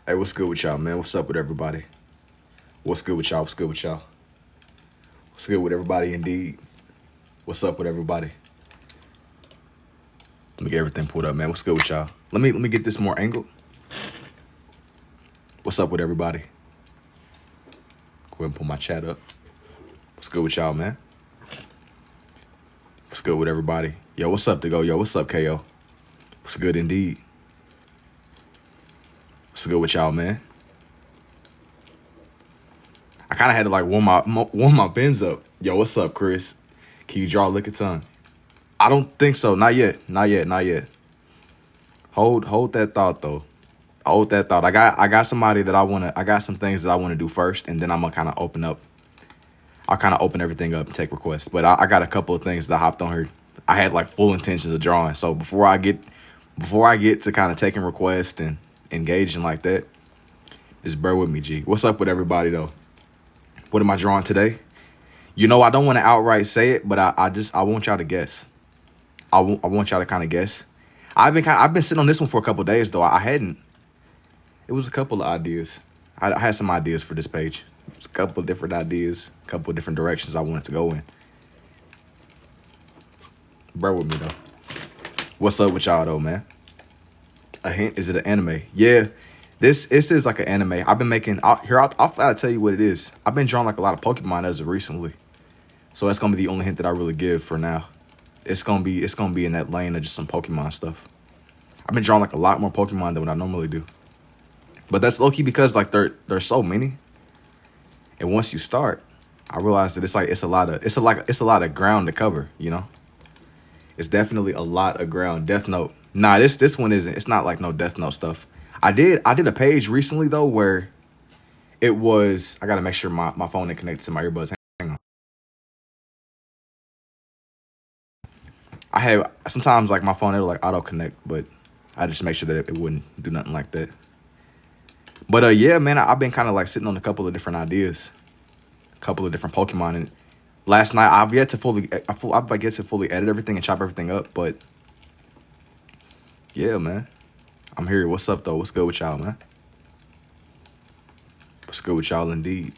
Hey, what's good with y'all, man? What's up with everybody? What's good with y'all? What's good with y'all? What's good with everybody indeed? What's up with everybody? Let me get everything pulled up, man. What's good with y'all? Let me get this more angled. What's up with everybody? Go ahead and pull my chat up. What's good with y'all, man? What's good with everybody? Yo, what's up, Digo? Yo, what's up, KO? What's good indeed? What's good with y'all, man? I kind of had to like warm my pins up. Yo, what's up, Chris? Can you draw a lick of tongue? I don't think so. Not yet. Not yet. Not yet. Hold that thought though. Hold that thought. I got somebody that I got some things that I want to do first, and then I'm gonna kind of open up. I'll kind of open everything up and take requests. But I got a couple of things that I hopped on here. I had like full intentions of drawing. So before I get to kind of taking requests and engaging like that, just bear with me, G. What's up with everybody though? What am I drawing today? You know, I don't want to outright say it, but I want y'all to guess. I want y'all to kind of guess. I've been sitting on this one for a couple of days though. I hadn't. It was a couple of ideas. I had some ideas for this page. It's a couple of different ideas, a couple of different directions I wanted to go in. Bear with me though. What's up with y'all though, man? A hint? Is it an anime? Yeah, this is like an anime. I've been making. I'll flat out tell you what it is. I've been drawing like a lot of Pokemon as of recently, so that's gonna be the only hint that I really give for now. It's gonna be in that lane of just some Pokemon stuff. I've been drawing like a lot more Pokemon than what I normally do, but that's low key because like there's so many, and once you start, I realize that it's a lot of ground to cover. You know, it's definitely a lot of ground. Death Note. Nah, this one isn't. It's not like no Death Note stuff. I did a page recently though where it was. I gotta make sure my phone ain't connected to my earbuds. Hang on. I have sometimes like my phone it'll like auto connect, but I just make sure that it wouldn't do nothing like that. But yeah, man, I've been kind of like sitting on a couple of different ideas, a couple of different Pokemon. And last night I've yet to fully edit everything and chop everything up. But yeah, man, I'm here. What's up though? What's good with y'all, man? What's good with y'all indeed?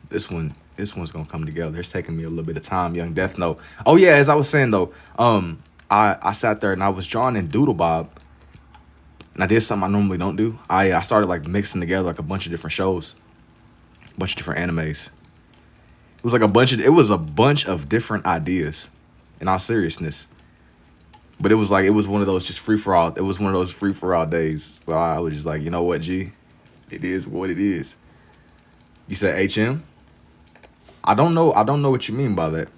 This one's gonna come together. It's taking me a little bit of time. Young Death Note. Oh yeah, as I was saying though, I sat there and I was drawing in Doodle Bob, and I did something I normally don't do. I started like mixing together like a bunch of different shows, a bunch of different animes. It was like a bunch of different ideas, in all seriousness. But it was one of those just free for all. It was one of those free for all days. So I was just like, you know what, G, it is what it is. You said HM? I don't know what you mean by that.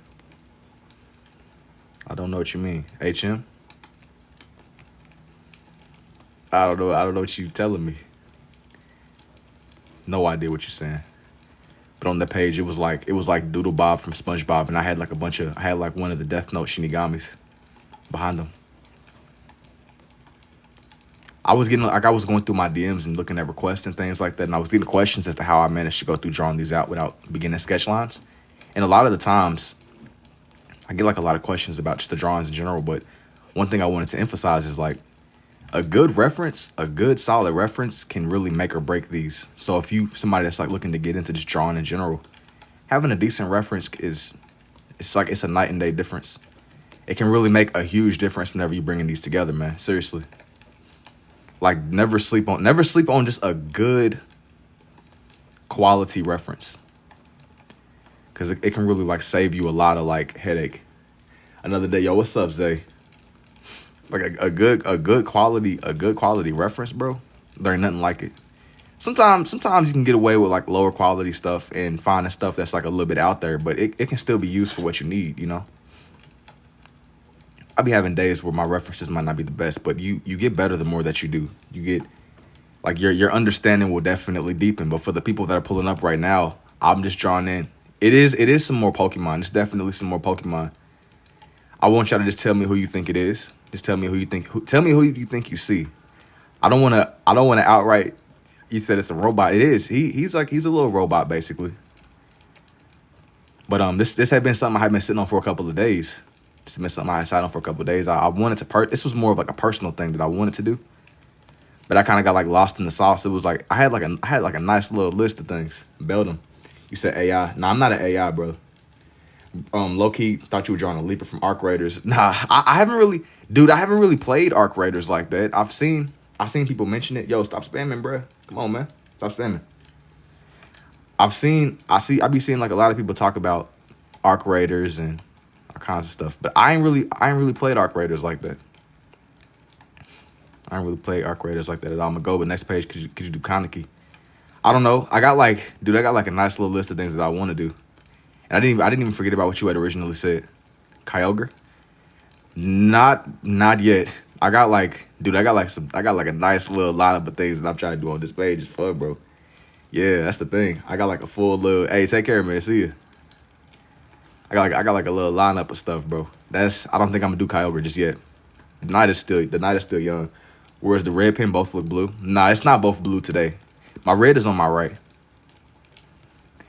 I don't know what you mean. HM? I don't know what you telling me. No idea what you're saying. But on the page, it was like Doodle Bob from SpongeBob, and I had like one of the Death Note Shinigamis behind them. I was going through my DMs and looking at requests and things like that, and I was getting questions as to how I managed to go through drawing these out without beginning sketch lines. And a lot of the times, I get like a lot of questions about just the drawings in general. But one thing I wanted to emphasize is like a good reference, a good solid reference can really make or break these. So if somebody that's like looking to get into just drawing in general, having a decent reference it's a night and day difference. It can really make a huge difference whenever you're bringing these together, man. Seriously. Like never sleep on just a good quality reference, because it can really like save you a lot of like headache. Another day, yo, what's up, Zay? Like a good quality reference, bro. There ain't nothing like it. Sometimes you can get away with like lower quality stuff and finding stuff that's like a little bit out there, but it can still be used for what you need, you know. I be having days where my references might not be the best, but you get better the more that you do. You get like your understanding will definitely deepen. But for the people that are pulling up right now, I'm just drawing in. It is some more Pokemon. It's definitely some more Pokemon. I want y'all to just tell me who you think it is. Just tell me who you think. Tell me who you think you see. I don't wanna outright. You said it's a robot. It is. He's a little robot basically. But this had been something I had been sitting on for a couple of days. This had been something I had sat on for a couple of days. I wanted to this was more of like a personal thing that I wanted to do. But I kind of got like lost in the sauce. It was like I had like a nice little list of things. Belden, you said AI. Nah, I'm not an AI, bro. Low key thought you were drawing a leaper from Arc Raiders. Nah, I haven't really, dude. I haven't really played Arc Raiders like that. I've seen people mention it. Yo, stop spamming, bro. Come on, man, stop spamming. I be seeing like a lot of people talk about Arc Raiders and all kinds of stuff, but I ain't really played Arc Raiders like that. I ain't really played Arc Raiders like that at all. I'm gonna go, but next page, could you do Kaneki? I don't know. I got like a nice little list of things that I want to do. And I didn't even forget about what you had originally said. Kyogre? Not yet. I got like a nice little lineup of things that I'm trying to do on this page. It's fun, bro. Yeah, that's the thing. I got like a full little, hey, take care, man. See ya. I got like a little lineup of stuff, bro. I don't think I'm gonna do Kyogre just yet. The night is still young. Whereas the red pen both look blue. Nah, it's not both blue today. My red is on my right.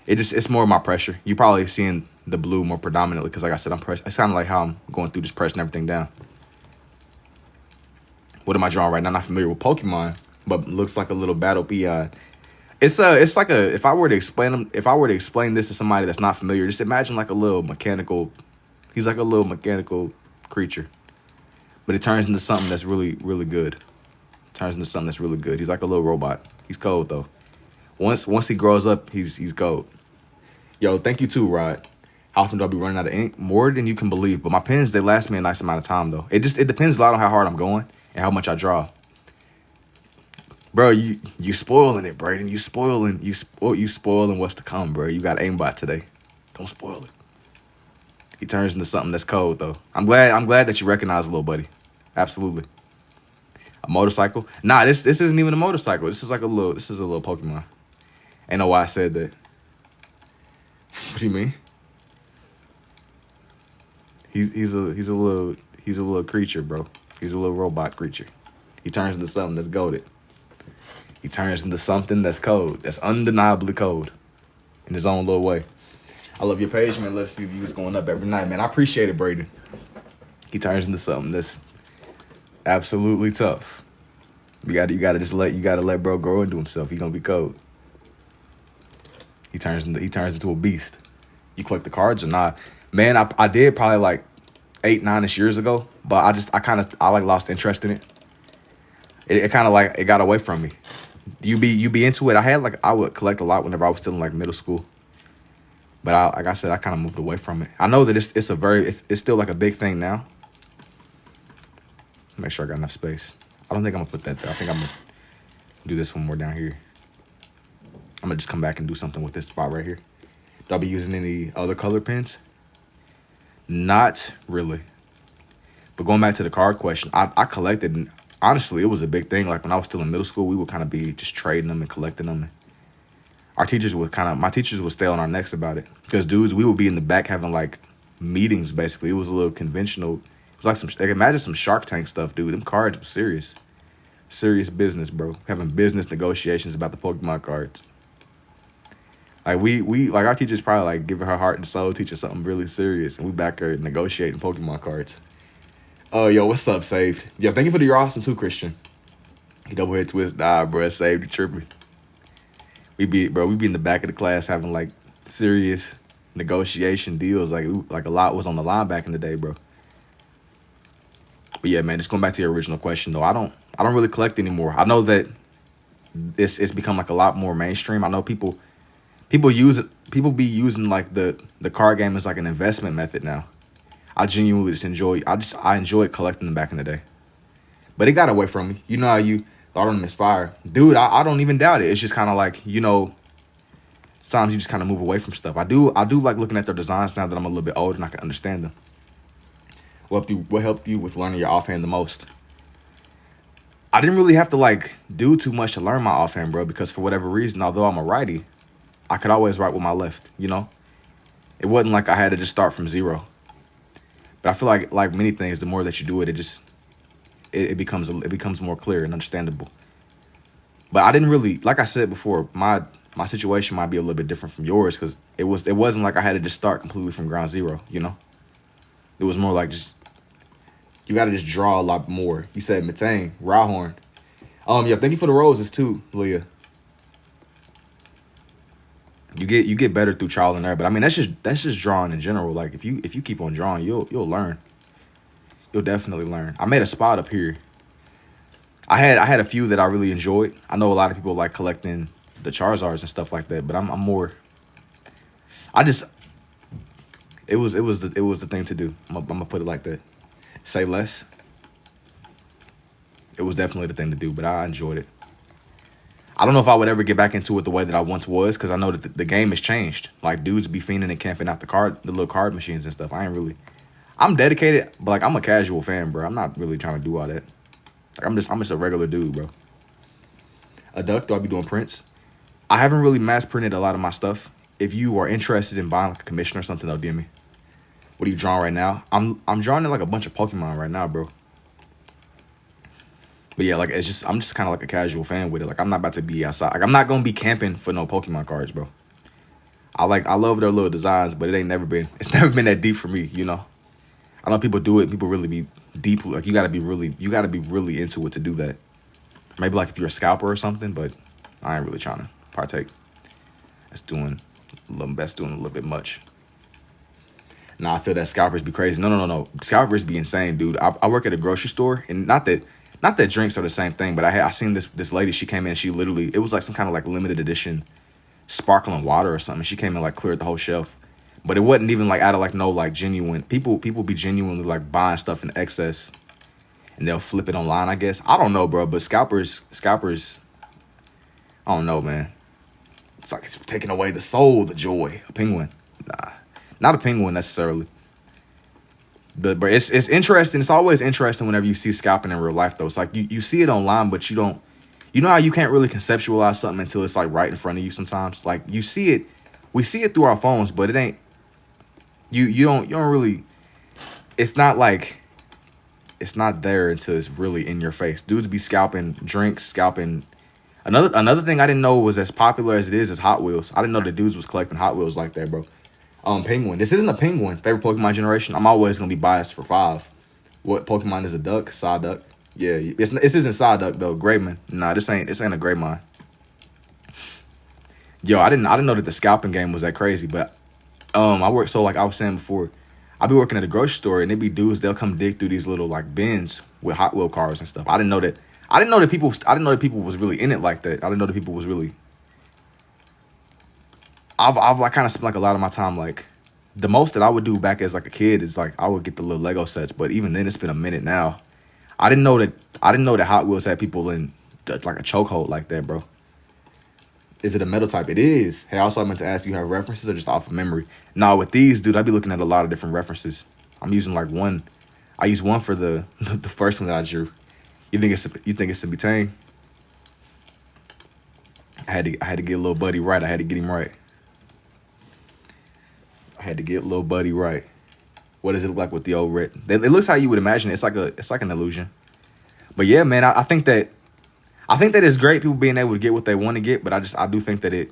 It's more of my pressure. You probably seeing the blue more predominantly because, like I said, I'm pressed. It's kind of like how I'm going through, just pressing everything down. What am I drawing right now? I'm not familiar with Pokemon, but looks like a little battle peon. It's like a, if I were to explain this to somebody that's not familiar, just imagine like a little mechanical. He's like a little mechanical creature, but it turns into something that's really good. He's like a little robot. He's cold though. Once he grows up, he's cold. Yo, thank you too, Rod. How often do I be running out of ink? More than you can believe. But my pens, they last me a nice amount of time though. It depends a lot on how hard I'm going and how much I draw. Bro, you spoiling it, Brayden. You spoiling what's to come, bro. You got aimbot today. Don't spoil it. He turns into something that's cold though. I'm glad that you recognize little buddy. Absolutely. A motorcycle? Nah, this isn't even a motorcycle. This is a little Pokemon. Ain't know why I said that. What do you mean? He's a little creature, bro. He's a little robot creature. He turns into something that's goated. He turns into something that's cold. That's undeniably cold. In his own little way. I love your page, man. Let's see views going up every night, man. I appreciate it, Brayden. He turns into something that's absolutely tough. You gotta let bro grow into himself. He gonna be cold. He turns into a beast. You collect the cards or not? Man, I did probably like 8-9ish years ago, but I lost interest in it. It kind of like it got away from me. You be into it. I would collect a lot whenever I was still in like middle school. But like I said, I kind of moved away from it. I know that it's still like a big thing now. Make sure I got enough space. I don't think I'm gonna put that there. I think I'm gonna do this one more down here. I'm gonna just come back and do something with this spot right here. Do I be using any other color pens? Not really. But going back to the card question, I collected, and honestly, it was a big thing. Like when I was still in middle school, we would kind of be just trading them and collecting them. My teachers would stay on our necks about it. Because dudes, we would be in the back having like meetings basically. It was a little conventional. It was like imagine some Shark Tank stuff, dude. Them cards were serious. Serious business, bro. Having business negotiations about the Pokemon cards. Like we like our teachers probably like giving her heart and soul, teaching something really serious, and we back her negotiating Pokemon cards. Oh, yo, what's up, Saved? Yo, thank you for the you're awesome too, Christian. He double head twist, bro, Saved, you tripping. We be in the back of the class having like serious negotiation deals, like a lot was on the line back in the day, bro. But yeah, man, just going back to your original question though, I don't really collect anymore. I know that it's become like a lot more mainstream. I know people use it. People be using like the card game as like an investment method now. I genuinely just enjoy. I enjoyed collecting them back in the day, but it got away from me. You know how you thought them misfire, dude. I don't even doubt it. It's just kind of like, you know, sometimes you just kind of move away from stuff. I do like looking at their designs now that I'm a little bit older and I can understand them. What helped you with learning your offhand the most? I didn't really have to like do too much to learn my offhand, bro, because for whatever reason, although I'm a righty, I could always write with my left, you know? It wasn't like I had to just start from zero. But I feel like many things, the more that you do it, it becomes more clear and understandable. But I didn't really, like I said before, my my situation might be a little bit different from yours because it wasn't like I had to just start completely from ground zero. You know, it was more like just you got to just draw a lot more. You said Matang, Rawhorn. Yeah, thank you for the roses too, Leah. You get better through trial and error, but I mean that's just drawing in general. Like if you keep on drawing, you'll learn. You'll definitely learn. I made a spot up here. I had a few that I really enjoyed. I know a lot of people like collecting the Charizards and stuff like that, but I'm more. It was the thing to do. I'm gonna put it like that. Say less. It was definitely the thing to do, but I enjoyed it. I don't know if I would ever get back into it the way that I once was, because I know that the game has changed. Like dudes be fiending and camping out the little card machines and stuff. I'm dedicated, but like I'm a casual fan, bro. I'm not really trying to do all that. Like I'm just a regular dude, bro. A duck? Do I be doing prints? I haven't really mass printed a lot of my stuff. If you are interested in buying like a commission or something, though, DM me. What are you drawing right now? I'm drawing in like a bunch of Pokemon right now, bro. But yeah, like I'm just kind of like a casual fan with it. Like I'm not about to be outside. Like I'm not gonna be camping for no Pokemon cards, bro. I love their little designs, but it's never been that deep for me, you know. I know people do it. People really be deep. Like you gotta be really into it to do that. Maybe like if you're a scalper or something, but I ain't really trying to partake. That's doing a little bit much. Nah, I feel that scalpers be crazy. No. Scalpers be insane, dude. I work at a grocery store, and not that drinks are the same thing, but I seen this lady. She came in. She literally, it was like some kind of like limited edition sparkling water or something. She came in like cleared the whole shelf, but it wasn't even like out of like no like genuine people be genuinely like buying stuff in excess, and they'll flip it online. I guess I don't know, bro. But scalpers, I don't know, man. It's like it's taking away the soul, the joy. A penguin, nah, not a penguin necessarily. But it's interesting. It's always interesting whenever you see scalping in real life, though. It's like you see it online, but you don't. You know how you can't really conceptualize something until it's like right in front of you sometimes? Like you see it, we see it through our phones, but it ain't, you don't really, it's not like, it's not there until it's really in your face. Dudes be scalping drinks, scalping. Another thing I didn't know was as popular as it is Hot Wheels. I didn't know the dudes was collecting Hot Wheels like that, bro. Penguin. This isn't a penguin. Favorite Pokemon generation. I'm always gonna be biased for 5. What Pokemon is a duck? Psyduck. Yeah, this isn't Psyduck though. Greymon. Nah, this ain't a Greymon. Yo, I didn't know that the scalping game was that crazy. But I work, so like I was saying before, I be working at a grocery store and they be dudes. They'll come dig through these little like bins with Hot Wheel cars and stuff. I didn't know that people was really in it like that. I didn't know that people was really. I've like kind of spent like a lot of my time like the most that I would do back as like a kid is like I would get the little Lego sets, but even then it's been a minute now. I didn't know that Hot Wheels had people in like a chokehold like that, bro. Is it a metal type? It is. Hey, also I meant to ask you have references or just off of memory? Nah, with these, dude, I be looking at a lot of different references. I'm using like one. I use one for the the first one that I drew. You think it's a Butane? I had to get little buddy right. I had to get him right. I had to get little buddy right. What does it look like with the old red? It looks how you would imagine. It's like an illusion. But yeah, man, I think that it's great people being able to get what they want to get. But I do think that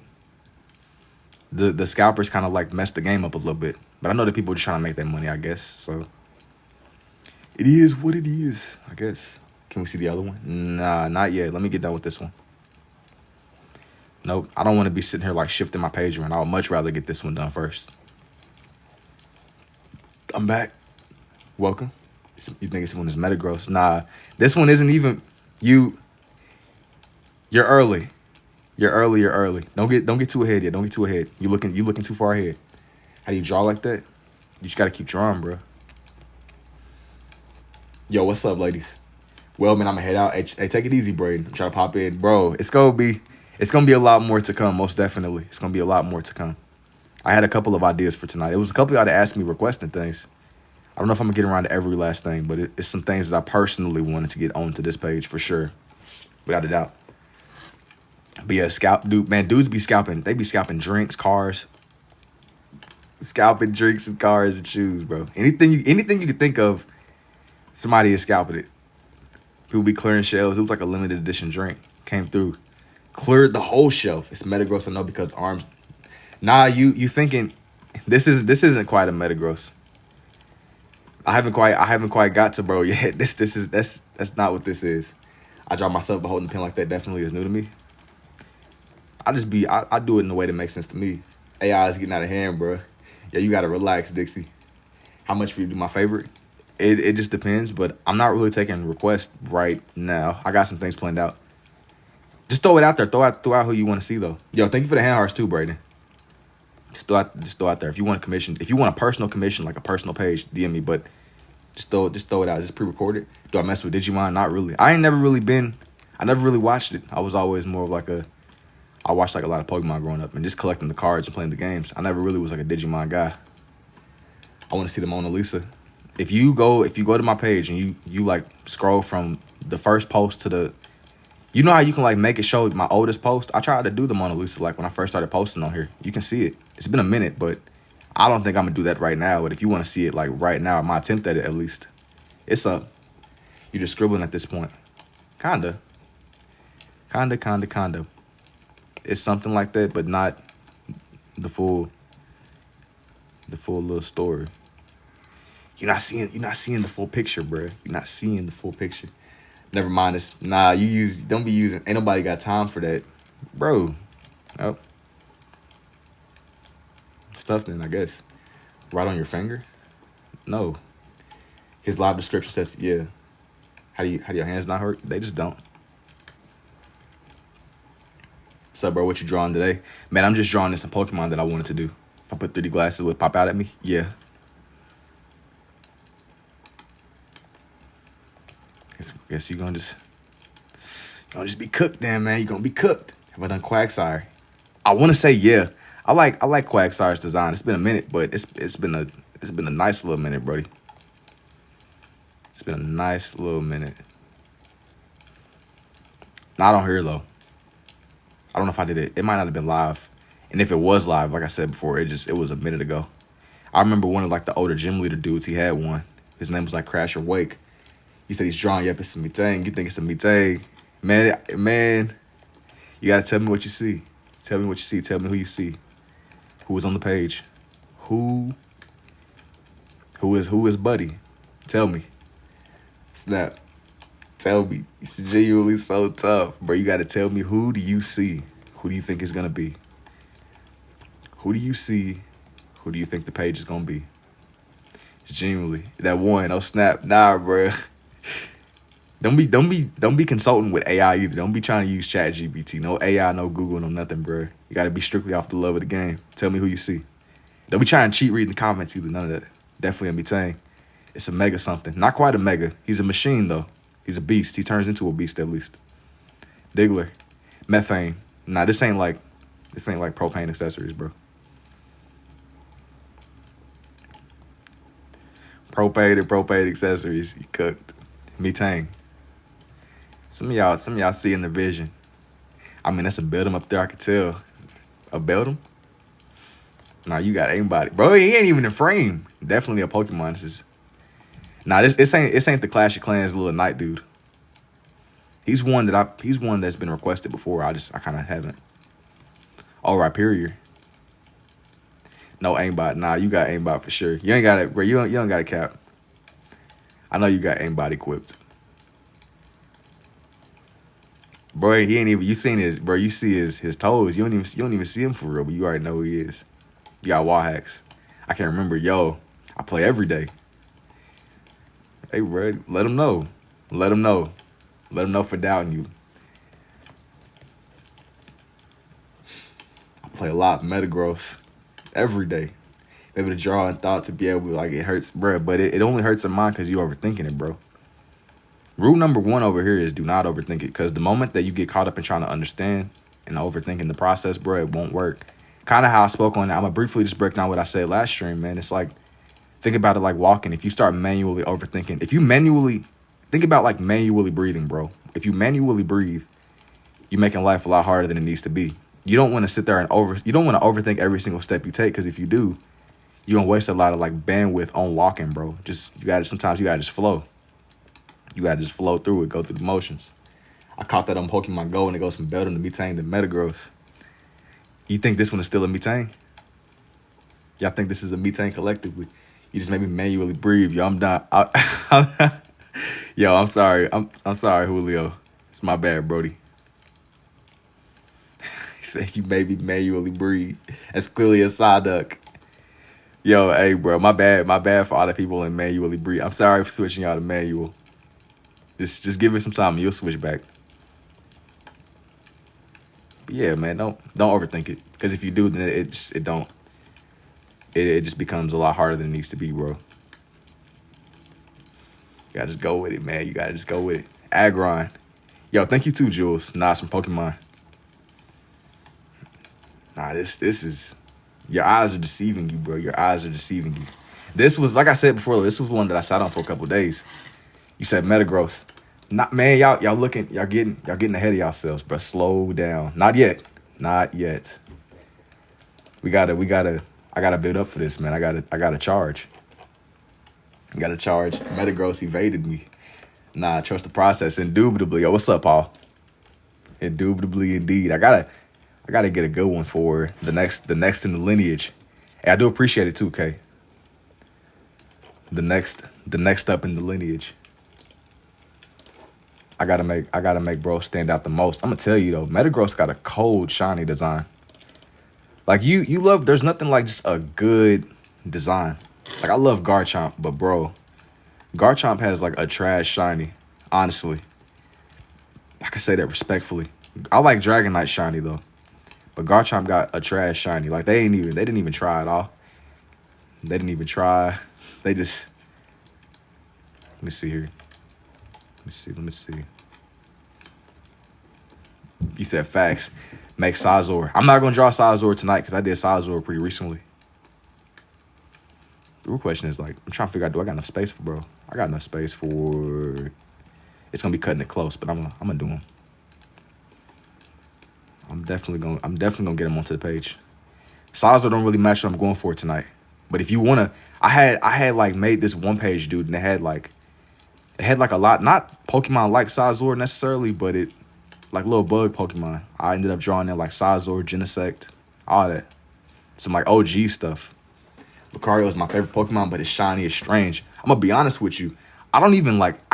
the scalpers kind of like messed the game up a little bit. But I know that people are just trying to make that money, I guess. So it is what it is, I guess. Can we see the other one? Nah, not yet. Let me get done with this one. Nope, I don't want to be sitting here like shifting my page around. I would much rather get this one done first. I'm back. Welcome. You think this one is Metagross? Nah, this one isn't even. You're early. You're early. Don't get too ahead yet. Don't get too ahead. You looking too far ahead. How do you draw like that? You just gotta keep drawing, bro. Yo, what's up, ladies? Well, man, I'm gonna head out. Hey, take it easy, Braden. I'm trying to pop in, bro. It's gonna be a lot more to come. Most definitely, it's gonna be a lot more to come. I had a couple of ideas for tonight. It was a couple of y'all that asked me requesting things. I don't know if I'm gonna get around to every last thing, but it's some things that I personally wanted to get onto this page for sure, without a doubt. But yeah, dudes be scalping. They be scalping drinks, cars, scalping drinks and cars and shoes, bro. Anything you can think of, somebody is scalping it. People be clearing shelves. It was like a limited edition drink came through. Cleared the whole shelf. It's Metagross, I know, because arms. Nah, you thinking this isn't quite a Metagross. I haven't quite got to bro yet. That's not what this is. I draw myself, but holding the pen like that definitely is new to me. I do it in a way that makes sense to me. AI is getting out of hand, bro. Yeah, you gotta relax, Dixie. How much for you to do my favorite? It just depends, but I'm not really taking requests right now. I got some things planned out. Just throw it out there. Throw out who you want to see though. Yo, thank you for the hand hearts too, Braden. Just throw out there. If you want a commission, if you want a personal commission, like a personal page, DM me. But just throw it out. Is this pre-recorded? Do I mess with Digimon? Not really. I never really watched it. I was always more of like I watched like a lot of Pokemon growing up and just collecting the cards and playing the games. I never really was like a Digimon guy. I want to see the Mona Lisa. If you go to my page and you like scroll from the first post to the, you know how you can like make it show my oldest post? I tried to do the Mona Lisa like when I first started posting on here. You can see it. It's been a minute, but I don't think I'm gonna do that right now. But if you want to see it like right now, my attempt at it at least, it's up. You're just scribbling at this point. Kinda. It's something like that, but not the full little story. You're not seeing the full picture, bro. You're not seeing the full picture. Never mind this. Nah, don't be using. Ain't nobody got time for that, bro. Nope. Stuff then, I guess. Right on your finger? No. His live description says, yeah. How do your hands not hurt? They just don't. What's up, bro? What you drawing today? Man, I'm just drawing in some Pokemon that I wanted to do. If I put 3D glasses, would it pop out at me? Yeah. Guess you're gonna just be cooked then, man. You're gonna be cooked. Have I done Quagsire? I wanna say yeah. I like Quagsire's design. It's been a minute, but it's been a nice little minute, Brody. It's been a nice little minute. Not on here though. I don't know if I did it. It might not have been live. And if it was live, like I said before, it was a minute ago. I remember one of like the older gym leader dudes, he had one. His name was like Crash or Wake. He said he's drawing, yep, it's a Mitang. You think it's a Mitang. Man, you gotta tell me what you see. Tell me what you see. Tell me who you see. Who was on the page? Who is Buddy? Tell me. Snap. Tell me. It's genuinely so tough. Bro, you gotta tell me, who do you see? Who do you think is gonna be? Who do you see? Who do you think the page is gonna be? Genuinely. That one, oh snap. Nah, bro. Don't be consulting with AI either. Don't be trying to use ChatGPT. No AI, no Google, no nothing, bro. You gotta be strictly off the love of the game. Tell me who you see. Don't be trying to cheat reading the comments either. None of that. Definitely gonna be saying it's a mega something. Not quite a mega. He's a machine though. He's a beast. He turns into a beast at least. Diggler. Methane. Nah, this ain't like propane accessories, bro. Propane accessories. You cooked. Metang. Some of y'all see in the vision. I mean, that's a Beldum up there, I could tell. A Beldum? Nah, you got aimbody. Bro, he ain't even in frame. Definitely a Pokemon. This ain't the Clash of Clans little knight dude. He's one that's been requested before. I kinda haven't. Oh, Rhyperior. No aimbot. Nah, you got aimbot for sure. You ain't got it, bro. You don't got a cap. I know you got aimbot equipped. Bro, he ain't even, you seen his, bro, you see his toes. You don't even see him for real, but you already know who he is. You got wall hacks. I can't remember. Yo, I play every day. Hey, bro, let him know. Let him know. Let him know for doubting you. I play a lot. Metagross. Every day. Able to draw and thought to be able to, like, it hurts, bro. But it only hurts in mind because you overthinking it, bro. Rule number one over here is do not overthink it. Because the moment that you get caught up in trying to understand and overthinking the process, bro, it won't work. Kind of how I spoke on it. I'm going to briefly just break down what I said last stream, man. It's like, think about it like walking. If you start manually overthinking, think about like manually breathing, bro. If you manually breathe, you're making life a lot harder than it needs to be. You don't want to sit there and you don't want to overthink every single step you take. Because if you do, you're going to waste a lot of like bandwidth on walking, bro. Sometimes you got to just flow. You got to just flow through it, go through the motions. I caught that on Pokemon Go, and it goes from Beldum to Metang to Metagross. You think this one is still a Metang? Y'all think this is a Metang collectively? You just made me manually breathe. Yo, I'm done. Yo, I'm sorry. I'm sorry, Julio. It's my bad, Brody. He said you made me manually breathe. That's clearly a Psyduck. Yo, hey, bro, my bad for all the people in manually breathe. I'm sorry for switching y'all to manual. Just give it some time and you'll switch back. But yeah, man, don't overthink it. Because if you do, then it just becomes a lot harder than it needs to be, bro. You gotta just go with it, man. You gotta just go with it. Aggron. Yo, thank you too, Jules. Nas from Pokemon. Nah, this is... Your eyes are deceiving you, bro. Your eyes are deceiving you. This was, like I said before, this was one that I sat on for a couple days. You said Metagross. Not, man, y'all getting ahead of yourselves, bro. Slow down. Not yet. Not yet. I gotta build up for this, man. I gotta charge. I gotta charge. Metagross evaded me. Nah, trust the process. Indubitably. Yo, what's up, Paul? Indubitably indeed. I gotta get a good one for the next in the lineage. Hey, I do appreciate it too, Kay. The next up in the lineage. I gotta make bro stand out the most. I'm gonna tell you though, Metagross got a cold shiny design. Like you love, there's nothing like just a good design. Like I love Garchomp, but bro, Garchomp has like a trash shiny, honestly. I can say that respectfully. I like Dragonite shiny though. But Garchomp got a trash shiny. Like they didn't even try at all. They didn't even try. They just, let me see here. Let me see. You said facts. Make Scizor. I'm not gonna draw Scizor tonight because I did Scizor pretty recently. The real question is like, I'm trying to figure out, do I got enough space for bro? I got enough space for, it's gonna be cutting it close, but I'm gonna do him. I'm definitely gonna get him onto the page. Scizor don't really match what I'm going for tonight. But if you wanna, I had like made this one page, dude, and it had like a lot, not Pokemon like Scizor necessarily, but it like little bug Pokemon. I ended up drawing in like Scizor, Genesect, all that. Some like OG stuff. Lucario is my favorite Pokemon, but it's shiny, it's strange. I'm gonna be honest with you. I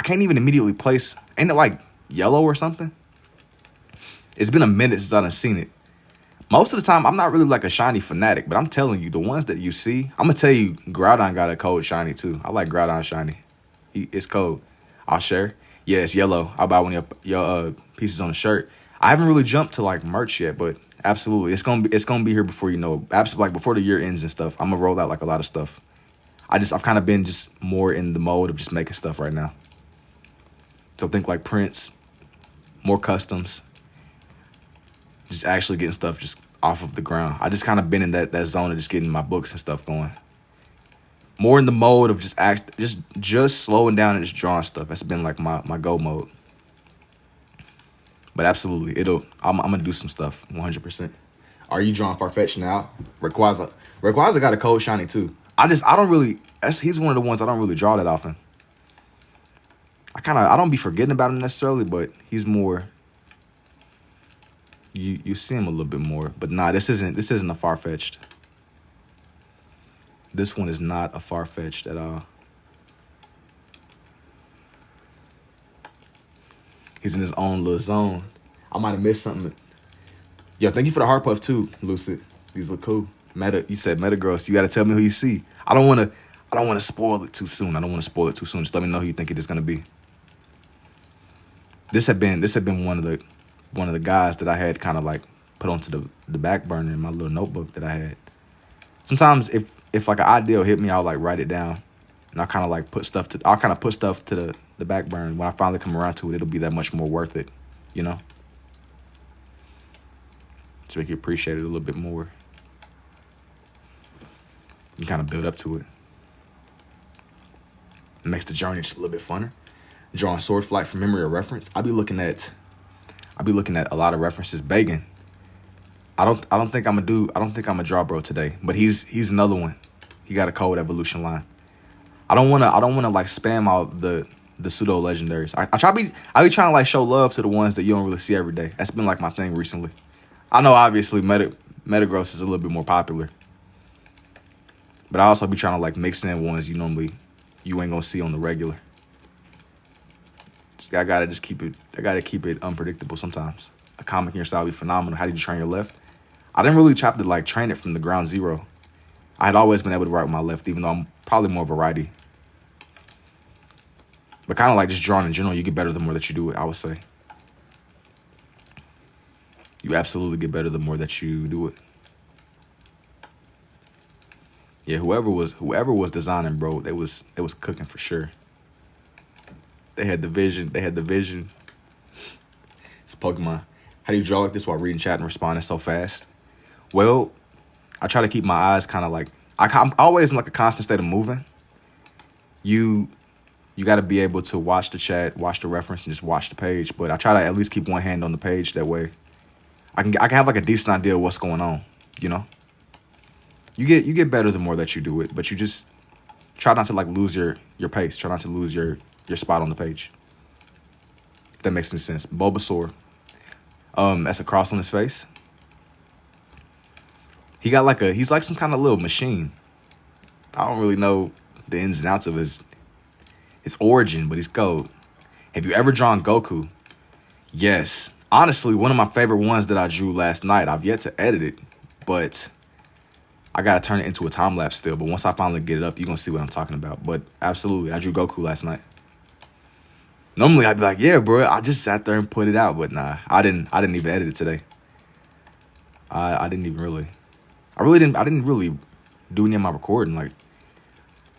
can't even immediately place, ain't it like yellow or something? It's been a minute since I've seen it. Most of the time, I'm not really like a shiny fanatic, but I'm telling you, the ones that you see, I'm gonna tell you, Groudon got a cold shiny too. I like Groudon shiny. It's cold. I'll share. Yeah, it's yellow. I'll buy one of your pieces on the shirt. I haven't really jumped to like merch yet, but absolutely, it's gonna be here before you know. Absolutely, like before the year ends and stuff. I'm gonna roll out like a lot of stuff. I've kind of been just more in the mode of just making stuff right now. So think like prints, more customs, just actually getting stuff just off of the ground. I just kind of been in that zone of just getting my books and stuff going. More in the mode of just slowing down and just drawing stuff. That's been like my go mode. But absolutely, I'm gonna do some stuff 100%. Are you drawing Farfetch now? Rayquaza got a cold shiny too. He's one of the ones I don't really draw that often. I don't be forgetting about him necessarily, but he's more, you see him a little bit more. But nah, this isn't a Farfetch'd. This one is not a Farfetch'd at all. He's in his own little zone. I might have missed something. Yo, thank you for the heart puff too, Lucid. These look cool. You said Metagross. You gotta tell me who you see. I don't wanna spoil it too soon. Just let me know who you think it is gonna be. This had been one of the guys that I had kind of like put onto the back burner in my little notebook that I had. Sometimes if like an idea will hit me, I'll like write it down, and I'll kind of like put stuff to the back burner. When I finally come around to it, it'll be that much more worth it, you know. To make you appreciate it a little bit more. You kind of build up to it. It makes the journey just a little bit funner. Drawing Sword Flight from memory or reference. I'll be looking at a lot of references. Bagan. I don't think I'm gonna draw bro today, but he's another one. He got a cold evolution line. I don't wanna like spam out the the pseudo legendaries. I be trying to like show love to the ones that you don't really see every day. That's been like my thing recently. I know obviously Metagross is a little bit more popular, but I also be trying to like mix in ones you ain't gonna see on the regular. I gotta keep it unpredictable sometimes. A comic in your style be phenomenal. How did you train your left? I didn't really have to like train it from the ground zero. I had always been able to write with my left, even though I'm probably more of a righty. But kind of like just drawing in general, you get better the more that you do it, I would say. You absolutely get better the more that you do it. Yeah, whoever was designing, bro, it was cooking for sure. They had the vision. It's Pokemon. How do you draw like this while reading chat and responding so fast? Well, I try to keep my eyes kind of like I'm always in like a constant state of moving. You got to be able to watch the chat, watch the reference, and just watch the page. But I try to at least keep one hand on the page. That way, I can have like a decent idea of what's going on. You know, you get better the more that you do it. But you just try not to like lose your pace. Try not to lose your spot on the page. If that makes any sense. Bulbasaur. That's a cross on his face. He's like some kind of little machine. I don't really know the ins and outs of his origin, but he's gold. Have you ever drawn Goku? Yes. Honestly, one of my favorite ones that I drew last night. I've yet to edit it, but I gotta turn it into a time lapse still. But once I finally get it up, you're gonna see what I'm talking about. But absolutely, I drew Goku last night. Normally I'd be like, yeah, bro, I just sat there and put it out, but nah, I didn't even edit it today. I didn't really do any of my recording. Like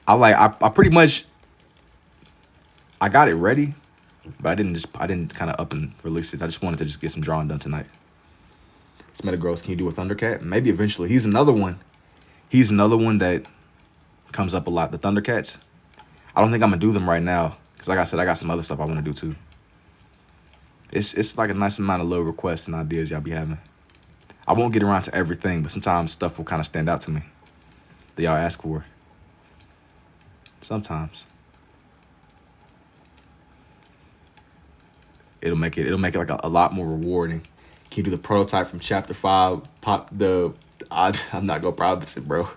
I pretty much I got it ready, but I didn't kind of up and release it. I just wanted to just get some drawing done tonight. It's Metagross. Can you do a Thundercat? Maybe eventually. He's another one that comes up a lot. The Thundercats. I don't think I'm gonna do them right now because, like I said, I got some other stuff I want to do too. It's like a nice amount of little requests and ideas y'all be having. I won't get around to everything, but sometimes stuff will kind of stand out to me that y'all ask for. Sometimes. It'll make it like a lot more rewarding. Can you do the prototype from chapter 5? I'm not gonna promise it, bro.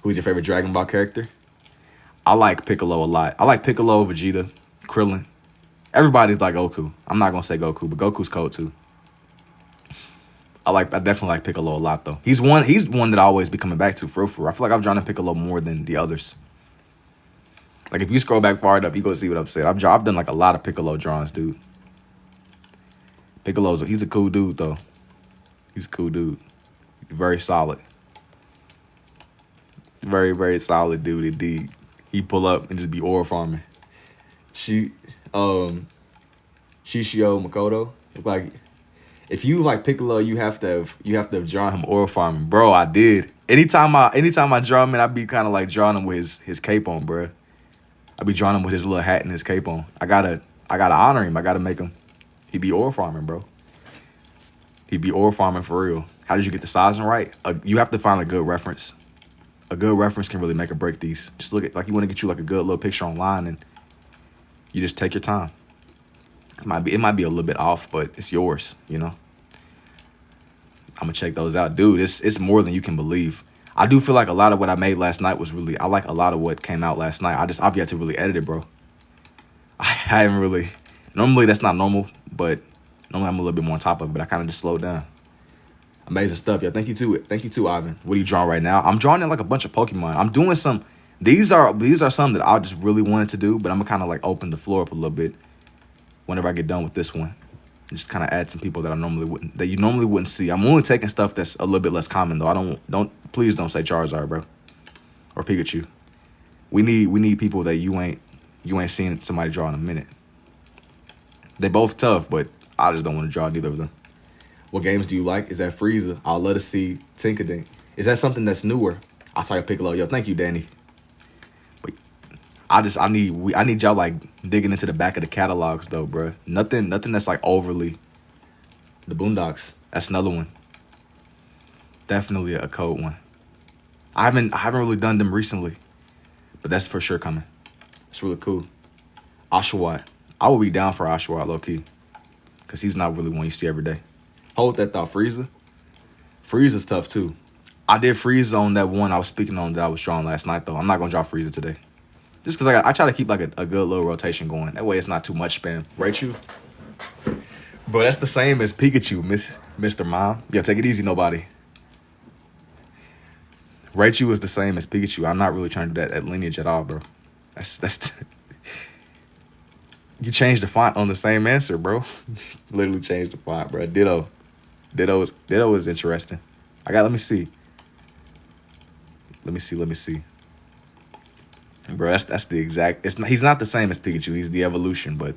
Who's your favorite Dragon Ball character? I like Piccolo a lot. I like Piccolo, Vegeta, Krillin. Everybody's like Goku. I'm not gonna say Goku, but Goku's cold too. I definitely like Piccolo a lot though. He's one that I always be coming back to for real. I feel like I've drawn a Piccolo more than the others. Like if you scroll back far enough, you go see what I'm saying. I've done like a lot of Piccolo drawings, dude. He's a cool dude though. He's a cool dude. Very solid. Very, very solid dude indeed. He pull up and just be aura farming. Shishio Makoto. Like if you like Piccolo, you have to have drawn him aura farming. Bro, I did. Anytime I draw him, and I be kind of like drawing him with his cape on, bro. I be drawing him with his little hat and his cape on. I gotta honor him. I gotta make him. He be aura farming, bro. He be aura farming for real. How did you get the sizing right? You have to find a good reference. A good reference can really make or break these. Just look at, like, you want to get you like a good little picture online, and you just take your time. It might be a little bit off, but it's yours, you know. I'm gonna check those out, dude. It's more than you can believe. I do feel like a lot of what I made last night was I like a lot of what came out last night. I've yet to really edit it, bro. I haven't really. Normally that's not normal, but normally I'm a little bit more on top of it, but I kind of just slowed down. Amazing stuff, yo. Thank you too, Ivan. What are you drawing right now? I'm drawing in like a bunch of Pokemon. I'm doing some. These are some that I just really wanted to do, but I'm gonna kind of like open the floor up a little bit whenever I get done with this one. Just kind of add some people that you normally wouldn't see. I'm only taking stuff that's a little bit less common though. Please don't say Charizard, bro, or Pikachu. We need people that you ain't seen somebody draw in a minute. They both tough, but I just don't want to draw neither of them. What games do you like? Is that Frieza? I'll love to see Tinkadink. Is that something that's newer? I saw your Piccolo. Yo, thank you, Danny. But I need y'all like digging into the back of the catalogs though, bro. Nothing that's like overly. The Boondocks. That's another one. Definitely a code one. I haven't really done them recently, but that's for sure coming. It's really cool. Oshawott. I would be down for Oshawott low key, cause he's not really one you see every day. Hold that thought, Frieza. Frieza's tough too. I did Frieza on that one I was speaking on that I was drawing last night though. I'm not gonna draw Frieza today, just cause I try to keep like a good little rotation going. That way it's not too much spam. Raichu. Bro, that's the same as Pikachu, Mr. Mom. Yo, take it easy, nobody. Raichu is the same as Pikachu. I'm not really trying to do that lineage at all, bro. That's you changed the font on the same answer, bro. Literally changed the font, bro. Ditto is interesting. Let me see. Bro, that's the exact. He's not the same as Pikachu. He's the evolution, but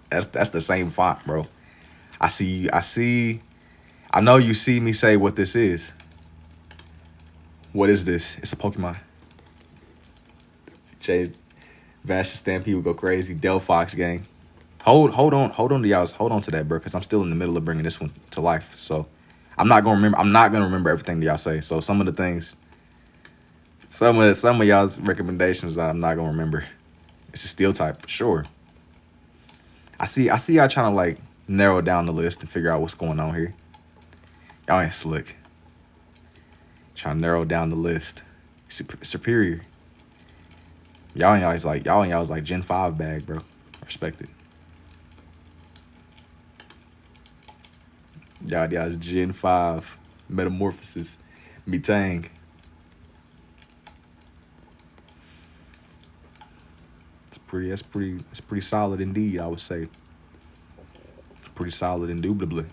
that's the same font, bro. I see. I know you see me say what this is. What is this? It's a Pokemon. Jay, Vash Stampede will go crazy. Delphox gang. Hold on to y'all. Hold on to that, bro, because I'm still in the middle of bringing this one to life. So I'm not gonna remember everything that y'all say. So some of the things, some of y'all's recommendations that I'm not gonna remember. It's a steel type for sure. I see y'all trying to like narrow down the list and figure out what's going on here. Y'all ain't slick. Trying to narrow down the list. Superior. Y'all ain't always like Gen 5 bag, bro. Respect it. Y'all's Gen 5 Metamorphosis. Metang. That's pretty solid indeed, I would say. Pretty solid indubitably.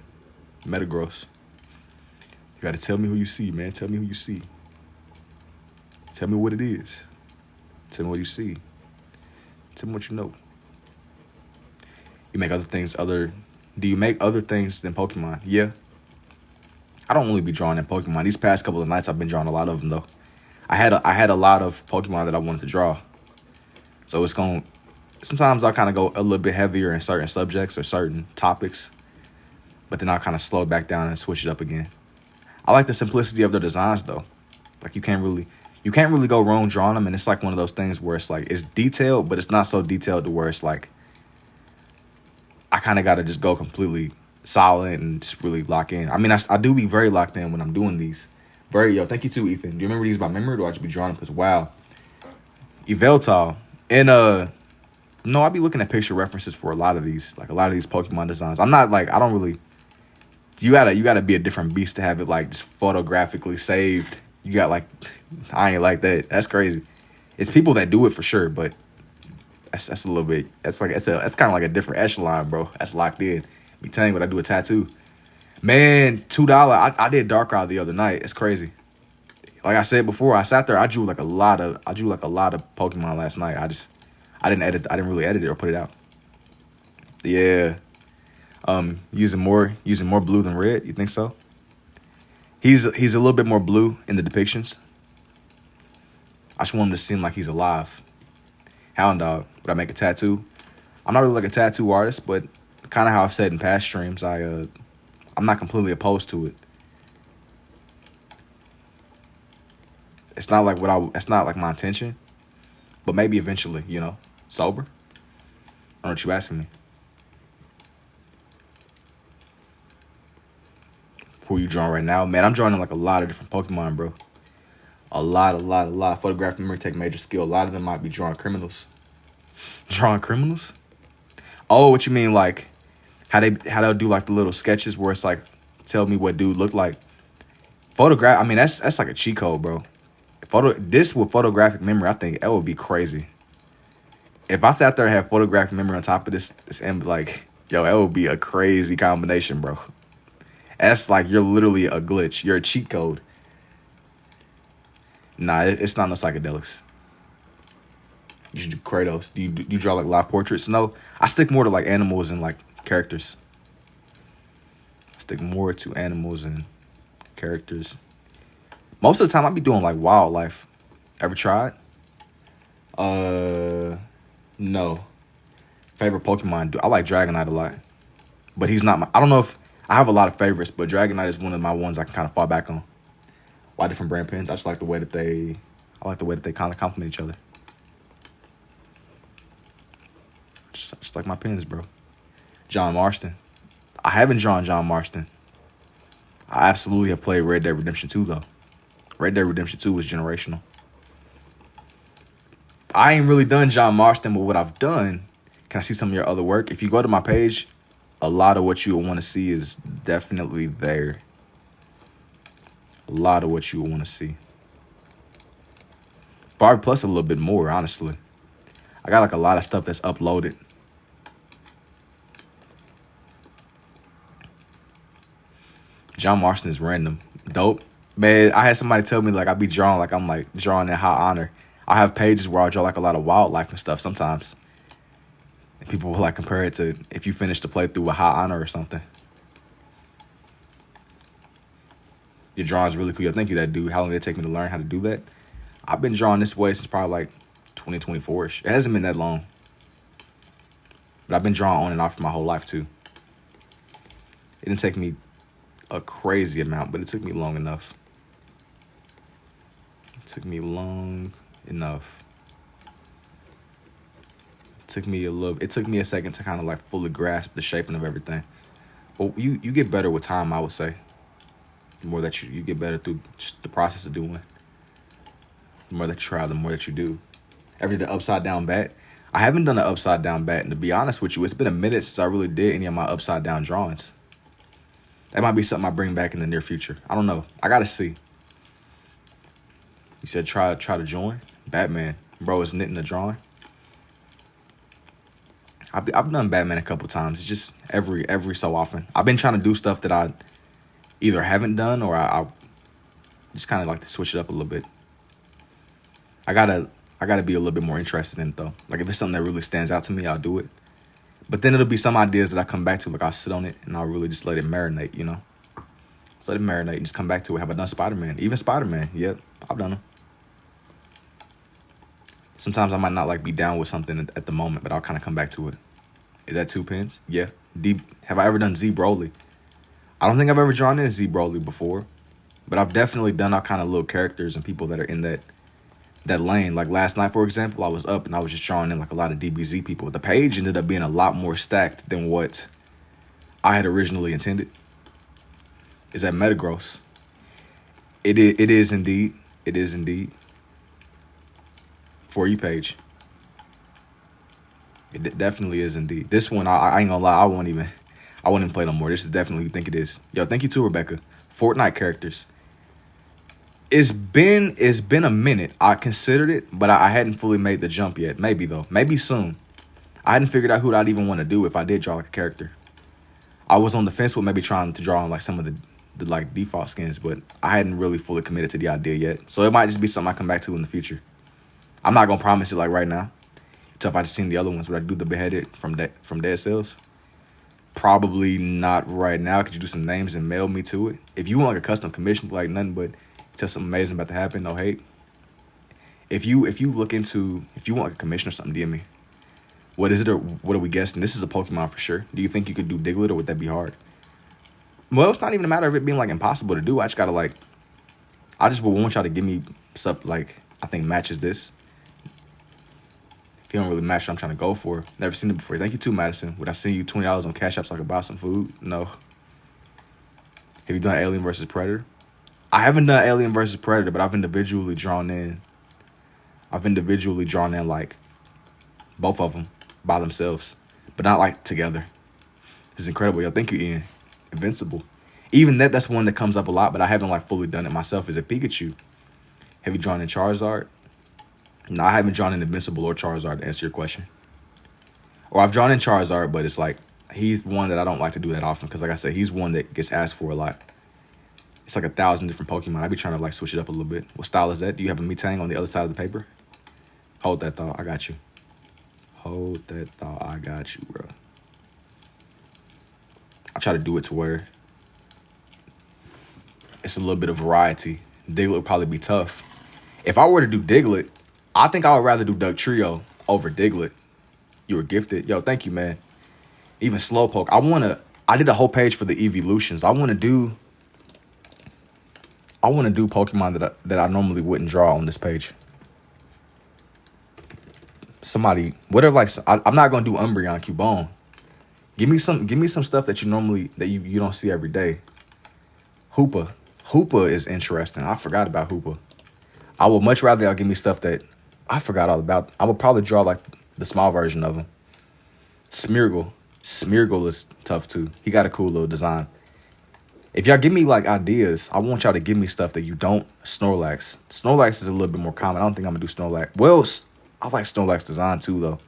Metagross. You gotta tell me who you see, man. Tell me who you see. Tell me what it is. Tell me what you see. Tell me what you know. You make other things do you make other things than Pokemon? Yeah. I don't really be drawing in Pokemon. These past couple of nights I've been drawing a lot of them though. I had a lot of Pokemon that I wanted to draw. So sometimes I'll kind of go a little bit heavier in certain subjects or certain topics. But then I'll kind of slow it back down and switch it up again. I like the simplicity of their designs though. Like you can't really go wrong drawing them, and it's like one of those things where it's like it's detailed, but it's not so detailed to where it's like I kind of got to just go completely solid and just really lock in. I mean, I do be very locked in when I'm doing these. Thank you too, Ethan. Do you remember these by memory, or do I just be drawing them because wow. Yveltal and no, I be looking at picture references for a lot of these Pokemon designs. I'm not like I don't really. You gotta be a different beast to have it like just photographically saved. You got like, I ain't like that. That's crazy. It's people that do it for sure, but that's a little bit. That's kind of like a different echelon, bro. That's locked in. Be telling you what I do a tattoo, man. $2. I did Dark Eye the other night. It's crazy. Like I said before, I sat there. I drew like a lot of Pokemon last night. I didn't really edit it or put it out. Yeah. Using more blue than red. You think so? He's a little bit more blue in the depictions. I just want him to seem like he's alive. Hound Dog. Would I make a tattoo? I'm not really like a tattoo artist, but kind of how I've said in past streams, I'm not completely opposed to it. It's not like my intention, but maybe eventually, sober. I don't know what you asking me. Who are you drawing right now? Man, I'm drawing like a lot of different Pokemon, bro. A lot. Photographic memory take major skill. A lot of them might be drawing criminals. Drawing criminals? Oh, what you mean like how they'll do like the little sketches where it's like tell me what dude looked like. I mean that's like a cheat code, bro. This with photographic memory, I think that would be crazy. If I sat there and had photographic memory on top of this and like, yo, that would be a crazy combination, bro. That's like you're literally a glitch. You're a cheat code. Nah, it's not no psychedelics. You should do Kratos. Do you draw like live portraits? No, I stick more to like animals and like characters. I stick more to animals and characters. Most of the time, I be doing like wildlife. Ever tried? No. Favorite Pokemon? I like Dragonite a lot, but he's not my. I don't know if I have a lot of favorites, but Dragonite is one of my ones I can kind of fall back on. Why different brand pens? I just like the way that they. I like the way that they kind of complement each other. Just Just like my pens, bro. John Marston. I haven't drawn John Marston. I absolutely have played Red Dead Redemption 2, though. Red Dead Redemption 2 was generational. I ain't really done John Marston, but what I've done, can I see some of your other work? If you go to my page, a lot of what you'll want to see is definitely there. A lot of what you'll want to see. Probably plus a little bit more, honestly. I got like a lot of stuff that's uploaded. John Marston is random. Dope. Man, I had somebody tell me like I be drawing like I'm like drawing in high honor. I have pages where I draw like a lot of wildlife and stuff sometimes. And people will like compare it to if you finish the playthrough with high honor or something. Your drawing's really cool. Yo, thank you, that dude. How long did it take me to learn how to do that? I've been drawing this way since probably like 2024-ish. It hasn't been that long. But I've been drawing on and off for my whole life too. It didn't take me a crazy amount, but it took me long enough. It took me long enough. It took me a second to kind of like fully grasp the shaping of everything. But you get better with time, I would say. The more that you get better through just the process of doing. The more that you try, the more that you do. Ever did an upside down bat? I haven't done an upside down bat, and to be honest with you, it's been a minute since I really did any of my upside down drawings. That might be something I bring back in the near future. I don't know. I gotta see. You said try to join? Batman. Bro is knitting the drawing. I've done Batman a couple times. It's just every so often. I've been trying to do stuff that I either haven't done or I just kind of like to switch it up a little bit. I gotta be a little bit more interested in it though. Like if it's something that really stands out to me, I'll do it. But then it'll be some ideas that I come back to, like I'll sit on it and I'll really just let it marinate, you know? Just let it marinate and just come back to it. Have I done Spider-Man? Even Spider-Man, yep, I've done them. Sometimes I might not like be down with something at the moment, but I'll kind of come back to it. Is that 2 pens? Yeah. Have I ever done Z Broly? I don't think I've ever drawn in Z Broly before, but I've definitely done all kind of little characters and people that are in that lane. Like last night, for example, I was up and I was just drawing in like a lot of DBZ people. The page ended up being a lot more stacked than what I had originally intended. Is that Metagross? It is indeed. It is indeed. For you page. It definitely is indeed. This one, I ain't gonna lie, I won't even play no more. This is definitely who you think it is. Yo, thank you too, Rebecca. Fortnite characters. It's been a minute. I considered it, but I hadn't fully made the jump yet. Maybe though. Maybe soon. I hadn't figured out who I'd even want to do if I did draw like a character. I was on the fence with maybe trying to draw on like some of the like default skins, but I hadn't really fully committed to the idea yet. So it might just be something I come back to in the future. I'm not gonna promise it like right now. So if I just seen the other ones, would I do the beheaded from Dead Cells? Probably not right now. Could you do some names and mail me to it? If you want like a custom commission, like nothing but tell something amazing about to happen, no hate. If you want like a commission or something, DM me. What is it or what are we guessing? This is a Pokemon for sure. Do you think you could do Diglett or would that be hard? Well, it's not even a matter of it being like impossible to do. I just gotta like, I just would want y'all to give me stuff like I think matches this. If you don't really match what I'm trying to go for. Never seen it before. Thank you too, Madison. Would I send you $20 on Cash App so I could buy some food? No. Have you done Alien vs. Predator? I haven't done Alien vs. Predator, but I've individually drawn in like both of them by themselves, but not like together. It's incredible. Yo, thank you, Ian. Invincible. Even that's one that comes up a lot, but I haven't like fully done it myself. Is it Pikachu? Have you drawn in Charizard? No, I haven't drawn in Invincible or Charizard to answer your question. Or I've drawn in Charizard, but it's like he's one that I don't like to do that often because like I said, he's one that gets asked for a lot. It's like 1,000 different Pokemon. I'd be trying to like switch it up a little bit. What style is that? Do you have a Metang on the other side of the paper? Hold that thought. I got you. Hold that thought. I got you, bro. I try to do it to where it's a little bit of variety. Diglett would probably be tough. If I were to do Diglett, I think I would rather do Duck Trio over Diglett. You were gifted. Yo, thank you, man. Even Slowpoke. I did a whole page for the evolutions. I want to do Pokemon that I normally wouldn't draw on this page. somebody, whatever, like, I'm not gonna do Umbreon Cubone. Give me some stuff that you don't see every day. Hoopa. Hoopa is interesting. I forgot about Hoopa. I would much rather y'all give me stuff that I forgot all about. I would probably draw like the small version of him. Smeargle. Smeargle is tough too. He got a cool little design. If y'all give me like ideas, I want y'all to give me stuff that you don't. Snorlax. Snorlax is a little bit more common. I don't think I'm gonna do Snorlax. Well, I like Snorlax design too though.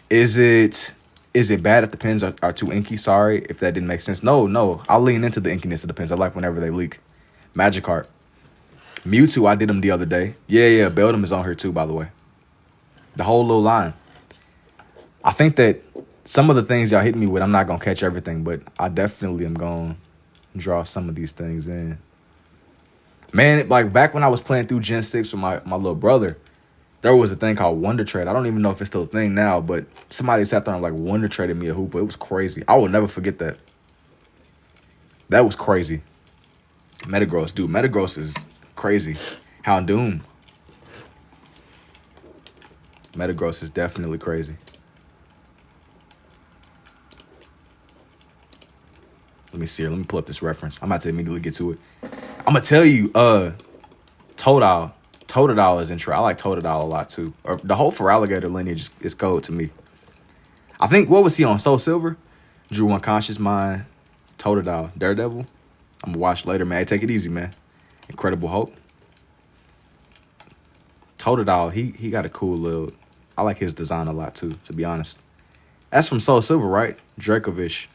Is it bad if the pens are too inky? Sorry if that didn't make sense. No. I'll lean into the inkiness of the pens. I like whenever they leak. Magikarp. Mewtwo, I did them the other day. Yeah. Beldum is on here too, by the way. The whole little line. I think that some of the things y'all hit me with, I'm not going to catch everything, but I definitely am going to draw some of these things in. Man, like back when I was playing through Gen 6 with my little brother, there was a thing called Wonder Trade. I don't even know if it's still a thing now, but somebody sat there and like Wonder Traded me a Hoopa. It was crazy. I will never forget that. That was crazy. Metagross, dude. Metagross is crazy. Houndoom. Metagross is definitely crazy. Let me see here. Let me pull up this reference. I'm about to immediately get to it. I'm gonna tell you, Totodile. Totodile is intro. I like Totodile a lot too. Or the whole Feraligatr lineage is cold to me. I think, what was he on? Soul Silver? Drew Unconscious Mind. Totodile. Daredevil. I'm gonna watch later, man. Hey, take it easy, man. Incredible Hope. Totodile, he got a cool little. I like his design a lot too, to be honest. That's from Soul Silver, right? Dracovish.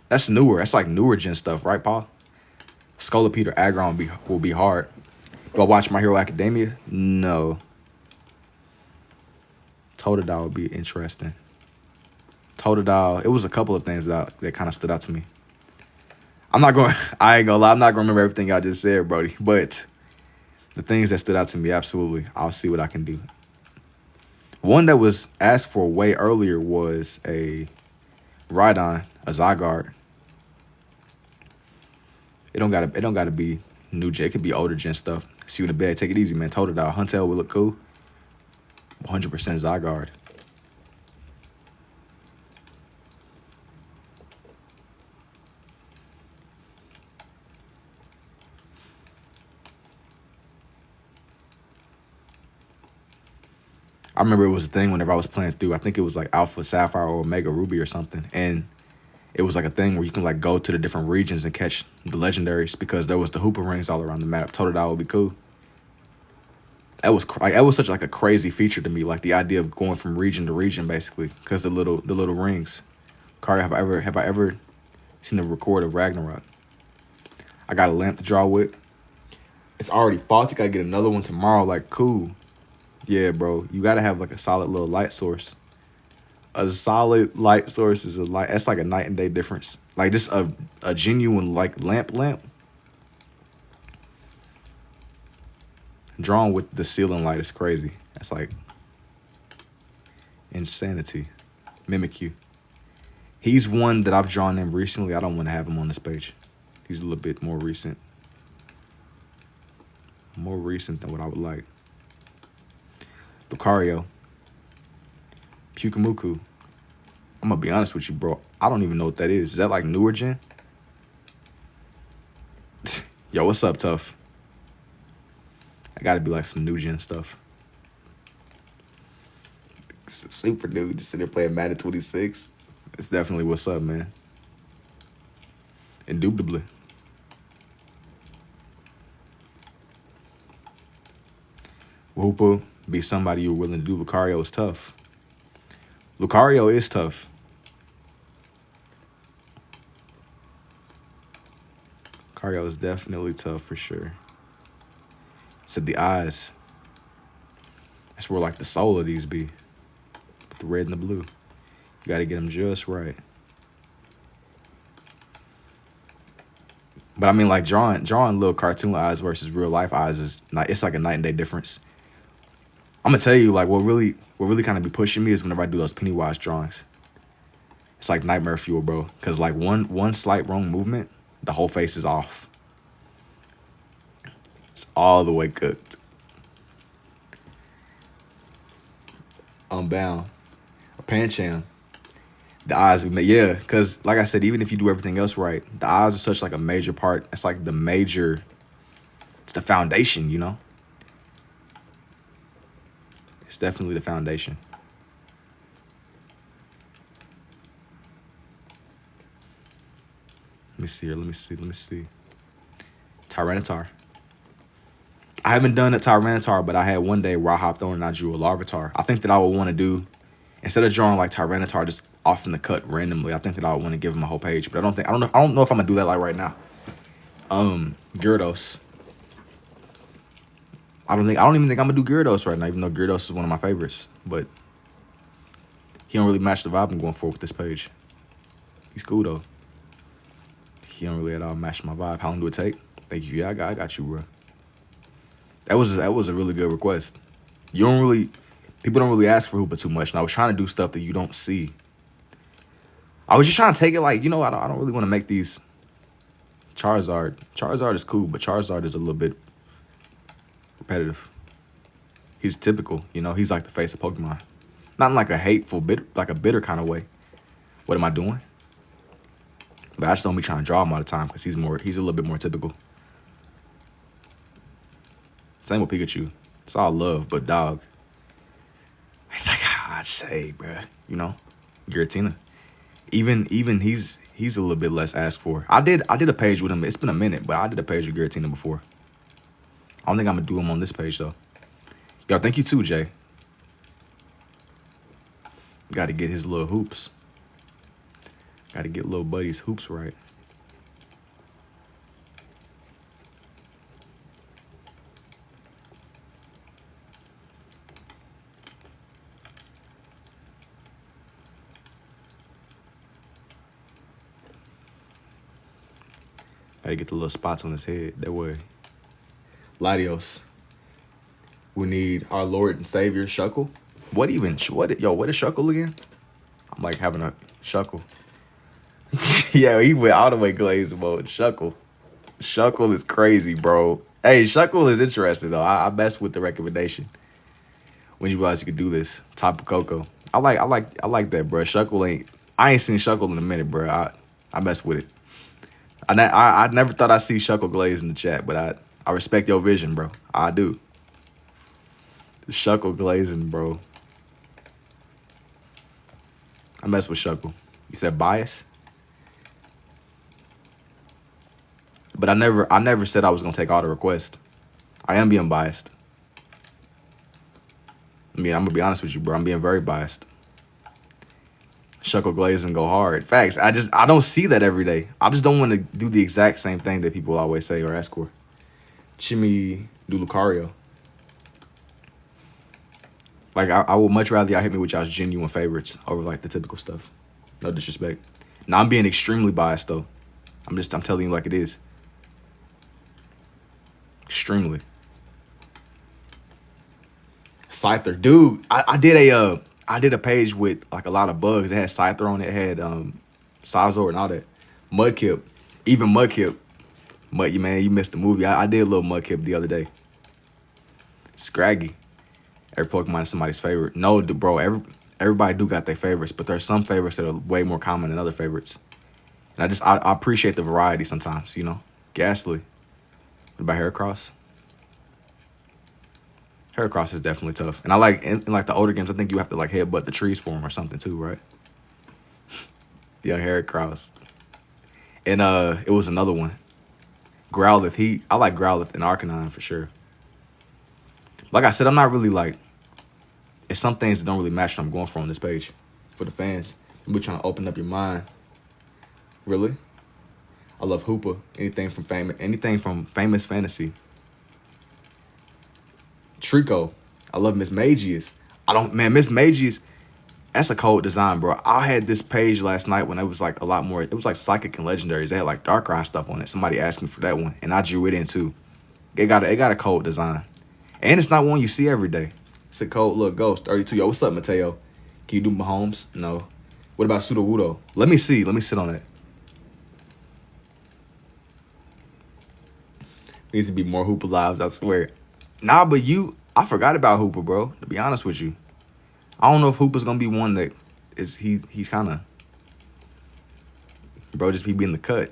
That's newer. That's like newer gen stuff, right, Paul? Scolipede or Aggron will be hard. Do I watch My Hero Academia? No. Totodile would be interesting. Totodile, it was a couple of things that kind of stood out to me. I ain't gonna lie, I'm not gonna remember everything I just said, Brody. But the things that stood out to me, absolutely. I'll see what I can do. One that was asked for way earlier was a Rhydon, a Zygarde. It don't gotta be new gen. It could be older gen stuff. See you in the bed. Take it easy, man. Totodile. Huntail will look cool. 100% Zygarde. I remember it was a thing whenever I was playing through. I think it was like Alpha Sapphire or Omega Ruby or something. And it was like a thing where you can like go to the different regions and catch the legendaries because there was the Hoopa rings all around the map. Totodile would be cool. That was such like a crazy feature to me, like the idea of going from region to region basically, because the little rings. Kari, have I ever seen the record of Ragnarok? I got a lamp to draw with. It's already faulty. Gotta get another one tomorrow. Like, cool. Yeah, bro. You gotta have like a solid little light source. A solid light source is that's like a night and day difference. Like just a genuine like lamp. Drawn with the ceiling light is crazy. That's like insanity. Mimikyu. He's one that I've drawn in recently. I don't want to have him on this page. He's a little bit more recent. More recent than what I would like. Lucario. Pyukumuku. I'm gonna be honest with you, bro. I don't even know what that is. Is that like newer gen? Yo, what's up, Tough? I gotta be like some new gen stuff. Super dude, just sitting there playing Madden 26. It's definitely what's up, man. Indubitably. Hoopa, be somebody you're willing to do. Lucario is tough. Lucario is tough. Lucario is definitely tough for sure. Said the eyes. That's where like the soul of these be. The red and the blue. You gotta get them just right. But I mean, like drawing little cartoon eyes versus real life eyes is not. It's like a night and day difference. I'm gonna tell you, like what really kind of be pushing me is whenever I do those Pennywise drawings. It's like nightmare fuel, bro. Cause like one slight wrong movement, the whole face is off. It's all the way cooked. Unbound, or Pancham. The eyes, yeah, because like I said, even if you do everything else right, the eyes are such like a major part. It's like the major, it's the foundation, you know? It's definitely the foundation. Let me see here, let me see. Tyranitar. I haven't done a Tyranitar, but I had one day where I hopped on and I drew a Larvitar. I think that I would want to do, instead of drawing like Tyranitar just off in the cut randomly, I think that I would want to give him a whole page. But I don't know if I'm gonna do that like right now. Gyarados. I don't even think I'm gonna do Gyarados right now, even though Gyarados is one of my favorites. But he don't really match the vibe I'm going for with this page. He's cool though. He don't really at all match my vibe. How long do it take? Thank you. Yeah, I got you, bro. That was a really good request. People don't really ask for Hoopa too much, and I was trying to do stuff that you don't see. I was just trying to take it like, you know, I don't really want to make these Charizard. Charizard is cool, but Charizard is a little bit repetitive. He's typical, you know. He's like the face of Pokemon, not in like a hateful, like a bitter kind of way. What am I doing? But I just don't be trying to draw him all the time because he's a little bit more typical. Same with Pikachu. It's all love, but dog. It's like, I'd say, bruh, you know, Giratina. Even he's a little bit less asked for. I did a page with him. It's been a minute, but I did a page with Giratina before. I don't think I'm gonna do him on this page though. Yo, thank you too, Jay. Got to get his little hoops. Got to get little buddy's hoops right. Gotta get the little spots on his head. That way. Latios. We need our Lord and Savior, Shuckle. What is Shuckle again? I'm like having a Shuckle. Yeah, he went all the way glaze mode. Shuckle. Shuckle is crazy, bro. Hey, Shuckle is interesting, though. I mess with the recommendation. When you realize you could do this. Tapu Koko. I like that, bro. I ain't seen Shuckle in a minute, bro. I mess with it. I never thought I'd see Shuckle Glaze in the chat, but I respect your vision, bro. I do. The Shuckle glazing, bro. I mess with Shuckle. You said bias? But I never said I was gonna take all the requests. I am being biased. I mean, I'm gonna be honest with you, bro. I'm being very biased. Shuckle glaze and go hard. Facts. I don't see that every day. I just don't want to do the exact same thing that people always say or ask for. Chimmy do Lucario. Like I would much rather y'all hit me with y'all's genuine favorites over like the typical stuff. No disrespect. Now I'm being extremely biased though. I'm telling you like it is. Extremely. Scyther, dude. I did a page with like a lot of bugs. It had Scyther on it. It had Sazor and all that. Mudkip. Even Mudkip. Man, you missed the movie. I did a little Mudkip the other day. Scraggy. Every Pokemon is somebody's favorite. No, bro, everybody do got their favorites, but there's some favorites that are way more common than other favorites. And I appreciate the variety sometimes, you know. Ghastly. What about Heracross? Heracross is definitely tough. And I like, in like the older games, I think you have to like headbutt the trees for him or something too, right? Yeah, Heracross. And it was another one. Growlithe. I like Growlithe and Arcanine for sure. Like I said, I'm not really like, it's some things that don't really match what I'm going for on this page. For the fans. We're trying to open up your mind. Really? I love Hoopa. Anything from Famous Fantasy. Trico. I love Miss Magius. Miss Magius, that's a cold design, bro. I had this page last night when it was like a lot more, it was like Psychic and Legendaries. They had like Darkrai stuff on it. Somebody asked me for that one, and I drew it in too. It got a cold design. And it's not one you see every day. It's a cold little ghost. 32. Yo, what's up, Mateo? Can you do Mahomes? No. What about Sudowoodo? Let me see. Let me sit on that. Needs to be more Hoopa lives, I swear. Nah, but I forgot about Hoopa, bro. To be honest with you. I don't know if Hooper's gonna be one that is he's kind of, bro, just be in the cut.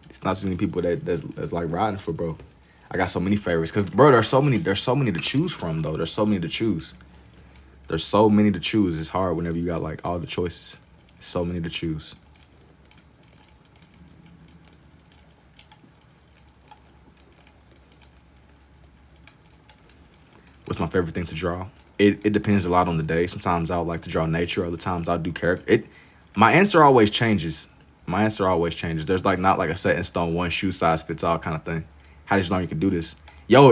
It's not too many people that's like riding for, bro. I got so many favorites because, bro, there's so many to choose from, though. There's so many to choose. There's so many to choose. It's hard whenever you got like all the choices. So many to choose. What's my favorite thing to draw? It depends a lot on the day. Sometimes I'll like to draw nature. Other times I'll do character. My answer always changes. My answer always changes. There's like not like a set in stone, one shoe size fits all kind of thing. How did you learn you could do this? Yo,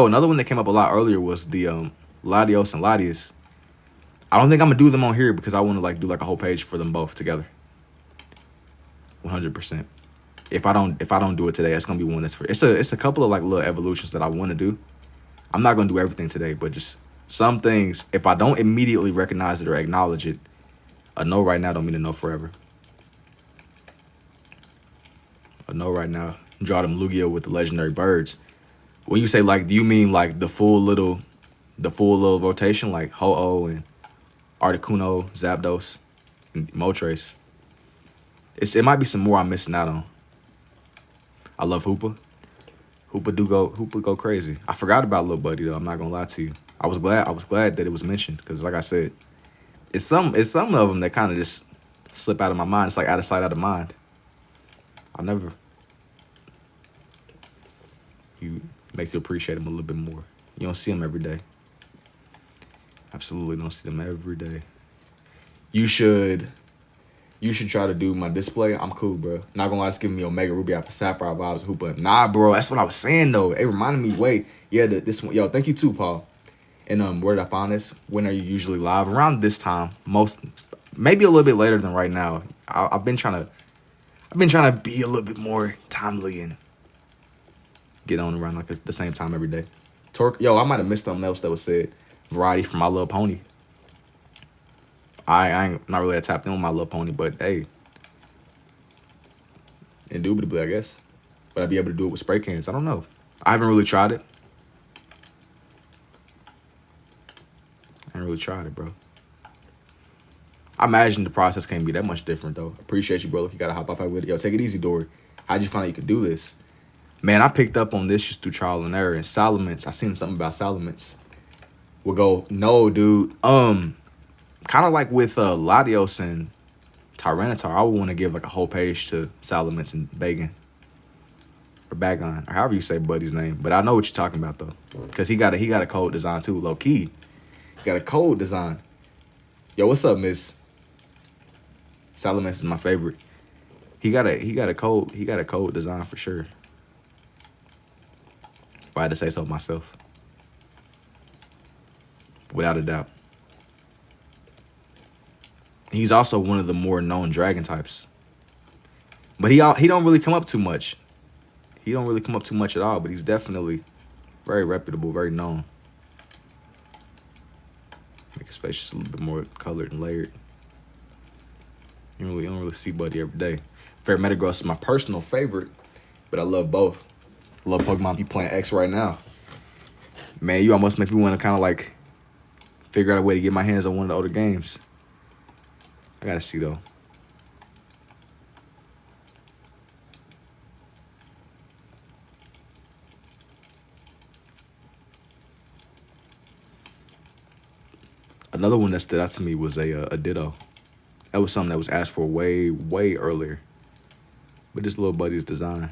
another one that came up a lot earlier was the Latios and Latias. I don't think I'm gonna do them on here because I want to like do like a whole page for them both together. 100%. If I don't do it today, it's gonna be one that's for. It's a couple of like little evolutions that I want to do. I'm not gonna do everything today, but just some things. If I don't immediately recognize it or acknowledge it, a no right now don't mean a no forever. A no right now. Draw them Lugia with the legendary birds. When you say like, do you mean like the full little rotation, like Ho-Oh and Articuno, Zapdos, and Moltres? It might be some more I'm missing out on. I love Hoopa. Hoopa go crazy. I forgot about Lil Buddy though. I'm not gonna lie to you. I was glad that it was mentioned because, like I said, it's some of them that kind of just slip out of my mind. It's like out of sight, out of mind. Makes you appreciate them a little bit more. You don't see them every day. Absolutely don't see them every day. You should try to do my display. I'm cool, bro. Not gonna lie, it's giving me Omega Ruby Alpha Sapphire vibes, Hoopa. Nah, bro, that's what I was saying though. It reminded me, wait, yeah, this one. Yo, thank you too, Paul. And where did I find this? When are you usually live? Around this time, maybe a little bit later than right now. I've been trying to be a little bit more timely and get on around like the same time every day. Yo, I might have missed something else that was said. Variety from My Little Pony. I ain't not really tapped in with My Little Pony, but hey, indubitably, I guess. Would I be able to do it with spray cans? I don't know. I haven't really tried it. Bro. I imagine the process can't be that much different, though. Appreciate you, bro. Look, you gotta hop off with it. Yo, take it easy, Dory. How'd you find out you could do this? Man, I picked up on this just through trial and error. And Salamence, I seen something about Salamence. We'll go, no, dude. Kind of like with Latios and Tyranitar, I would want to give like a whole page to Salamence and Bagon. Or Bagon, or however you say Buddy's name. But I know what you're talking about, though. Because he got a code design, too, low-key. He got a code design. Yo, what's up, Miss? Salamence is my favorite. He got a code design for sure. If I had to say so myself. Without a doubt. He's also one of the more known dragon types. But he don't really come up too much. He don't really come up too much at all, but he's definitely very reputable, very known. Make his face just a little bit more colored and layered. You don't really see Buddy every day. Fair Metagross is my personal favorite, but I love both. I love Pokemon. Be playing X right now. Man, you almost make me want to kind of like figure out a way to get my hands on one of the older games. I gotta see though. Another one that stood out to me was a Ditto. That was something that was asked for way, way earlier. But this Little Buddy's design.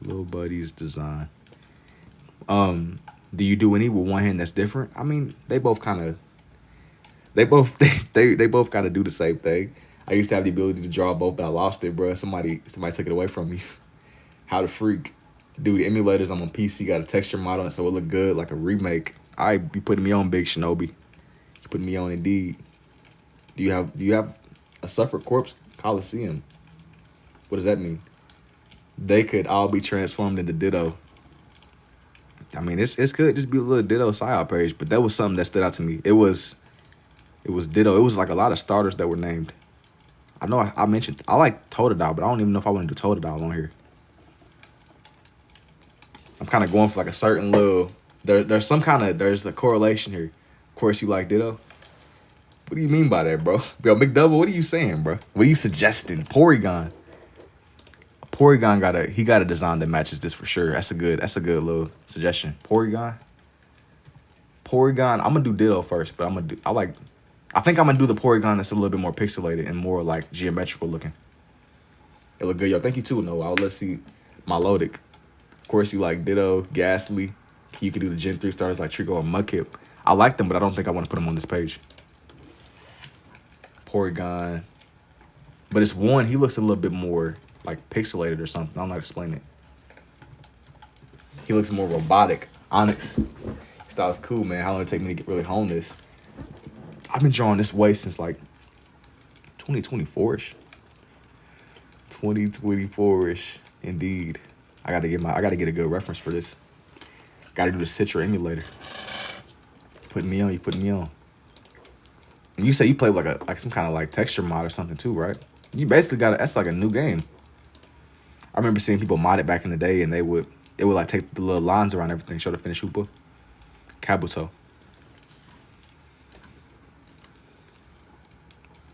Little Buddy's design. Do you do any with one hand that's different? I mean, they both kind of. They both kind of do the same thing. I used to have the ability to draw both, but I lost it, bro. Somebody took it away from me. How the freak. Dude, emulators, I'm on PC, got a texture mod on it, so it look good, like a remake. I be putting me on, Big Shinobi. You putting me on indeed. Do you have a Suffolk Corpse Coliseum? What does that mean? They could all be transformed into Ditto. I mean, it's could just be a little Ditto psyop page, but that was something that stood out to me. It was Ditto. It was like a lot of starters that were named. I know I mentioned I like Totodile, but I don't even know if I want to do Totodile on here. I'm kind of going for like a certain little there's a correlation here. Of course, you like Ditto. What do you mean by that, bro? Yo, McDouble, what are you saying, bro? What are you suggesting? Porygon got a design that matches this for sure. That's a good little suggestion. Porygon. I'm gonna do Ditto first, but I think I'm gonna do the Porygon that's a little bit more pixelated and more like geometrical looking. It look good, yo. Thank you too, Noah. Let's see Milotic. Of course, you like Ditto, Ghastly. You can do the Gen 3 starters like Trico or Mudkip. I like them, but I don't think I want to put them on this page. Porygon. But it's one, he looks a little bit more like pixelated or something. I'm not explaining it. He looks more robotic. Onyx. His style's cool, man. How long it take me to really hone this? I've been drawing this way since like 2024-ish. 2024-ish, indeed. I gotta get a good reference for this. Gotta do the Citra emulator. You putting me on. And you say you play like some kind of like texture mod or something too, right? You basically that's like a new game. I remember seeing people mod it back in the day, and they would like take the little lines around everything, show the finish hooper. Kabuto.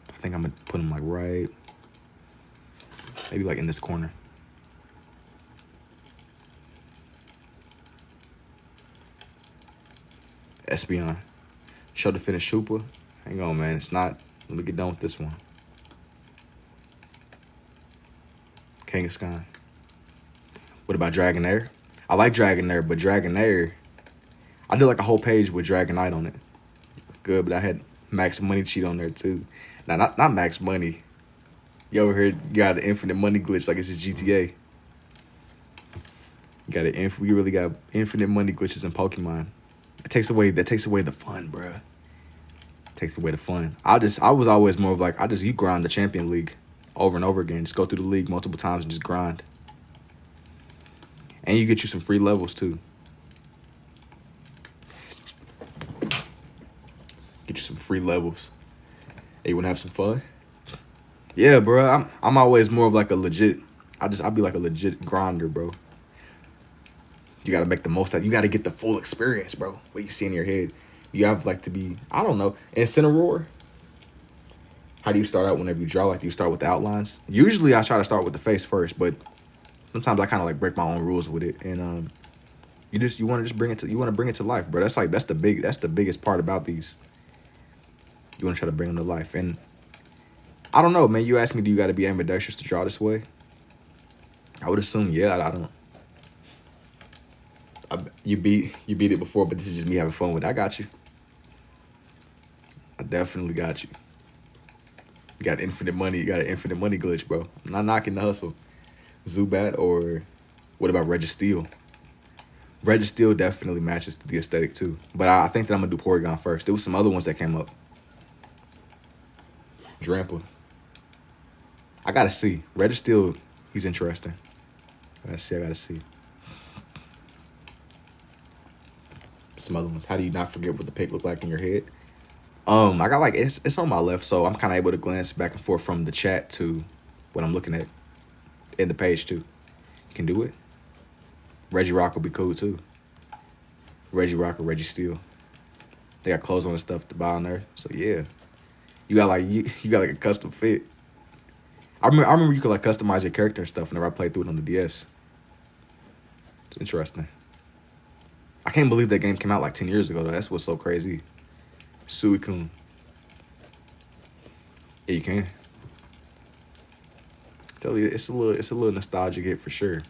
I think I'm gonna put him like right, maybe like in this corner. Espeon. Show the finish hooper. Hang on, man. It's not. Let me get done with this one. Kangaskhan. What about Dragonair? I like Dragonair, but Dragonair, I did like a whole page with Dragonite on it. Good, but I had Max Money cheat on there too. Now, not Max Money. You over here, you got an infinite money glitch like it's a GTA. You really got infinite money glitches in Pokemon. That takes away the fun, bruh. Takes away the fun. I was always more of like, you grind the Champion League over and over again. Just go through the league multiple times and just grind. And you get you some free levels too. Get you some free levels. Hey, you wanna have some fun? Yeah, bro. I'm always more of like a legit. I'll be like a legit grinder, bro. You gotta make the most out. You gotta get the full experience, bro. What you see in your head. You have like to be, I don't know. Incineroar. How do you start out whenever you draw? Like, do you start with the outlines? Usually I try to start with the face first, but sometimes I kind of like break my own rules with it. And you want to bring it to life, bro. That's the biggest part about these. You want to try to bring them to life. And I don't know, man. You ask me, do you got to be ambidextrous to draw this way? I would assume, yeah. I don't. You beat it before, but this is just me having fun with it. I got you. I definitely got you. You got infinite money. You got an infinite money glitch, bro. I'm not knocking the hustle. Zubat, or what about Registeel? Registeel definitely matches the aesthetic too. But I think that I'm gonna do Porygon first. There was some other ones that came up. Drampa. I gotta see. Registeel, he's interesting. I gotta see. Some other ones. How do you not forget what the pic looked like in your head? I got like, it's on my left, so I'm kind of able to glance back and forth from the chat to what I'm looking at in the page too. You can do it. Regirock will be cool too. Regirock or Registeel. They got clothes on and stuff to buy on there. So yeah. You got like a custom fit. I remember you could like customize your character and stuff whenever I played through it on the DS. It's interesting. I can't believe that game came out like 10 years ago though. That's what's so crazy. Suicune. Yeah, you can. Tell you, it's a little nostalgic hit for sure.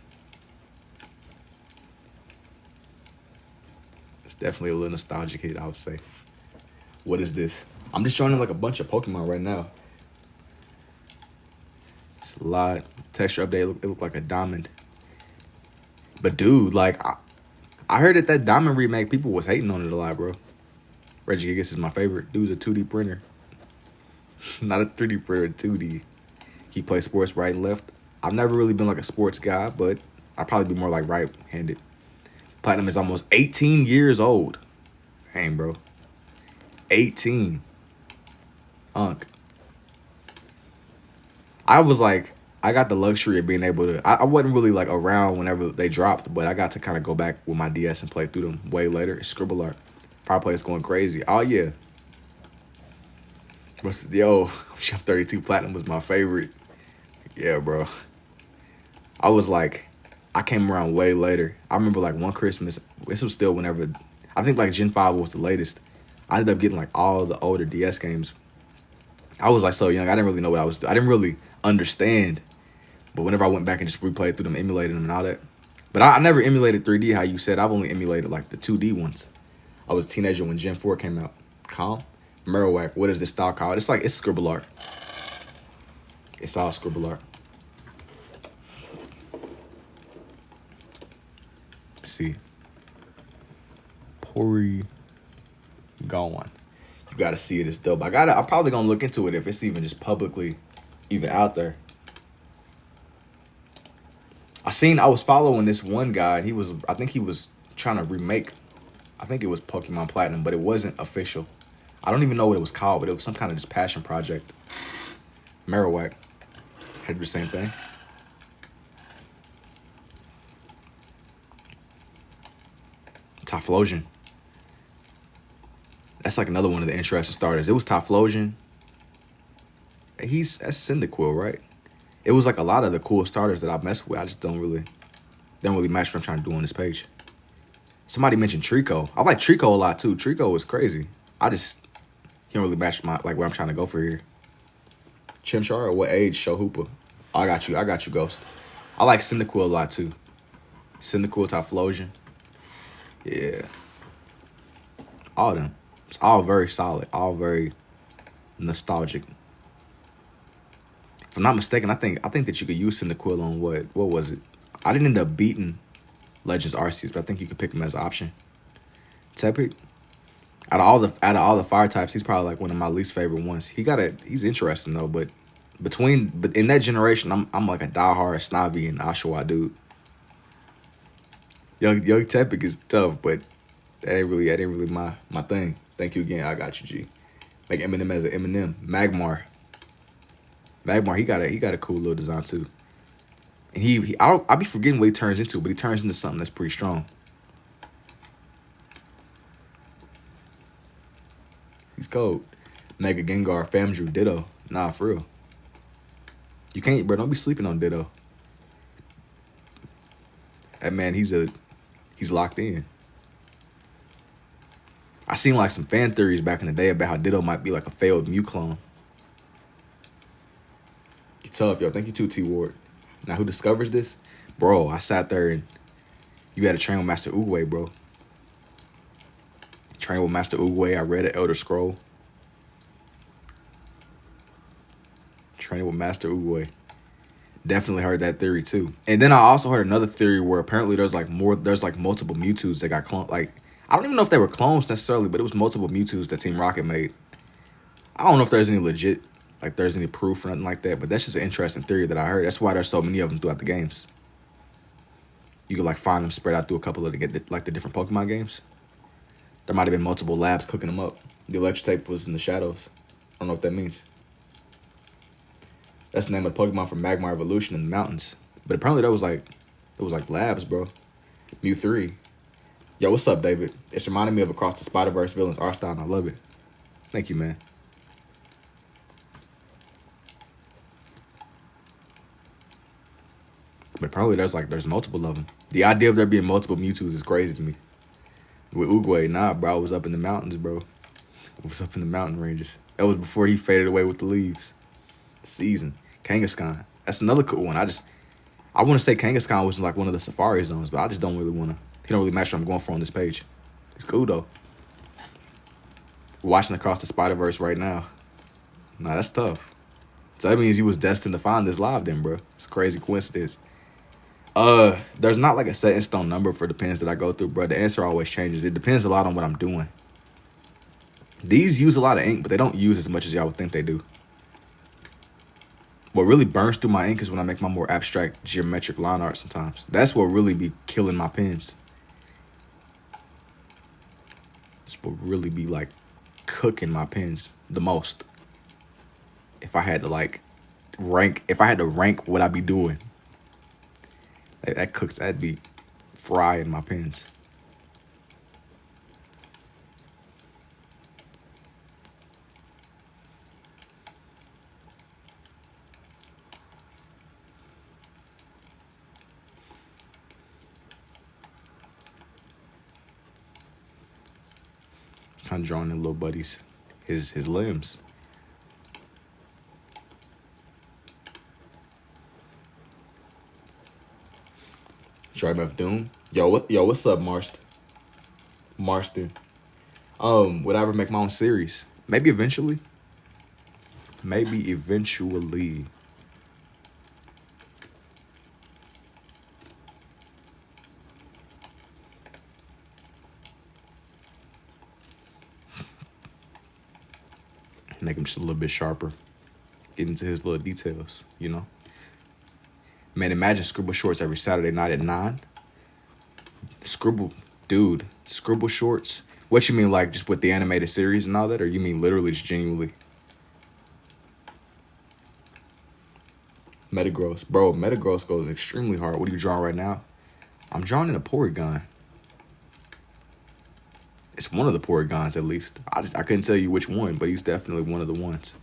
It's definitely a little nostalgic hit, I would say. What is this? I'm just showing him like a bunch of Pokemon right now. It's a lot. Texture update, it looked like a diamond. But dude, like, I heard that diamond remake, people was hating on it a lot, bro. Regigigas is my favorite. Dude's a 2D printer. Not a 3D printer, 2D. He plays sports right and left. I've never really been like a sports guy, but I'd probably be more like right-handed. Platinum is almost 18 years old. Dang, bro. 18. Unk. I was like, I got the luxury of being able to. I wasn't really like around whenever they dropped, but I got to kind of go back with my DS and play through them way later. Scribble art, Power Play is going crazy. Oh yeah, yo, Chef 32 Platinum was my favorite. Yeah, bro. I was like, I came around way later. I remember like one Christmas. This was still whenever. I think like Gen 5 was the latest. I ended up getting like all the older DS games. I was like so young. I didn't really know what I was doing. I didn't really understand. But whenever I went back and just replayed through them, emulated them and all that. But I never emulated 3D, how you said. I've only emulated like the 2D ones. I was a teenager when Gen 4 came out. Calm? Marowak, what is this style called? It's scribble art. It's all scribble art. Let's see. Porygon. You gotta see it. It's dope. I'm probably gonna look into it if it's even just publicly even out there. I was following this one guy. I think he was trying to remake, I think it was Pokemon Platinum, but it wasn't official. I don't even know what it was called, but it was some kind of just passion project. Marowak had to do the same thing. Typhlosion. That's like another one of the interesting starters. It was Typhlosion. That's Cyndaquil, right? It was like a lot of the cool starters that I've messed with. I just don't really match what I'm trying to do on this page. Somebody mentioned Trico. I like Trico a lot too. Trico was crazy. He don't really match my where I'm trying to go for here. Chimchar or what age? Show Hooper. Oh, I got you, Ghost. I like Cyndaquil a lot too. Cyndaquil, Typhlosion. Yeah. All of them. It's all very solid. All very nostalgic. If I'm not mistaken, I think that you could use Cyndaquil on what was it? I didn't end up beating Legends Arceus, but I think you could pick him as an option. Tepic, out of all the fire types, he's probably like one of my least favorite ones. He's interesting though, but in that generation, I'm like a diehard Snivy and Oshawott dude. Young Tepic is tough, but that ain't really my thing. Thank you again. I got you, G. Make Eminem as an Eminem. Magmar, he got a cool little design too. And I'll be forgetting what he turns into, but he turns into something that's pretty strong. He's cold. Mega Gengar, Famdrew, Ditto. Nah, for real. You can't, bro. Don't be sleeping on Ditto. That man, he's locked in. I seen like some fan theories back in the day about how Ditto might be like a failed Mew clone. You're tough, yo. Thank you too, T Ward. Now, who discovers this? Bro, I sat there and you had to train with Master Oogway, bro. Train with Master Oogway. I read an Elder Scroll. Training with Master Oogway. Definitely heard that theory too. And then I also heard another theory where apparently there's like multiple Mewtwo's that got cloned. Like, I don't even know if they were clones necessarily, but it was multiple Mewtwo's that Team Rocket made. I don't know if there's any legit, like there's any proof or nothing like that, but that's just an interesting theory that I heard. That's why there's so many of them throughout the games. You could like find them spread out through a couple of the different Pokemon games. There might have been multiple labs cooking them up. The Electrotape was in the shadows. I don't know what that means. That's the name of the Pokemon from Magmar Evolution in the mountains. But apparently there was like labs, bro. Mew 3. Yo, what's up, David? It's reminding me of Across the Spider-Verse villains art style, and I love it. Thank you, man. But apparently there's multiple of them. The idea of there being multiple Mewtwo's is crazy to me. With Oogway, nah, bro, I was up in the mountains, bro. I was up in the mountain ranges. That was before he faded away with the leaves. Season. Kangaskhan. That's another cool one. I want to say Kangaskhan was like one of the safari zones, but I just don't really want to. He don't really match what I'm going for on this page. It's cool though. We're watching Across the Spider-Verse right now. Nah, that's tough. So that means you was destined to find this live then, bro. It's a crazy coincidence. There's not like a set in stone number for the pens that I go through, bro. The answer always changes. It depends a lot on what I'm doing. These use a lot of ink, but they don't use as much as y'all would think they do. What really burns through my ink is when I make my more abstract geometric line art sometimes. That's what really be killing my pens. This will really be like cooking my pens the most. If I had to like rank, if I had to rank what I'd be doing, that cooks, that'd be frying my pins. Kind of drawing in little buddies, his limbs. Tribe of Doom. What's up, Marston? Would I ever make my own series? Maybe eventually. Maybe eventually. Make him just a little bit sharper. Get into his little details, you know? Man, imagine Scribble Shorts every Saturday night at 9. Scribble Shorts. What you mean, like just with the animated series and all that? Or you mean literally just genuinely? Metagross. Bro, Metagross goes extremely hard. What are you drawing right now? I'm drawing in a Porygon. It's one of the Porygons, at least. I couldn't tell you which one, but he's definitely one of the ones.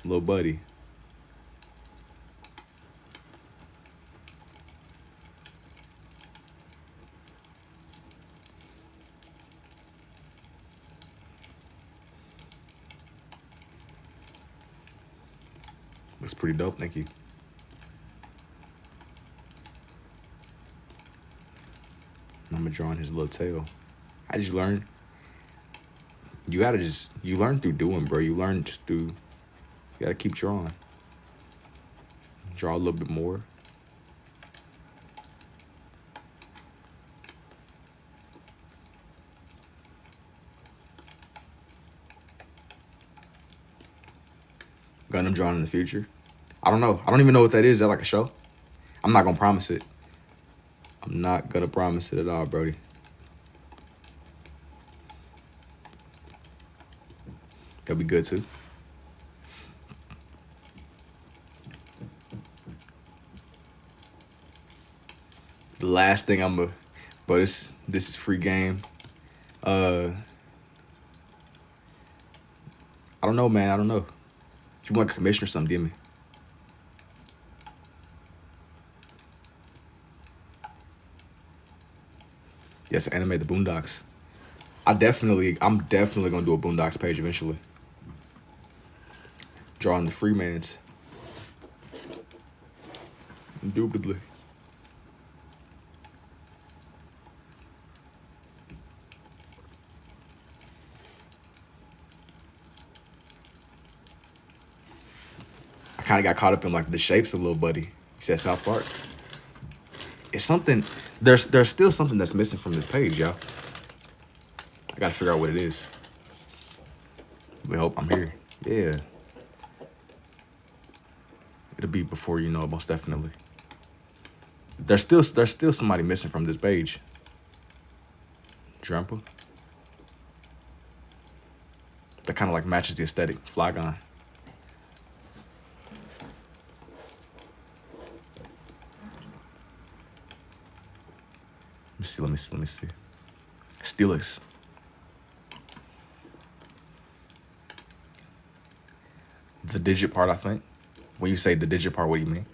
Little buddy. Looks pretty dope, thank you. I'm drawing his little tail. I just learned. You learn through doing, bro. You learn just through, you gotta keep drawing. Draw a little bit more. Gundam drawing in the future. I don't know. I don't even know what that is. Is that like a show? I'm not gonna promise it. I'm not gonna promise it at all, Brody. That'll be good too. The last thing but this is free game. I don't know, man. I don't know. If you want a commission or something, give me. Yes, animate the Boondocks. I'm definitely gonna do a Boondocks page eventually. Drawing the Freemans. Indubitably. I kind of got caught up in like the shapes of Little Buddy. He said South Park. It's something. There's still something that's missing from this page, y'all. I gotta figure out what it is. We hope I'm here. Yeah. It'll be before you know it, most definitely. There's still somebody missing from this page. Drampa. That kind of like matches the aesthetic. Flygon. Let me see. Steelix. The digit part, I think. When you say the digit part, what do you mean?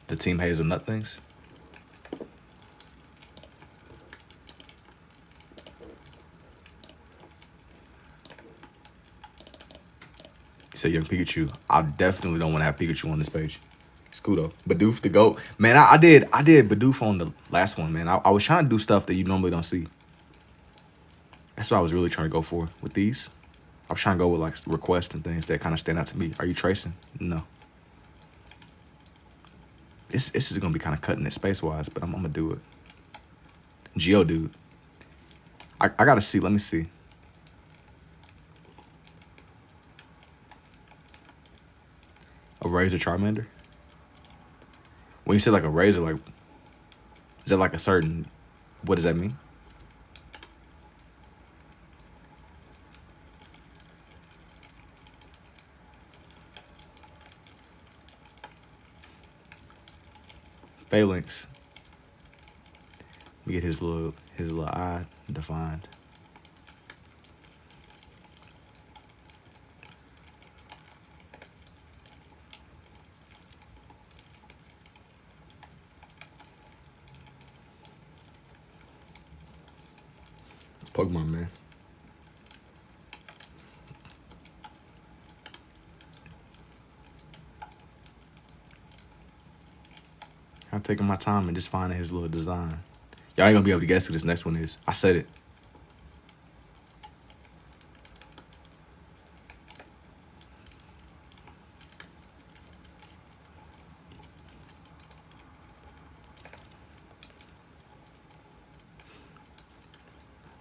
The Team Hazelnut things? You say Young Pikachu. I definitely don't want to have Pikachu on this page. It's cool though. Bidoof the GOAT. Man, I did Bidoof on the last one, man. I was trying to do stuff that you normally don't see. That's what I was really trying to go for with these. I was trying to go with like requests and things that kind of stand out to me. Are you tracing? No. This is gonna be kind of cutting it space wise, but I'm gonna do it. Geodude. I gotta see. Let me see. A Razor Charmander. When you say like a razor, like, is that like a certain? What does that mean? Phalanx. We get his little eye defined. It's Pokemon, man. I'm taking my time and just finding his little design. Y'all ain't gonna be able to guess who this next one is. I said it.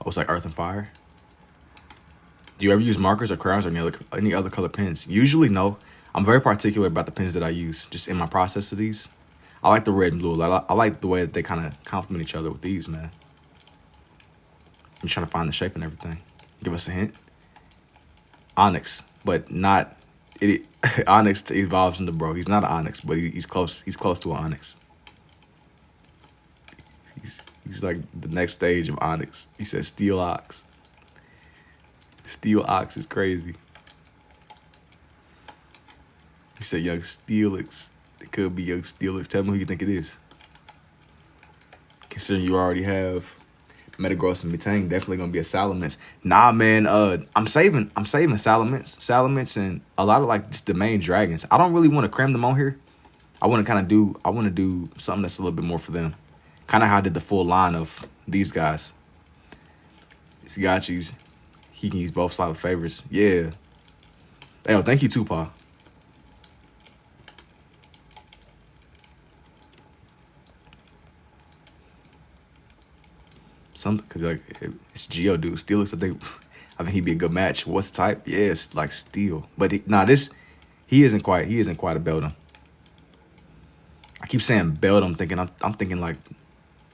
Oh, it's like Earth and Fire. Do you ever use markers or crayons or any other color pens? Usually, no. I'm very particular about the pens that I use, just in my process of these. I like the red and blue. I like the way that they kind of complement each other with these, man. I'm trying to find the shape and everything. Give us a hint. Onyx, but not it. Onyx evolves into bro. He's not an Onyx, but he's close. He's close to an Onyx. He's like the next stage of Onyx. He says Steel Ox. Steel Ox is crazy. He said Young Steelix. It could be Young Steelix. Tell me who you think it is. Considering you already have Metagross and Metang, definitely gonna be a Salamence. Nah, man. I'm saving Salamence, and a lot of like just the main dragons. I don't really want to cram them on here. I want to do something that's a little bit more for them. Kind of how I did the full line of these guys. It's Gachis. He can use both silent favorites. Yeah. Hey, thank you too, Pa. Cause like it's Geodude. Steel looks. I think he'd be a good match. What's the type? Yeah, it's like Steel. But he isn't quite a Beldum. I keep saying Beldum, thinking I'm thinking like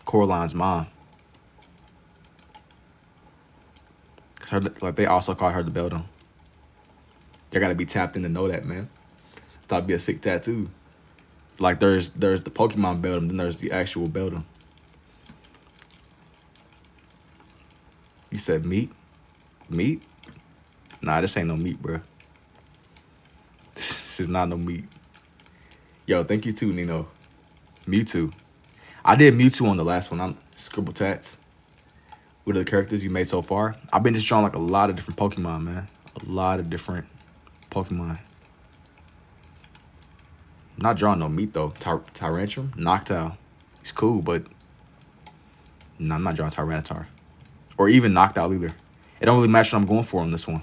Coraline's mom. Cause like they also call her the Beldum. You gotta be tapped in to know that, man. It's thought to be a sick tattoo. Like there's the Pokemon Beldum, then there's the actual Beldum. You said meat? Meat? Nah, this ain't no meat, bro. This is not no meat. Yo, thank you too, Nino. Mewtwo. I did Mewtwo on the last one. I'm Scribble Tats. What are the characters you made so far? I've been just drawing like a lot of different Pokemon, man. A lot of different Pokemon. Not drawing no meat though. Tyrantrum? Noctowl. He's cool, but no, I'm not drawing Tyranitar. Or even Noctowl either. It don't really match what I'm going for on this one.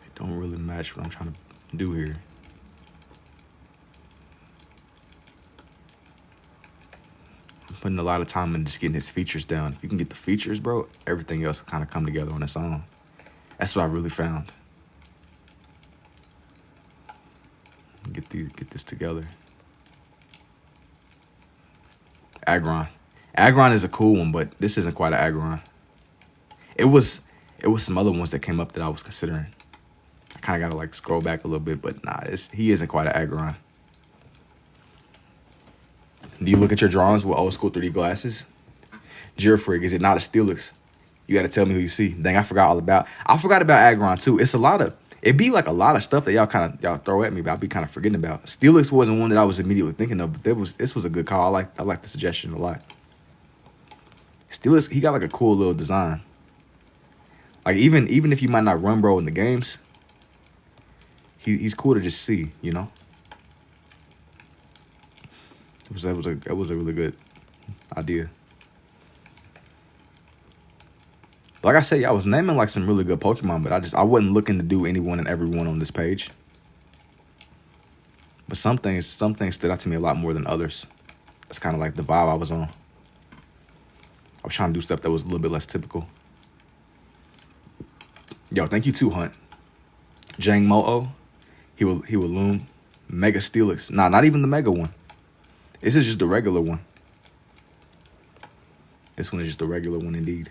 It don't really match what I'm trying to do here. Putting a lot of time in just getting his features down. If you can get the features, bro, everything else will kind of come together on its own. That's what I really found. Get this together. Aggron. Aggron is a cool one, but this isn't quite an Aggron. It was some other ones that came up that I was considering. I kind of got to like scroll back a little bit, but nah, he isn't quite an Aggron. Do you look at your drawings with old school 3D glasses? Girafrig, is it not a Steelix? You got to tell me who you see. Dang, I forgot about Aggron too. It'd be like a lot of stuff that y'all throw at me, but I'll be kind of forgetting about. Steelix wasn't one that I was immediately thinking of, but this was a good call. I like the suggestion a lot. Steelix, he got like a cool little design. Like even if you might not run bro in the games, he's cool to just see, you know. That was a really good idea. Like I said, I was naming like some really good Pokemon, but I wasn't looking to do anyone and everyone on this page. But some things stood out to me a lot more than others. That's kind of like the vibe I was on. I was trying to do stuff that was a little bit less typical. Yo, thank you too, Hunt. Jang Mo-O, he will loom. Mega Steelix. Nah, not even the Mega one. This is just the regular one. This one is just the regular one indeed.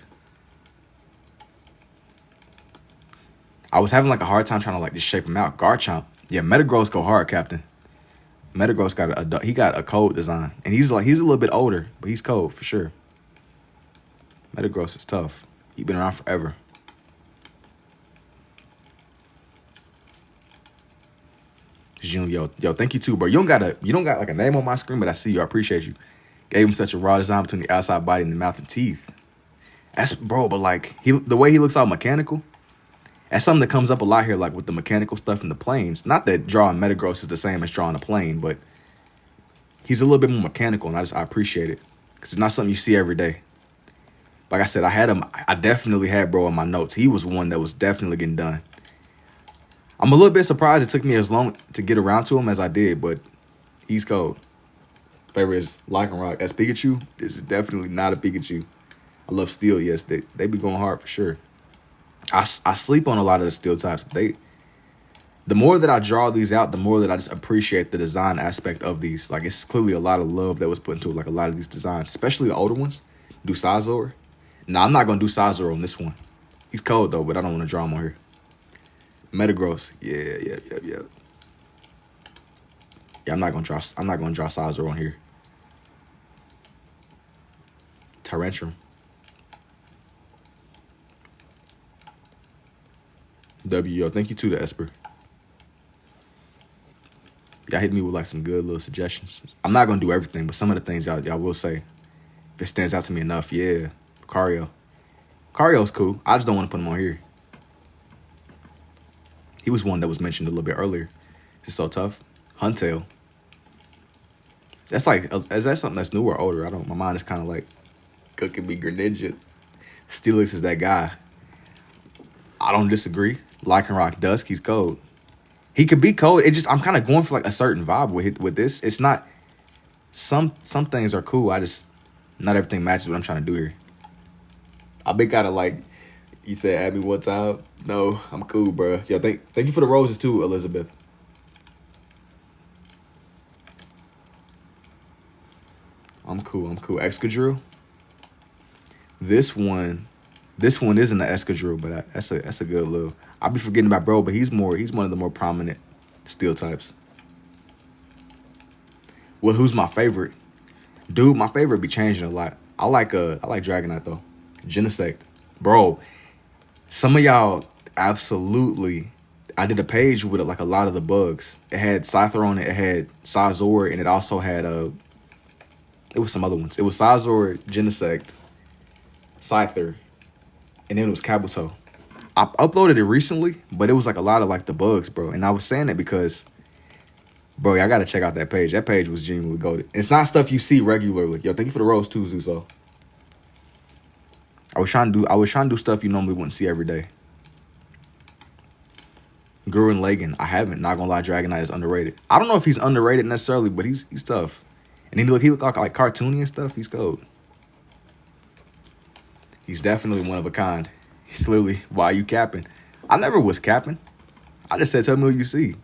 I was having like a hard time trying to like just shape him out. Garchomp. Yeah, Metagross go hard, Captain. Metagross got a cold design. And he's a little bit older, but he's cold for sure. Metagross is tough. He's been around forever. Yo, thank you too, bro. You don't got like a name on my screen, but I see you. I appreciate you. Gave him such a raw design between the outside body and the mouth and teeth. That's bro, but like the way he looks all mechanical, that's something that comes up a lot here, like with the mechanical stuff in the planes. Not that drawing Metagross is the same as drawing a plane, but he's a little bit more mechanical, and I appreciate it because it's not something you see every day. Like I said, I definitely had bro in my notes. He was one that was definitely getting done. I'm a little bit surprised it took me as long to get around to him as I did, but he's cold. Favorite is Lycanroc. As Pikachu, this is definitely not a Pikachu. I love Steel, yes. They be going hard for sure. I sleep on a lot of the Steel types. But the more that I draw these out, the more that I just appreciate the design aspect of these. Like, it's clearly a lot of love that was put into it, like a lot of these designs, especially the older ones. Do Scizor. No, I'm not going to do Scizor on this one. He's cold, though, but I don't want to draw him on here. Metagross. Yeah. Yeah, I'm not gonna draw Scizor on here. Tyrantrum. Yo, thank you too to Esper. Y'all hit me with like some good little suggestions. I'm not gonna do everything, but some of the things y'all will say, if it stands out to me enough, yeah. Cario's cool. I just don't want to put him on here. He was one that was mentioned a little bit earlier. He's so tough. Huntail. That's like, is that something that's new or older? I don't. My mind is kind of like cooking me Greninja. Steelix is that guy. I don't disagree. Lycanroc Dusk, he's cold. He could be cold. I'm kind of going for like a certain vibe with this. It's not. Some things are cool. Not everything matches what I'm trying to do here. I've been kind of like. You said, Abby, what's up? No, I'm cool, bro. Yo, thank you for the roses too, Elizabeth. I'm cool. Excadrill. This one isn't an Excadrill, but that's a good little. I'll be forgetting about bro, but he's one of the more prominent Steel types. Well, who's my favorite? Dude, my favorite be changing a lot. I like Dragonite though. Genesect. Bro. Some of y'all absolutely. I did a page with like a lot of the bugs. It had Scyther on it. It had Scizor, and it also had it was some other ones. It was Scizor, Genesect, Scyther, and then it was Kabuto. I uploaded it recently, but it was like a lot of like the bugs, bro. And I was saying that because, bro, y'all gotta check out that page. That page was genuinely goated. It's not stuff you see regularly. Yo, thank you for the rose too, Zuzo. I was trying to do stuff you normally wouldn't see every day. Gurren Lagann, I haven't. Not gonna lie, Dragonite is underrated. I don't know if he's underrated necessarily, but he's tough. And he look like cartoony and stuff. He's cold. He's definitely one of a kind. He's literally, why are you capping? I never was capping. I just said, tell me what you see.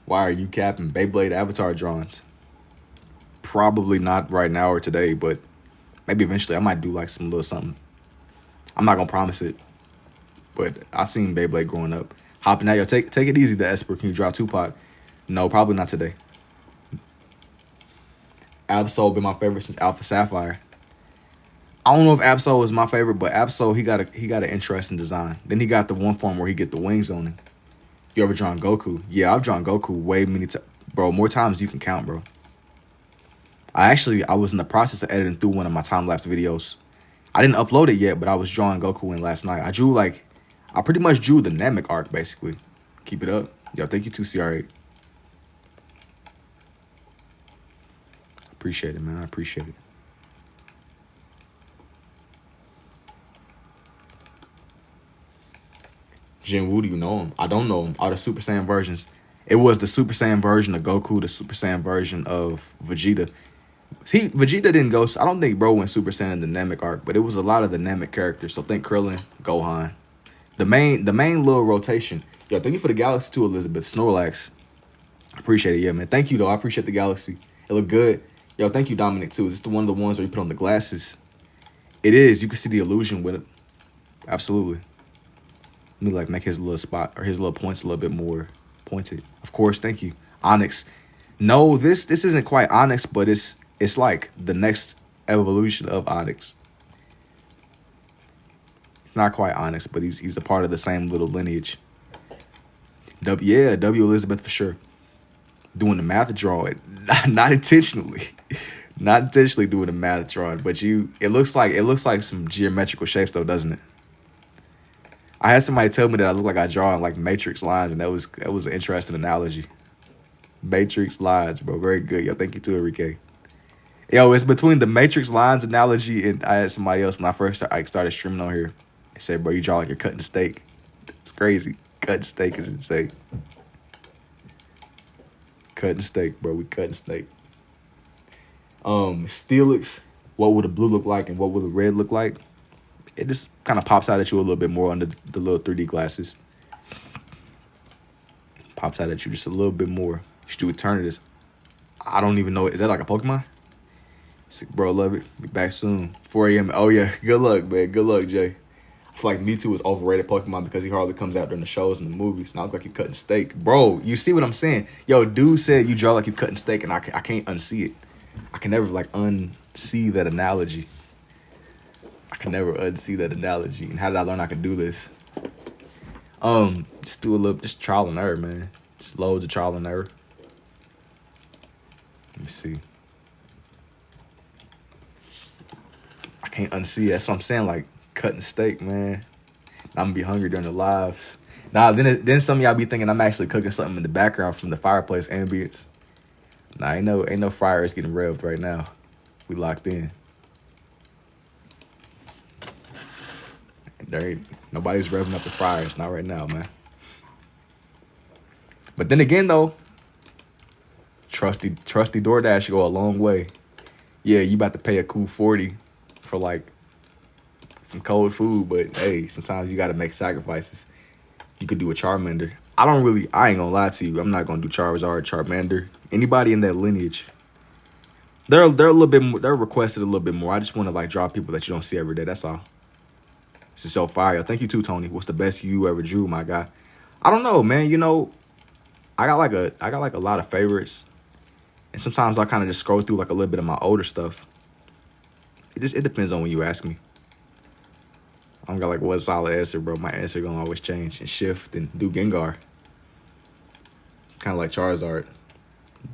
Why are you capping? Beyblade avatar drawings. Probably not right now or today, but maybe eventually I might do like some little something. I'm not gonna promise it, but I seen Beyblade growing up. Hopping out, yo, take it easy, the Esper. Can you draw Tupac? No, probably not today. Absol been my favorite since Alpha Sapphire. I don't know if Absol is my favorite, but Absol, he got an interesting design. Then he got the one form where he get the wings on him. You ever drawn Goku? Yeah, I've drawn Goku way many times. Bro, more times you can count, bro. I was in the process of editing through one of my time-lapse videos. I didn't upload it yet, but I was drawing Goku in last night. I pretty much drew the Namek arc, basically. Keep it up. Yo, thank you too, CR8. Appreciate it, man. I appreciate it. Jinwoo, do you know him? I don't know him. All the Super Saiyan versions. It was the Super Saiyan version of Goku, the Super Saiyan version of Vegeta. See, Vegeta didn't go. I don't think bro went Super Saiyan in the Namek arc, but it was a lot of the Namek characters. So think Krillin, Gohan. The main little rotation. Yo, thank you for the Galaxy too, Elizabeth. Snorlax. Appreciate it, yeah, man. Thank you though. I appreciate the Galaxy. It look good. Yo, thank you, Dominic, too. Is this the one of the ones where you put on the glasses? It is. You can see the illusion with it. Absolutely. Let me like make his little spot or his little points a little bit more pointed. Of course, thank you. Onyx. No, this isn't quite Onyx, but it's like the next evolution of Onyx. It's not quite Onyx, but he's a part of the same little lineage. W Elizabeth for sure. Doing the math drawing, not intentionally, not intentionally doing the math drawing, but it looks like some geometrical shapes though, doesn't it? I had somebody tell me that I look like I draw in like matrix lines, and that was an interesting analogy. Matrix lines, bro, very good. Yo, thank you too, Enrique. Yo, it's between the matrix lines analogy and I had somebody else when I first started streaming on here. They said, bro, you draw like you're cutting steak. It's crazy. Cutting steak is insane. Cutting steak, bro. We cutting steak. Steelix, what would the blue look like and what would the red look like? It just kind of pops out at you a little bit more under the little 3D glasses. Pops out at you just a little bit more. You should do Eternatus. I don't even know. Is that like a Pokemon? Bro, love it. Be back soon. 4 a.m. Oh, yeah. Good luck, man. Good luck, Jay. I feel like Mewtwo is overrated Pokemon because he hardly comes out during the shows and the movies. Now I look like you cutting steak. Bro, you see what I'm saying? Yo, dude said you draw like you cutting steak, and I can't unsee it. I can never, like, unsee that analogy. I can never unsee that analogy. And how did I learn I could do this? Just do a little, just trial and error, man. Just loads of trial and error. Let me see. I can't unsee it. That's what I'm saying, like, cutting steak, man. I'm gonna be hungry during the lives. Nah, then some of y'all be thinking I'm actually cooking something in the background from the fireplace ambience. Nah, ain't no fryers getting revved right now. We locked in. There ain't nobody's revving up the fryers, not right now, man. But then again, though, trusty DoorDash go a long way. Yeah, you about to pay a cool 40 for like some cold food, but hey, sometimes you got to make sacrifices. You could do a Charmander. I ain't gonna lie to you. I'm not gonna do Charizard, Charmander. Anybody in that lineage, they're a little bit more, they're requested a little bit more. I just want to like draw people that you don't see every day. That's all. This is so fire. Thank you too, Tony. What's the best you ever drew, my guy? I don't know, man. You know, I got like a lot of favorites, and sometimes I kind of just scroll through like a little bit of my older stuff. It depends on when you ask me. I don't got like one solid answer, bro. My answer gonna always change and shift and do Gengar. Kind of like Charizard.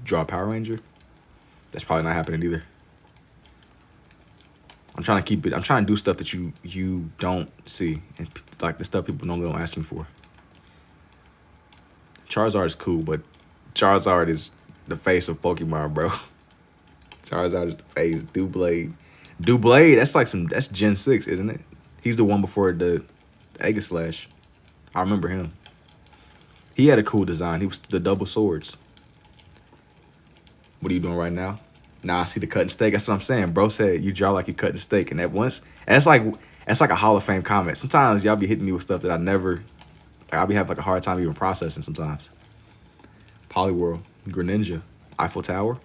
Draw Power Ranger. That's probably not happening either. I'm trying to keep it. I'm trying to do stuff that you don't see, and like the stuff people normally don't ask me for. Charizard is cool, but Charizard is the face of Pokemon, bro. Charizard is the face. Doublade. That's Gen 6, isn't it? He's the one before the Aegislash. I remember him. He had a cool design. He was the double swords. What are you doing right now? Nah, I see the cutting steak. That's what I'm saying. Bro said you draw like you cutting steak, and that's like a Hall of Fame comment. Sometimes y'all be hitting me with stuff that I never, like I'll be having like a hard time even processing sometimes. Poliwhirl, Greninja, Eiffel Tower.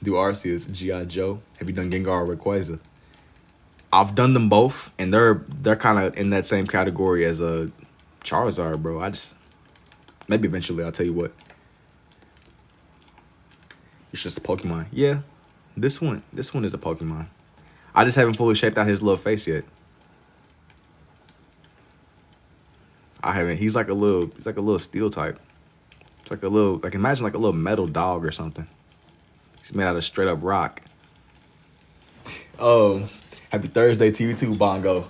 Do Arceus, G.I. Joe. Have you done Gengar or Rayquaza? I've done them both, and they're kind of in that same category as a Charizard, bro. Maybe eventually I'll tell you what. It's just a Pokemon. Yeah, this one is a Pokemon. I just haven't fully shaped out his little face yet. I haven't. He's like a little steel type. It's like a little, like imagine like a little metal dog or something. He's made out of straight up rock. Happy Thursday to you too, Bongo.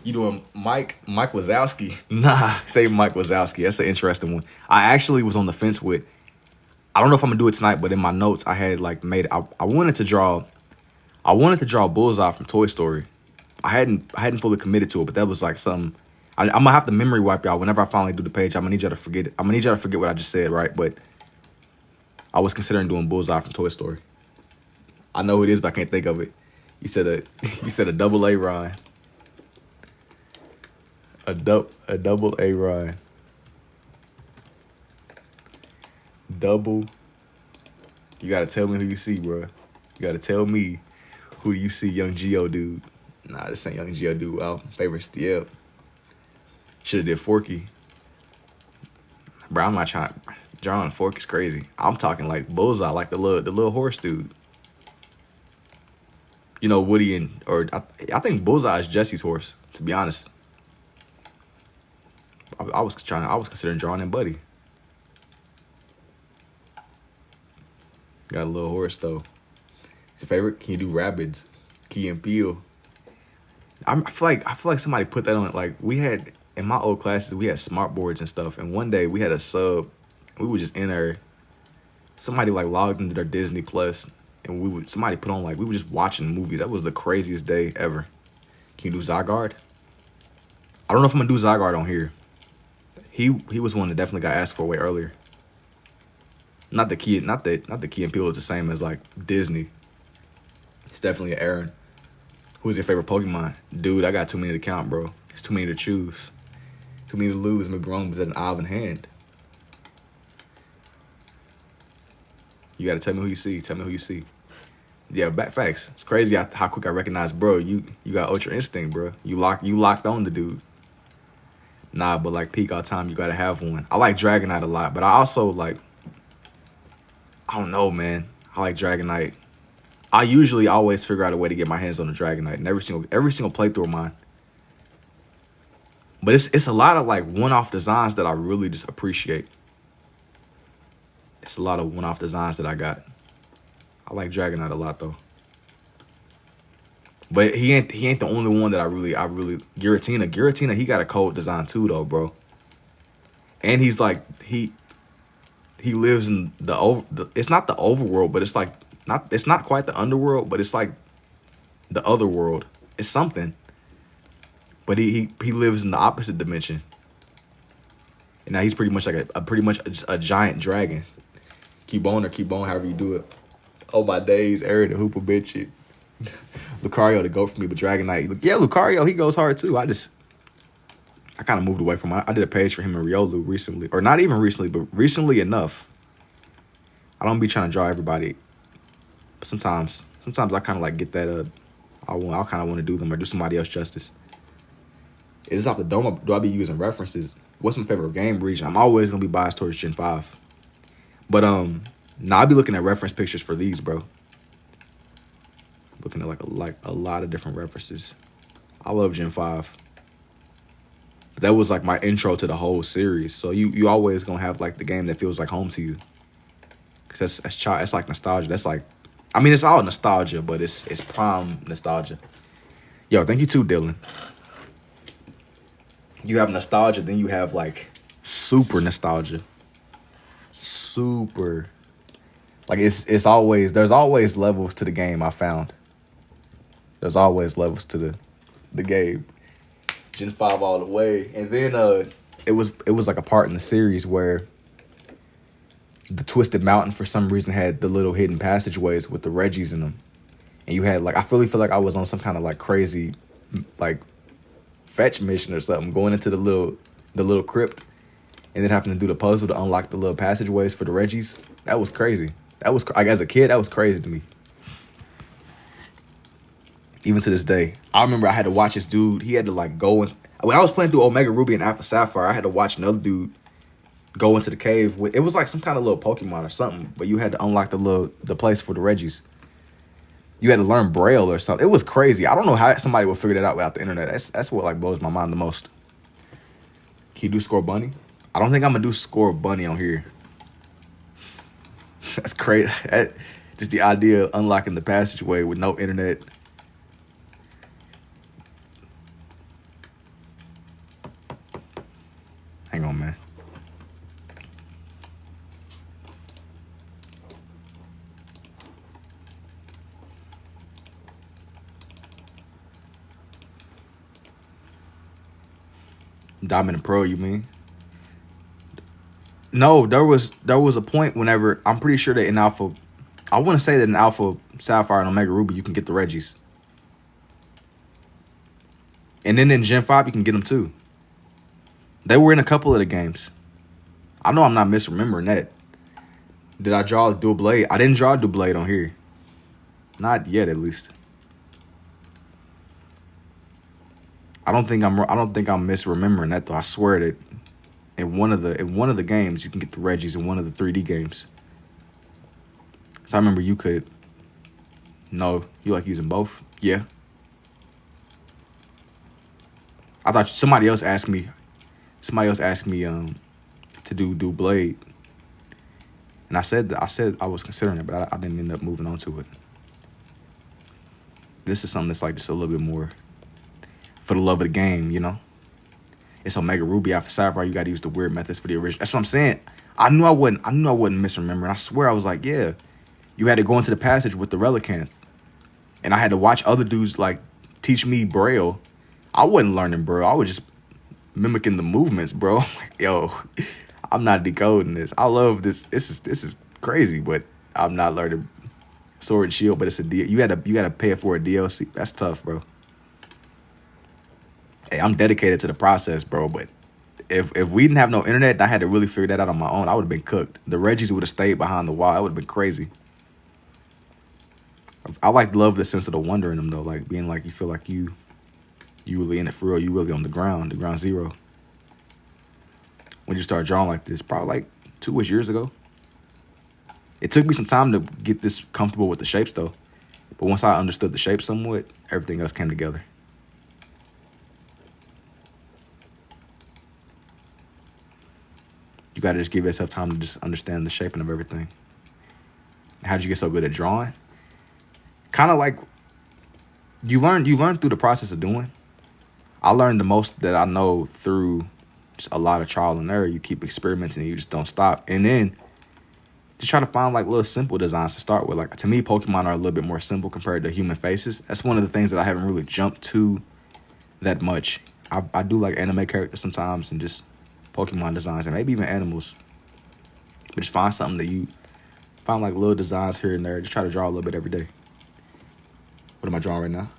You doing Mike Wazowski? Nah, say Mike Wazowski. That's an interesting one. I actually was on the fence with, I don't know if I'm gonna do it tonight, but in my notes I had like made, I wanted to draw Bullseye from Toy Story. I hadn't fully committed to it, but that was like something. I'm gonna have to memory wipe y'all whenever I finally do the page. I'm gonna need y'all to forget it. I'm gonna need y'all to forget what I just said, right? But I was considering doing Bullseye from Toy Story. I know who it is, but I can't think of it. You said a you said a double A Ryan. A double A Ryan. Double. You gotta tell me who you see, bro. You gotta tell me who you see, Young Geo dude. Nah, this ain't Young Geo dude. Our favorite still. Should have did Forky. Bro, I'm not trying. Drawing Fork is crazy. I'm talking like Bullseye, like the little horse dude. You know, Woody I think Bullseye is Jesse's horse. To be honest, I was considering drawing him Buddy. Got a little horse though. It's your favorite? Can you do rabbits? Key and Peele. I feel like somebody put that on it. Like we had in my old classes, we had smart boards and stuff. And one day we had a sub. We were just in there. Somebody like logged into their Disney Plus, and somebody put on like we were just watching movies. That was the craziest day ever. Can you do Zygarde? I don't know if I'm gonna do Zygarde on here. He was one that definitely got asked for way earlier. Not the Key and Peele is the same as like Disney. It's definitely an Aaron. Who's your favorite Pokemon? Dude, I got too many to count, bro. It's too many to choose. Too many to lose. McGrone was at an eye in hand. You gotta tell me who you see. Tell me who you see. Yeah, back facts. It's crazy how quick I recognize, bro. You got Ultra Instinct, bro. You locked on the dude. Nah, but like peak all time, you gotta have one. I like Dragonite a lot, but I also like, I don't know, man. I like Dragonite. I usually always figure out a way to get my hands on a Dragonite in every single playthrough of mine. But it's a lot of like one-off designs that I really just appreciate. It's a lot of one-off designs that I got. I like Dragonite a lot though. But he ain't the only one that I really Giratina, he got a cold design too though, bro. And he's like he lives in it's not the overworld, but it's like it's not quite the underworld, but it's like the other world. It's something. But he lives in the opposite dimension. And now he's pretty much like a giant dragon. Keep on, however you do it. Oh my days, Aaron the Hooper bitch shit. Lucario to go for me, but Dragonite. Yeah, Lucario, he goes hard too. I kind of moved away from him. I did a page for him and Riolu recently. Or not even recently, but recently enough. I don't be trying to draw everybody. But sometimes I kind of like get that I kind of want to do them or do somebody else justice. Is this off the dome? Do I be using references? What's my favorite game region? I'm always gonna be biased towards Gen 5. But nah, I'll be looking at reference pictures for these, bro. Looking at like a lot of different references. I love Gen 5. But that was like my intro to the whole series. So you always gonna have like the game that feels like home to you. Cause that's like nostalgia. That's like, I mean, it's all nostalgia, but it's prime nostalgia. Yo, thank you too, Dylan. You have nostalgia, then you have like super nostalgia. Super. Like there's always levels to the game, I found. There's always levels to the game. Gen 5 all the way. And then it was like a part in the series where the Twisted Mountain for some reason had the little hidden passageways with the Reggies in them. And you had like, I really feel like I was on some kind of like crazy like fetch mission or something, going into the little crypt and then having to do the puzzle to unlock the little passageways for the Reggies. That was crazy. That was, like, as a kid, that was crazy to me. Even to this day. I remember I had to watch this dude. He had to like go in. When I was playing through Omega Ruby and Alpha Sapphire, I had to watch another dude go into the cave. It was like some kind of little Pokemon or something, but you had to unlock the place for the Reggies. You had to learn Braille or something. It was crazy. I don't know how somebody would figure that out without the internet. That's what like blows my mind the most. Can you do Score Bunny? I don't think I'm gonna do Score Bunny on here. That's crazy. Just the idea of unlocking the passageway with no internet. Hang on, man. Diamond and Pearl, you mean? No, there was a point whenever, I'm pretty sure that in Alpha, I want to say that in Alpha Sapphire and Omega Ruby, you can get the Reggies. And then in Gen 5, you can get them too. They were in a couple of the games. I know I'm not misremembering that. Did I draw a dual blade? I didn't draw a dual blade on here. Not yet, at least. I don't think I'm misremembering that though. I swear that in one of the games you can get the Reggies in one of the 3D games. So I remember you could. No, you like using both? Yeah. I thought somebody else asked me to do dual blade. And I said I was considering it, but I didn't end up moving on to it. This is something that's like just a little bit more for the love of the game, you know? It's Omega Ruby Alpha Sapphire. You gotta use the weird methods for the original. That's what I'm saying. I knew I wasn't misremembering. I swear I was like, yeah. You had to go into the passage with the Relicanth. And I had to watch other dudes like teach me Braille. I wasn't learning Braille. I was just mimicking the movements, bro. Like, yo, I'm not decoding this. I love this. This is crazy, but I'm not learning Sword and Shield. But it's you gotta pay it for a DLC. That's tough, bro. Hey, I'm dedicated to the process, bro. But if we didn't have no internet and I had to really figure that out on my own, I would have been cooked. The Reggies would have stayed behind the wall. It would have been crazy. I love the sense of the wonder in them though, like being like you feel like you really in it for real. You really on the ground zero. When you start drawing like this, probably like 2-ish years ago. It took me some time to get this comfortable with the shapes though. But once I understood the shapes somewhat, everything else came together. You gotta just give yourself time to just understand the shaping of everything. How'd you get so good at drawing? Kind of like you learn through the process of doing. I learned the most that I know through just a lot of trial and error. You keep experimenting and you just don't stop. And then just try to find like little simple designs to start with. Like to me, Pokemon are a little bit more simple compared to human faces. That's one of the things that I haven't really jumped to that much. I do like anime characters sometimes and just Pokemon designs and maybe even animals. But just find something that you find like little designs here and there. Just try to draw a little bit every day. What am I drawing right now?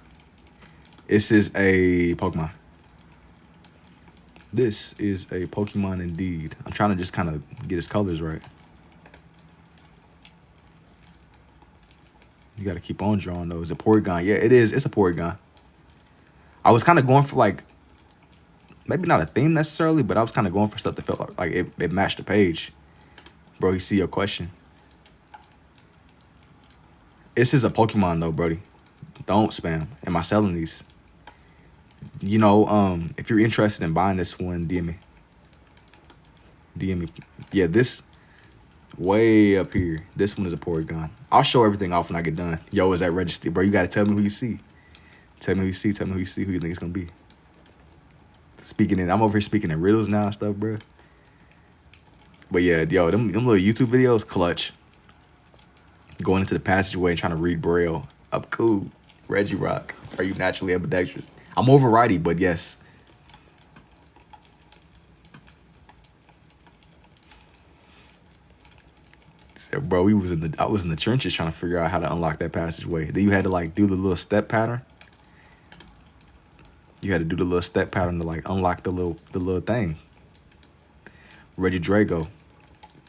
This is a Pokemon. This is a Pokemon indeed. I'm trying to just kind of get his colors right. You got to keep on drawing though. Is it Porygon? Yeah, it is. It's a Porygon. I was kind of going for like, maybe not a theme necessarily, but I was kind of going for stuff that felt like it matched the page. Bro, you see your question. This is a Pokemon though, Brody. Don't spam. Am I selling these? You know, if you're interested in buying this one, DM me. DM me. Yeah, this way up here. This one is a Porygon. I'll show everything off when I get done. Yo, is that registered? Bro, you got to tell me who you see. Tell me who you see. Tell me who you see. Who you think it's going to be. I'm over here speaking in riddles now and stuff, bro. But yeah, yo, them little YouTube videos, clutch. Going into the passageway and trying to read Braille. Up cool. Reggie Rock. Are you naturally ambidextrous? I'm over righty, but yes. So, bro, I was in the trenches trying to figure out how to unlock that passageway. Then you had to like do the little step pattern. You had to do the little step pattern to like unlock the little thing. Reggie Drago.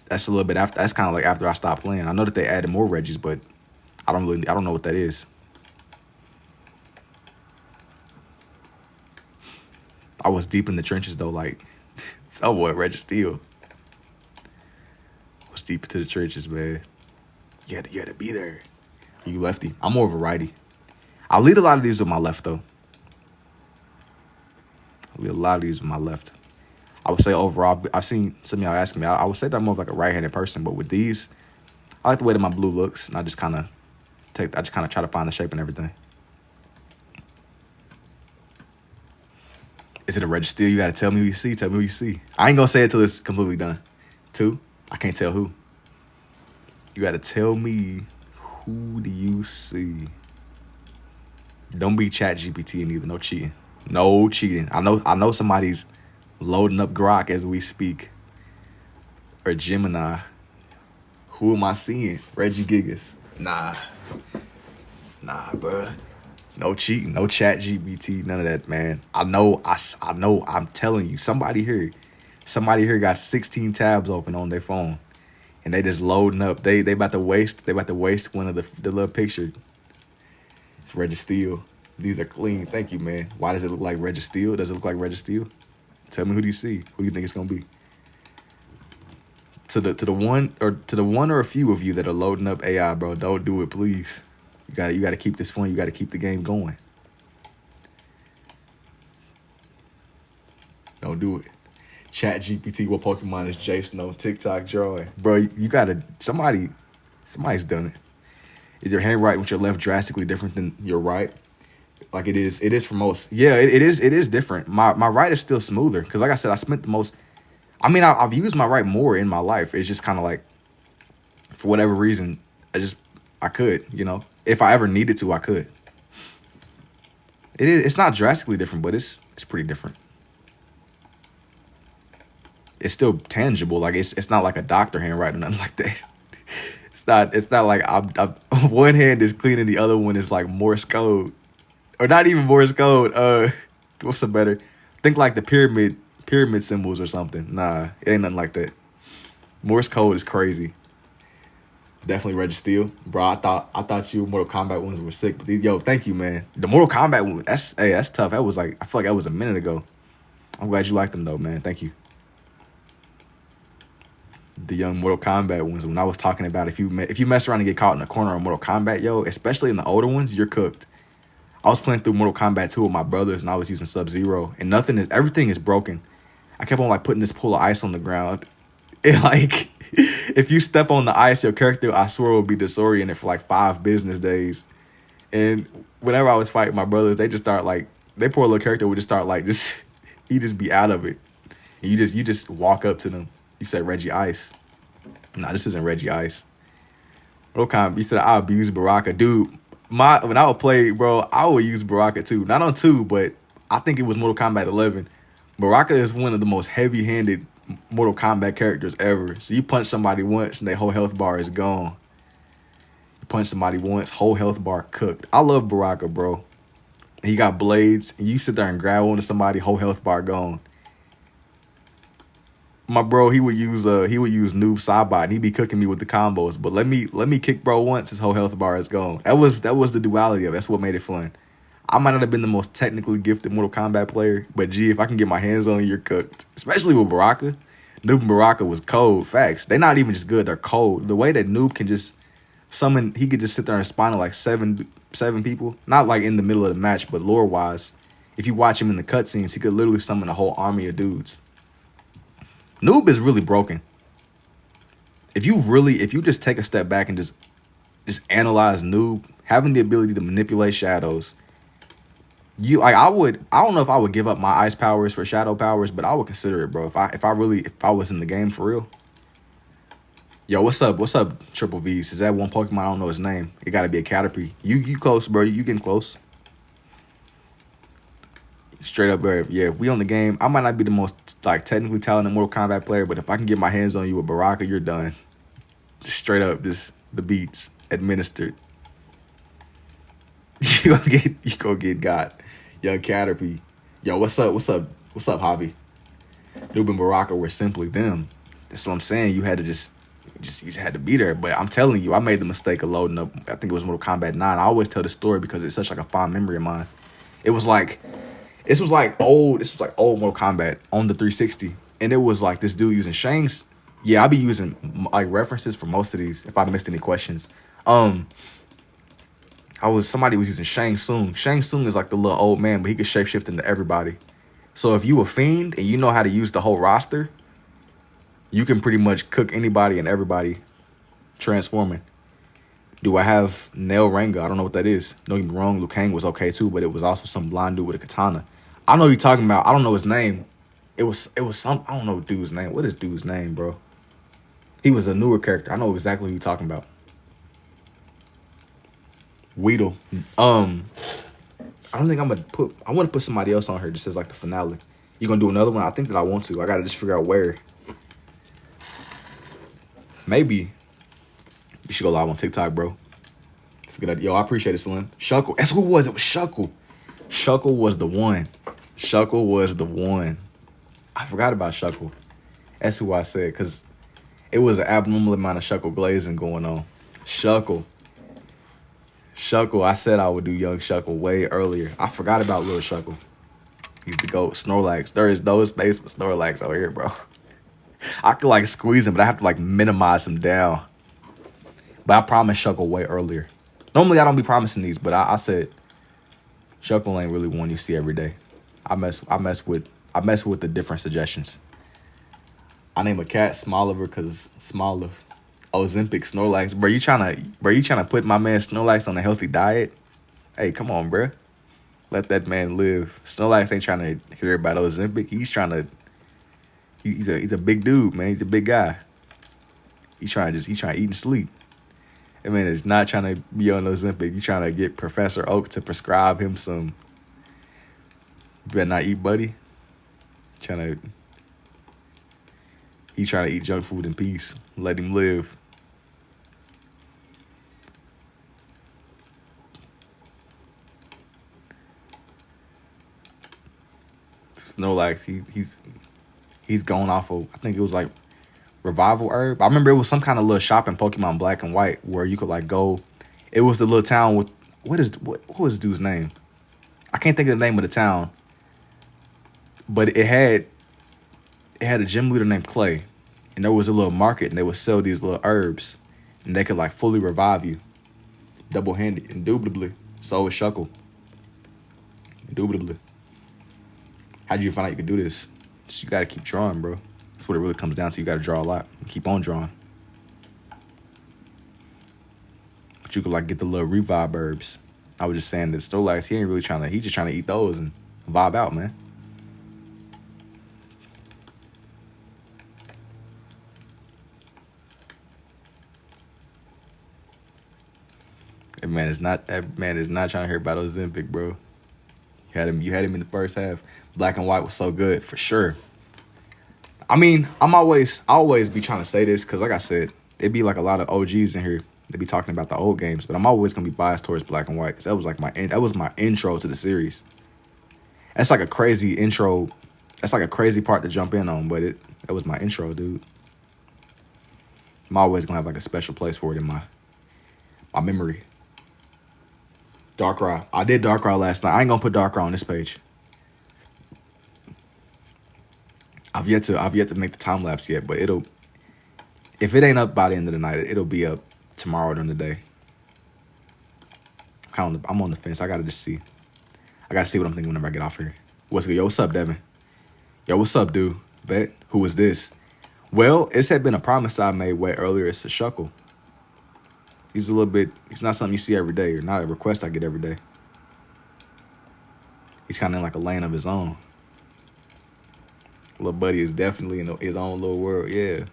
That's a little bit after. That's kind of like after I stopped playing. I know that they added more Reggies, but I don't know what that is. I was deep in the trenches though, like somewhat Reggie Steel. I was deep into the trenches, man. You had to be there. Are you lefty? I'm more of a righty. I lead a lot of these with my left though. I lead a lot of these with my left. I would say overall, I've seen some of y'all asking me. I would say that I'm more of like a right-handed person, but with these, I like the way that my blue looks, and I just kind of try to find the shape and everything. Is it a Reggie Steel? You gotta tell me who you see. Tell me who you see. I ain't gonna say it till it's completely done. 2, I can't tell who. You gotta tell me who do you see. Don't be Chat GPT and either. No cheating. No cheating. I know somebody's loading up Grok as we speak. Or Gemini. Who am I seeing? Reggie Gigas. Nah, bruh. No cheating, no chat GPT, none of that, man. I know, I'm telling you, somebody here got 16 tabs open on their phone. And they just loading up. They about to waste one of the little picture. It's Registeel. These are clean. Thank you, man. Why does it look like Registeel? Does it look like Registeel? Tell me, who do you see? Who do you think it's gonna be? To the one or a few of you that are loading up AI, bro, don't do it, please. You gotta keep this fun. You gotta keep the game going. Don't do it. Chat GPT, what Pokemon is Jason on TikTok drawing? Bro, you gotta, somebody's done it. Is your handwriting with your left drastically different than your right? Like it is for most. Yeah, it is different. My right is still smoother. Cause like I said, I spent the most, I mean, I've used my right more in my life. It's just kind of like, for whatever reason, I could, you know, if I ever needed to, I could. It's not drastically different, but it's pretty different. It's still tangible. Like it's not like a doctor handwriting or nothing like that. It's not like I'm one hand is clean and the other one is like Morse code. Or not even Morse code. What's a better? Think like the pyramid symbols or something. Nah, it ain't nothing like that. Morse code is crazy. Definitely Registeel. Bro, I thought you Mortal Kombat ones were sick, but yo, thank you, man. The Mortal Kombat one, that's tough. That was like, I feel like that was a minute ago. I'm glad you liked them though, man. Thank you. The young Mortal Kombat ones, when I was talking about if you mess around and get caught in the corner of Mortal Kombat, yo, especially in the older ones, you're cooked. I was playing through Mortal Kombat 2 with my brothers and I was using Sub-Zero and everything is broken. I kept on like putting this pool of ice on the ground. And like, if you step on the ice, your character, I swear, will be disoriented for like 5 business days. And whenever I was fighting my brothers, they just start like, their poor little character would just start like, he just be out of it. And you just walk up to them. You said Reggie Ice. Nah, this isn't Reggie Ice. Mortal Kombat, you said I abuse Baraka. Dude, when I would play, bro, I would use Baraka too. Not on 2, but I think it was Mortal Kombat 11. Baraka is one of the most heavy-handed Mortal Kombat characters ever. So you punch somebody once and their whole health bar is gone. You punch somebody once, whole health bar cooked. I love Baraka, bro. He got blades, and you sit there and grab onto somebody, whole health bar gone. My bro, he would use noob Saibot, and he'd be cooking me with the combos. But let me kick bro once, his whole health bar is gone. That was the duality of it. That's what made it fun. I might not have been the most technically gifted Mortal Kombat player, but gee, if I can get my hands on you, you're cooked. Especially with Baraka. Noob and Baraka was cold. Facts. They're not even just good, they're cold. The way that Noob can just summon, he could just sit there and spawn like seven people. Not like in the middle of the match, but lore-wise. If you watch him in the cutscenes, he could literally summon a whole army of dudes. Noob is really broken. If you just take a step back and just analyze Noob, having the ability to manipulate shadows, I don't know if I would give up my ice powers for shadow powers, but I would consider it, bro. If I was in the game for real. Yo, what's up, Triple V's? Is that one Pokemon? I don't know his name. It gotta be a Caterpie. You close, bro. You getting close. Straight up, bro. Yeah, if we on the game, I might not be the most like technically talented Mortal Kombat player, but if I can get my hands on you with Baraka, you're done. Just straight up, just the beats administered. you gonna get got. Young Caterpie. Yo, what's up, Javi? Noob and Baraka were simply them. That's what I'm saying. You had to you just had to be there. But I'm telling you, I made the mistake of loading up. I think it was Mortal Kombat 9. I always tell this story because it's such like a fond memory of mine. This was like old Mortal Kombat on the 360. And it was like this dude using Shang's. Yeah, I'll be using like references for most of these if I missed any questions. Somebody was using Shang Tsung. Shang Tsung is like the little old man, but he could shapeshift into everybody. So if you a fiend and you know how to use the whole roster, you can pretty much cook anybody and everybody transforming. Do I have Nail Ranga? I don't know what that is. Don't get me wrong, Liu Kang was okay too, but it was also some blind dude with a katana. I know who you're talking about. I don't know his name. It was some, I don't know dude's name. What is dude's name, bro? He was a newer character. I know exactly who you're talking about. Weedle. I don't think I want to put somebody else on her just as like the finale. You gonna do another one? I think that I want to. I gotta just figure out where. Maybe you should go live on TikTok, bro. It's a good idea. Yo, I appreciate it, Slim. Shuckle. That's who it was. It was Shuckle. Shuckle was the one. Shuckle was the one. I forgot about Shuckle. That's who I said, because it was an abnormal amount of Shuckle glazing going on. Shuckle. Shuckle. I said I would do young Shuckle way earlier. I forgot about little Shuckle. He's the GOAT. Snorlax. There is no space for Snorlax over here, bro. I could like squeeze him, but I have to like minimize him down. But I promised Shuckle way earlier. Normally I don't be promising these, but I said Shuckle ain't really one you see every day. I mess with the different suggestions. I name a cat Smoliver because Smoliver. Ozempic, Snorlax. Bro, you trying to put my man Snorlax on a healthy diet? Hey, come on, bro. Let that man live. Snorlax ain't trying to hear about Ozempic. He's trying to. He's a big dude, man. He's a big guy. He's trying to eat and sleep. That man is not trying to be on Ozempic. He's trying to get Professor Oak to prescribe him some. You better not eat, buddy. He's trying to eat junk food in peace. Let him live. Snorlax, he's going off of, I think it was like Revival Herb. I remember it was some kind of little shop in Pokemon Black and White where you could like go. It was the little town with what was dude's name? I can't think of the name of the town. But it had a gym leader named Clay. And there was a little market and they would sell these little herbs. And they could like fully revive you. Double-handed, indubitably. So was Shuckle. Indubitably. How did you find out you could do this? Just, you got to keep drawing, bro. That's what it really comes down to. You got to draw a lot. Keep on drawing. But you could like get the little revive herbs. I was just saying that Snorlax, he ain't really trying to, he just trying to eat those and vibe out, man. That man is not trying to hear about Ozempic, bro. You had him in the first half. Black and White was so good, for sure. I mean, I always be trying to say this, because like I said, it be like a lot of OGs in here. They be talking about the old games, but I'm always gonna be biased towards Black and White, because that was my intro to the series. That's like a crazy intro. That's like a crazy part to jump in on, but that was my intro, dude. I'm always gonna have like a special place for it in my memory. Darkrai. I did Darkrai last night. I ain't gonna put Darkrai on this page. I've yet to make the time lapse yet, but if it ain't up by the end of the night, it'll be up tomorrow during the day. I'm on the fence. I gotta just see. I gotta see what I'm thinking whenever I get off here. What's good? Yo, what's up, Devin? Yo, what's up, dude? Bet. Who is this? Well, it had been a promise I made way earlier. It's a Shuckle. He's not something you see every day, or not a request I get every day. He's kind of in like a lane of his own. Little buddy is definitely in his own little world, yeah.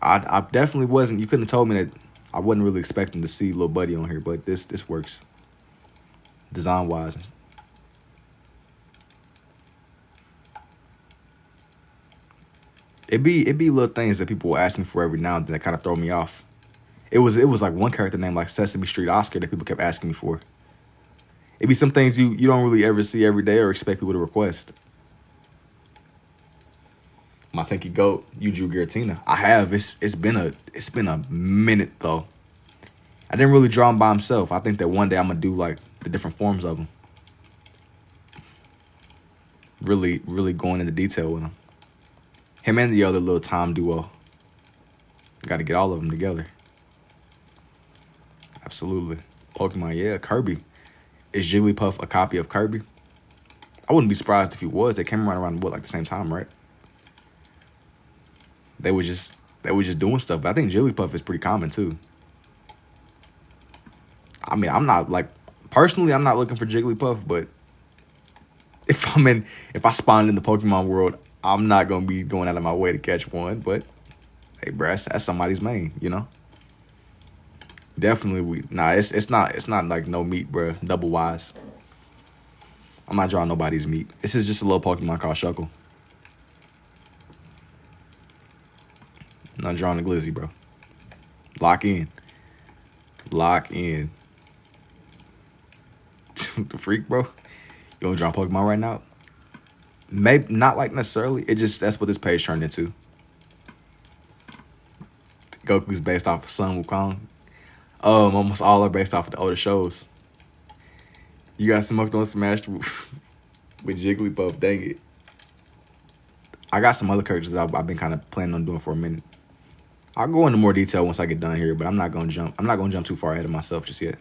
I definitely wasn't. You couldn't have told me that. I wasn't really expecting to see little buddy on here, but this works design wise. It be little things that people will ask me for every now and then that kind of throw me off. It was like one character named like Sesame Street Oscar that people kept asking me for. It be some things you don't really ever see every day or expect people to request. My Tanky Goat, you drew Giratina. I have. It's been a minute though. I didn't really draw him by himself. I think that one day I'm gonna do like the different forms of him. Really, really going into detail with him. Him and the other little Tom duo. Got to get all of them together. Absolutely. Pokemon, yeah. Kirby. Is Jigglypuff a copy of Kirby? I wouldn't be surprised if he was. They came around what, like the same time, right? They were just doing stuff. But I think Jigglypuff is pretty common too. I mean, I'm not like personally, I'm not looking for Jigglypuff, but if I spawn in the Pokemon world, I'm not gonna be going out of my way to catch one. But hey, bro, that's somebody's main, you know. Definitely, it's not like no meat, bro. Double wise. I'm not drawing nobody's meat. This is just a little Pokemon called Shuckle. I'm not drawing a Glizzy, bro. Lock in. Lock in. The freak, bro. You want to draw Pokemon right now? Maybe not like necessarily. It just, that's what this page turned into. Goku's based off of Sun Wukong. Almost all are based off of the older shows. You got smoked on Smash with Jigglypuff, dang it. I got some other characters that I've been kind of planning on doing for a minute. I'll go into more detail once I get done here, but I'm not gonna jump too far ahead of myself just yet.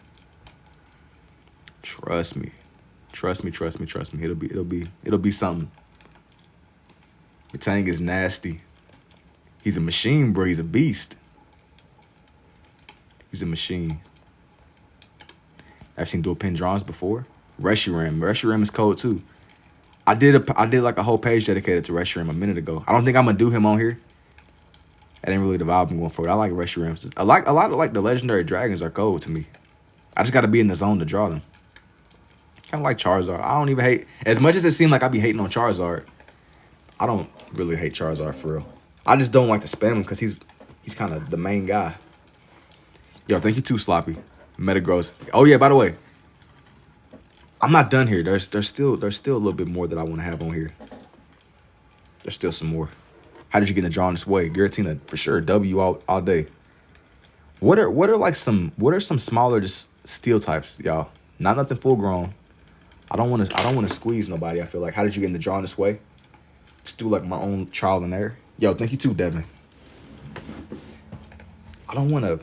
Trust me. Trust me. It'll be something. Tang is nasty. He's a machine, bro. He's a beast. He's a machine. I've seen dual pin drawings before. Reshiram. Reshiram is cold too. I did like a whole page dedicated to Reshiram a minute ago. I don't think I'm gonna do him on here. That ain't really the vibe I'm going for. I like Reshiram. A lot of like the legendary dragons are cold to me. I just gotta be in the zone to draw them. Kind of like Charizard. I don't even hate, as much as it seemed like I be hating on Charizard. I don't really hate Charizard for real. I just don't like to spam him because he's kind of the main guy. Yo, thank you too, Sloppy. Metagross. Oh yeah, by the way, I'm not done here. There's still a little bit more that I want to have on here. There's still some more. How did you get in the drawing this way? Giratina for sure. W all day. What are some smaller just steel types, y'all? Not nothing full grown. I don't want to squeeze nobody. I feel like, how did you get in the drawing this way? Just do like my own trial and error. Yo, thank you too, Devin. I don't want to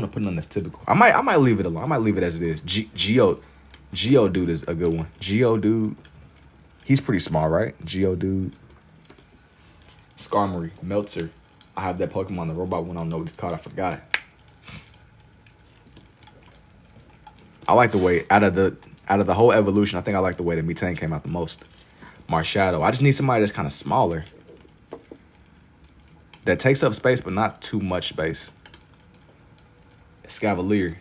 put none that's typical. I might leave it alone. I might leave it as it is. Geodude is a good one. Geodude, he's pretty small, right? Geodude. Skarmory, Meltzer. I have that Pokemon, the robot one. I don't know what it's called. I forgot. I like the way out of the whole evolution. I think I like the way that Metang came out the most. Marshadow. I just need somebody that's kind of smaller. That takes up space, but not too much space. Escavalier.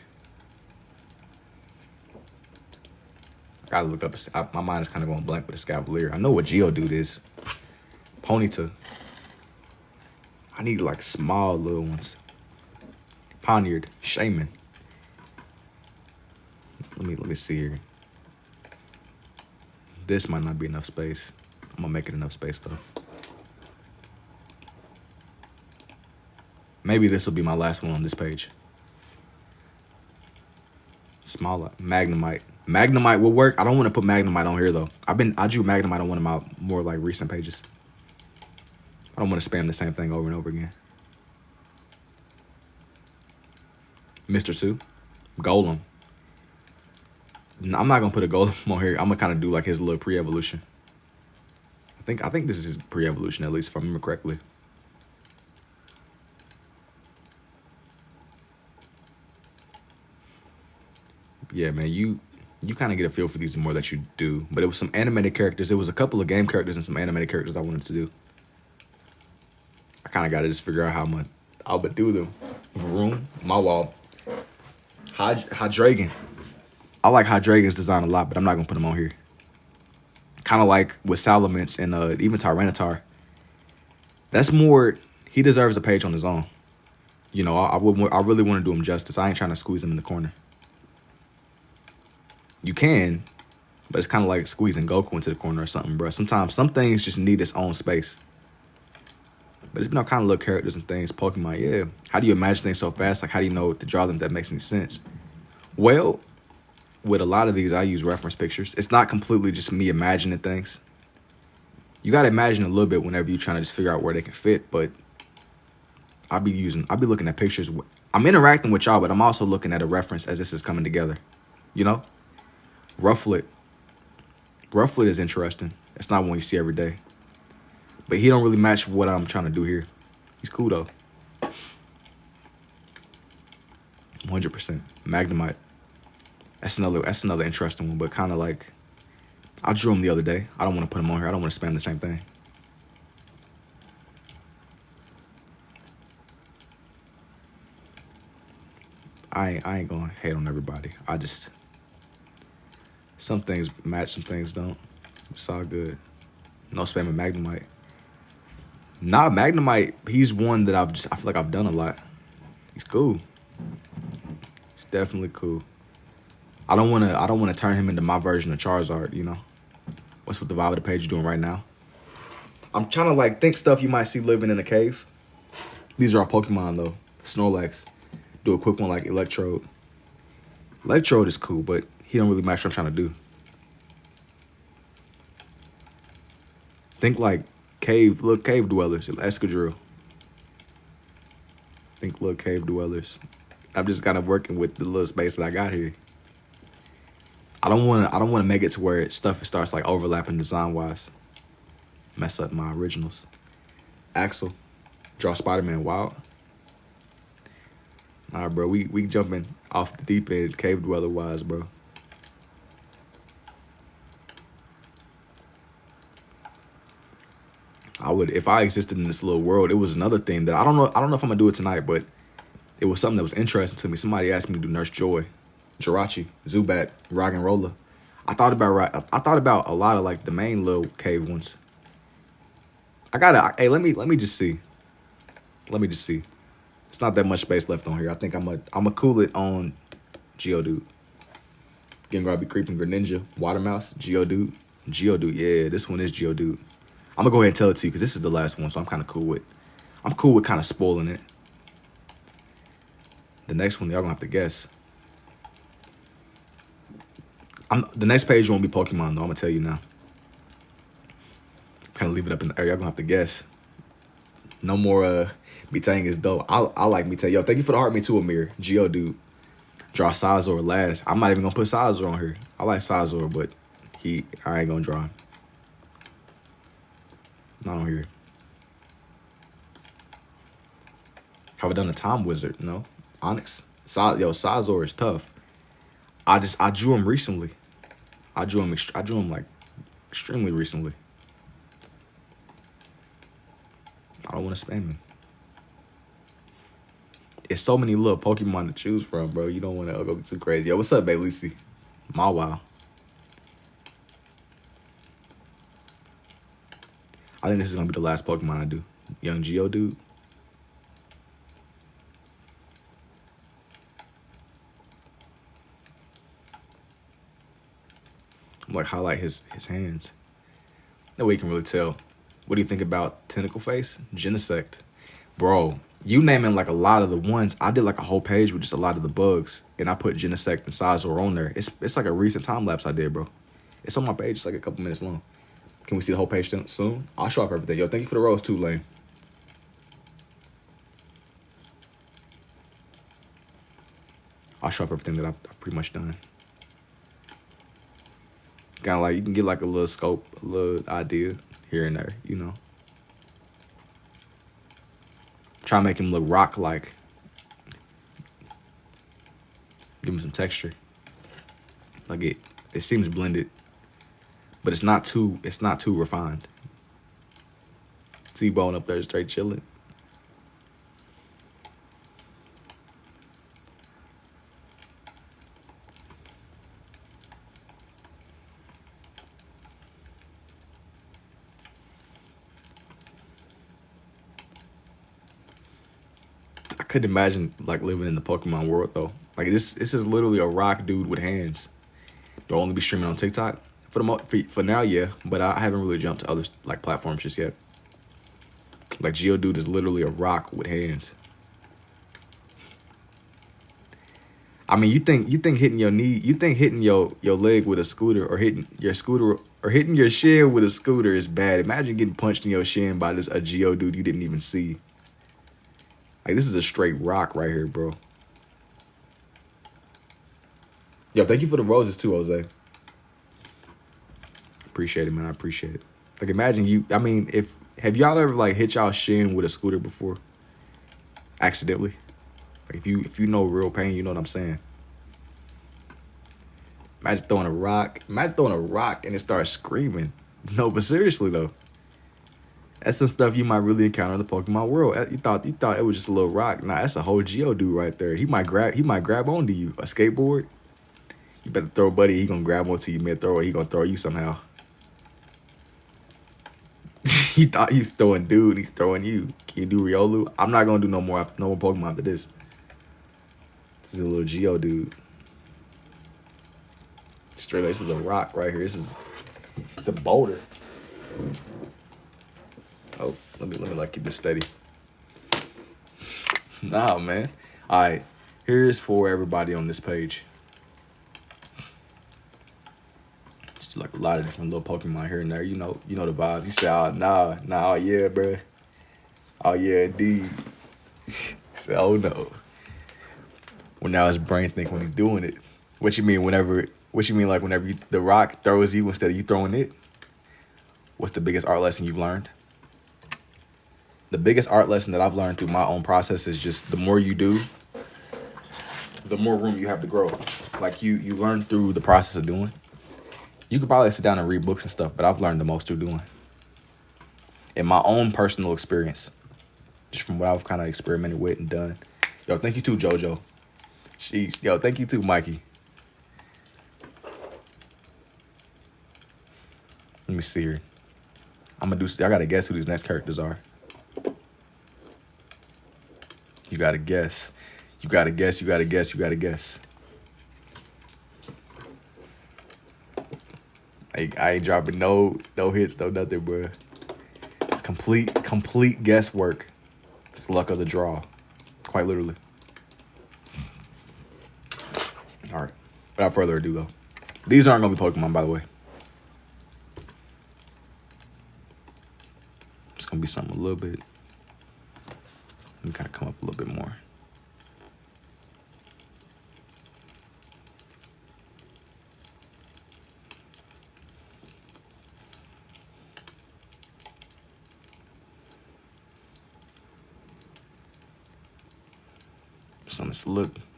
I gotta look up. My mind is kind of going blank with Escavalier. I know what Geodude is. Ponyta. I need like small little ones. Poniard. Shaman. Let me see here. This might not be enough space. I'm gonna make it enough space though. Maybe this will be my last one on this page. Smaller. Magnemite. Magnemite will work. I don't want to put Magnemite on here though. I drew Magnemite on one of my more like recent pages. I don't want to spam the same thing over and over again. Mr. 2. Golem. I'm not gonna put a Golem on here. I'm gonna kind of do like his little pre-evolution. I think this is his pre-evolution, at least if I remember correctly. Yeah, man, you kind of get a feel for these the more that you do. But it was some animated characters. It was a couple of game characters and some animated characters I wanted to do. I kind of got to just figure out how I would do them. Room, my wall. Hydreigon. I like Hydreigon's design a lot, but I'm not going to put him on here. Kind of like with Salamence and even Tyranitar. That's more, he deserves a page on his own. You know, I really want to do him justice. I ain't trying to squeeze him in the corner. You can, but it's kind of like squeezing Goku into the corner or something, bro. Sometimes some things just need its own space. But it's been all kind of little characters and things. Pokemon, yeah. How do you imagine things so fast? Like, how do you know to draw them if that makes any sense? Well, with a lot of these, I use reference pictures. It's not completely just me imagining things. You got to imagine a little bit whenever you're trying to just figure out where they can fit, but I'll be looking at pictures. I'm interacting with y'all, but I'm also looking at a reference as this is coming together, you know? Rufflet is interesting. It's not one you see every day. But he don't really match what I'm trying to do here. He's cool though. 100%. Magnemite. That's another interesting one, but kind of like, I drew him the other day. I don't want to put him on here. I don't want to spam the same thing. I ain't gonna hate on everybody. Some things match, some things don't. It's all good. No spamming Magnemite. Nah, Magnemite, he's one that I feel like I've done a lot. He's cool. He's definitely cool. I don't wanna turn him into my version of Charizard, you know. What's with the vibe of the page doing right now? I'm trying to like think stuff you might see living in a cave. These are our Pokemon though. Snorlax. Do a quick one like Electrode. Electrode is cool, but he don't really match what I'm trying to do. Think like little cave dwellers, Escadrille. Think little cave dwellers. I'm just kind of working with the little space that I got here. I don't wanna make it to where stuff starts like overlapping design wise. Mess up my originals. Axel. Draw Spider-Man wild. All right, bro. We jumping off the deep end, cave dweller wise, bro. I would, if I existed in this little world, it was another thing that I don't know if I'm gonna do it tonight, but it was something that was interesting to me. Somebody asked me to do Nurse Joy, Jirachi, Zubat, Roggenrola. I thought about a lot of like the main little cave ones. Hey, let me just see. Let me just see. It's not that much space left on here. I think I'm a cool it on Geodude. Gengar, Creeping, Greninja, Watermouse, Geodude. Geodude, yeah, this one is Geodude. I'm gonna go ahead and tell it to you because this is the last one, so I'm cool with kind of spoiling it. The next one, y'all gonna have to guess. The next page won't be Pokemon though. I'm gonna tell you now. Kind of leave it up in the air. Y'all gonna have to guess. No more Metang is dope. I like Metang. Yo, thank you for the heart. Me too, Amir. Geodude. Draw Sizor last. I'm not even gonna put Sizor on here. I like Sizor, but I ain't gonna draw him. Not on here. Have I done a Time Wizard? No. Onyx. Sizor is tough. I drew him recently. I drew him like extremely recently. I don't want to spam him. It's so many little Pokemon to choose from, bro. You don't want to go too crazy. Yo, what's up, Bae Lucy? Mawile. I think this is gonna be the last Pokemon I do. Young Geodude. I'm like highlight his hands. That way you can really tell. What do you think about Tentacle Face? Genesect. Bro, you naming like a lot of the ones. I did like a whole page with just a lot of the bugs. And I put Genesect and Sizor on there. It's like a recent time lapse I did, bro. It's on my page. It's like a couple minutes long. Can we see the whole page soon? I'll show off everything. Yo, thank you for the rose too, Lane. I'll show off everything that I've pretty much done. Kind of like, you can get like a little scope, a little idea here and there, you know. Try to make him look rock-like. Give him some texture. Like it seems blended, but it's not too refined. T-Bone up there straight chilling. I couldn't imagine like living in the Pokemon world though. Like this is literally a rock dude with hands. They'll only be streaming on TikTok for now, yeah. But I haven't really jumped to other like platforms just yet. Like Geodude is literally a rock with hands. I mean, you think hitting your knee, you think hitting your leg with a scooter or hitting your shin with a scooter is bad. Imagine getting punched in your shin by a Geodude you didn't even see. Like, this is a straight rock right here, bro. Yo, thank you for the roses too, Jose. Appreciate it, man. I appreciate it. Like, imagine have y'all ever like hit y'all shin with a scooter before? Accidentally? Like, if you know real pain, you know what I'm saying. Imagine throwing a rock. Imagine throwing a rock and it starts screaming. No, but seriously though. That's some stuff you might really encounter in the Pokemon world. You thought it was just a little rock. Nah, that's a whole Geodude right there. He might grab onto you. A skateboard. You better throw a buddy. He gonna grab onto you mid throw it. He gonna throw you somehow. He thought he's throwing dude. He's throwing you. Can you do Riolu? I'm not gonna do no more Pokemon after this. This is a little Geo dude. Straight up, this is a rock right here. It's a boulder. Oh, let me like keep this steady. Nah, man. All right, here's for everybody on this page. Just like a lot of different little Pokemon here and there. You know the vibes. You say, oh, nah, oh yeah, bro. Oh yeah, indeed. You say, oh no. Well, now his brain think when he's doing it. What you mean whenever the rock throws you instead of you throwing it? What's the biggest art lesson you've learned? The biggest art lesson that I've learned through my own process is just the more you do, the more room you have to grow. Like you learn through the process of doing. You could probably sit down and read books and stuff, but I've learned the most through doing. In my own personal experience, just from what I've kind of experimented with and done. Yo, thank you too, JoJo. Yo, thank you too, Mikey. Let me see here. I gotta guess who these next characters are. You gotta guess. You gotta guess. I ain't dropping no hits, no nothing, bro. It's complete guesswork. It's luck of the draw. Quite literally. All right. Without further ado, though. These aren't gonna be Pokemon, by the way. It's gonna be something a little bit. Let me kind of come up a little bit more.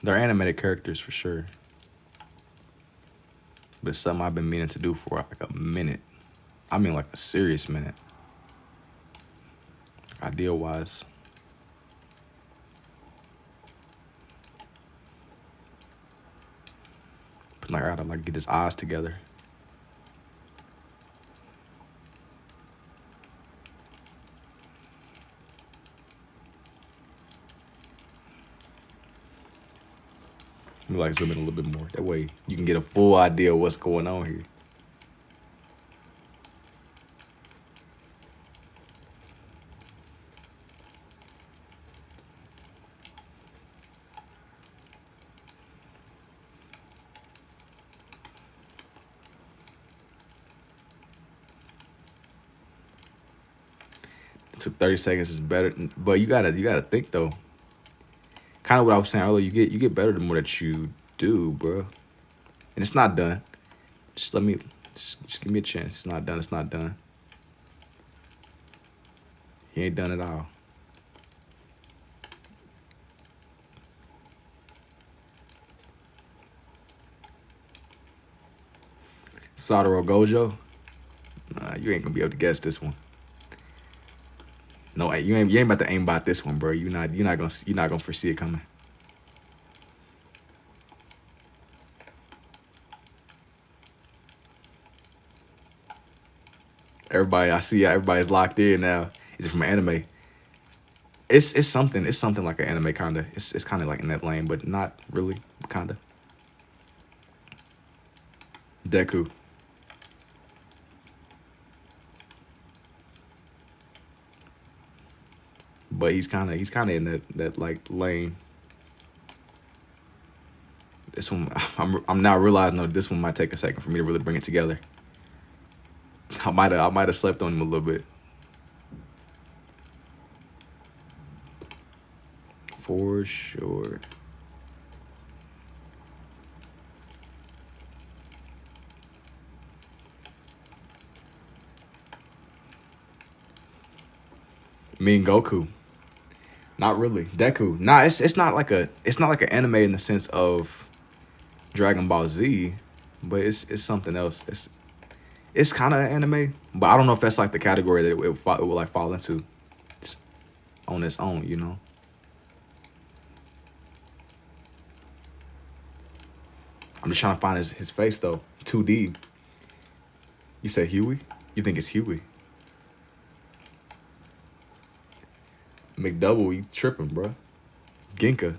They're animated characters for sure. But it's something I've been meaning to do for like a minute. I mean like a serious minute. Idea-wise. But like I gotta get his eyes together. Let me like zoom in a little bit more. That way you can get a full idea of what's going on here. It took 30 seconds is better, but you gotta think though. Kind of what I was saying earlier, you get better the more that you do, bro. And it's not done. Just give me a chance. It's not done. He ain't done it all. Satoru Gojo. Nah, you ain't gonna be able to guess this one. No, you ain't about to aim bot this one, bro. You're not gonna foresee it coming. Everybody's locked in now. Is it from an anime? It's something like an anime kinda. It's kinda like in that lane, but not really, kinda. Deku. But he's kind of in that like lane. This one, I'm now realizing though this one might take a second for me to really bring it together. I might have slept on him a little bit. For sure. Mean Goku. Not really. Deku. Nah, it's not like an anime in the sense of Dragon Ball Z, but it's something else. It's kind of anime, but I don't know if that's like the category that it will like fall into just on its own, you know. I'm just trying to find his face though. 2D. You say Huey? You think it's Huey? McDouble, you tripping, bro. Ginka.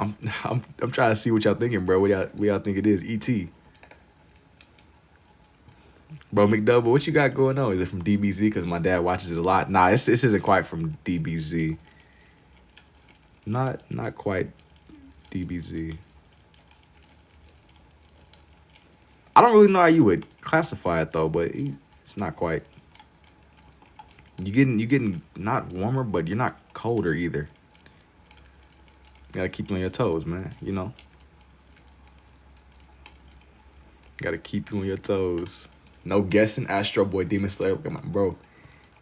I'm trying to see what y'all thinking, bro. What y'all think it is? E.T. Bro, McDouble, what you got going on? Is it from DBZ? Because my dad watches it a lot. Nah, this isn't quite from DBZ. Not quite DBZ. I don't really know how you would classify it though, but it's not quite. You getting not warmer, but you're not colder either. You gotta keep you on your toes, man. You know. Gotta keep you on your toes. No guessing. Astro Boy, Demon Slayer. Look at my bro.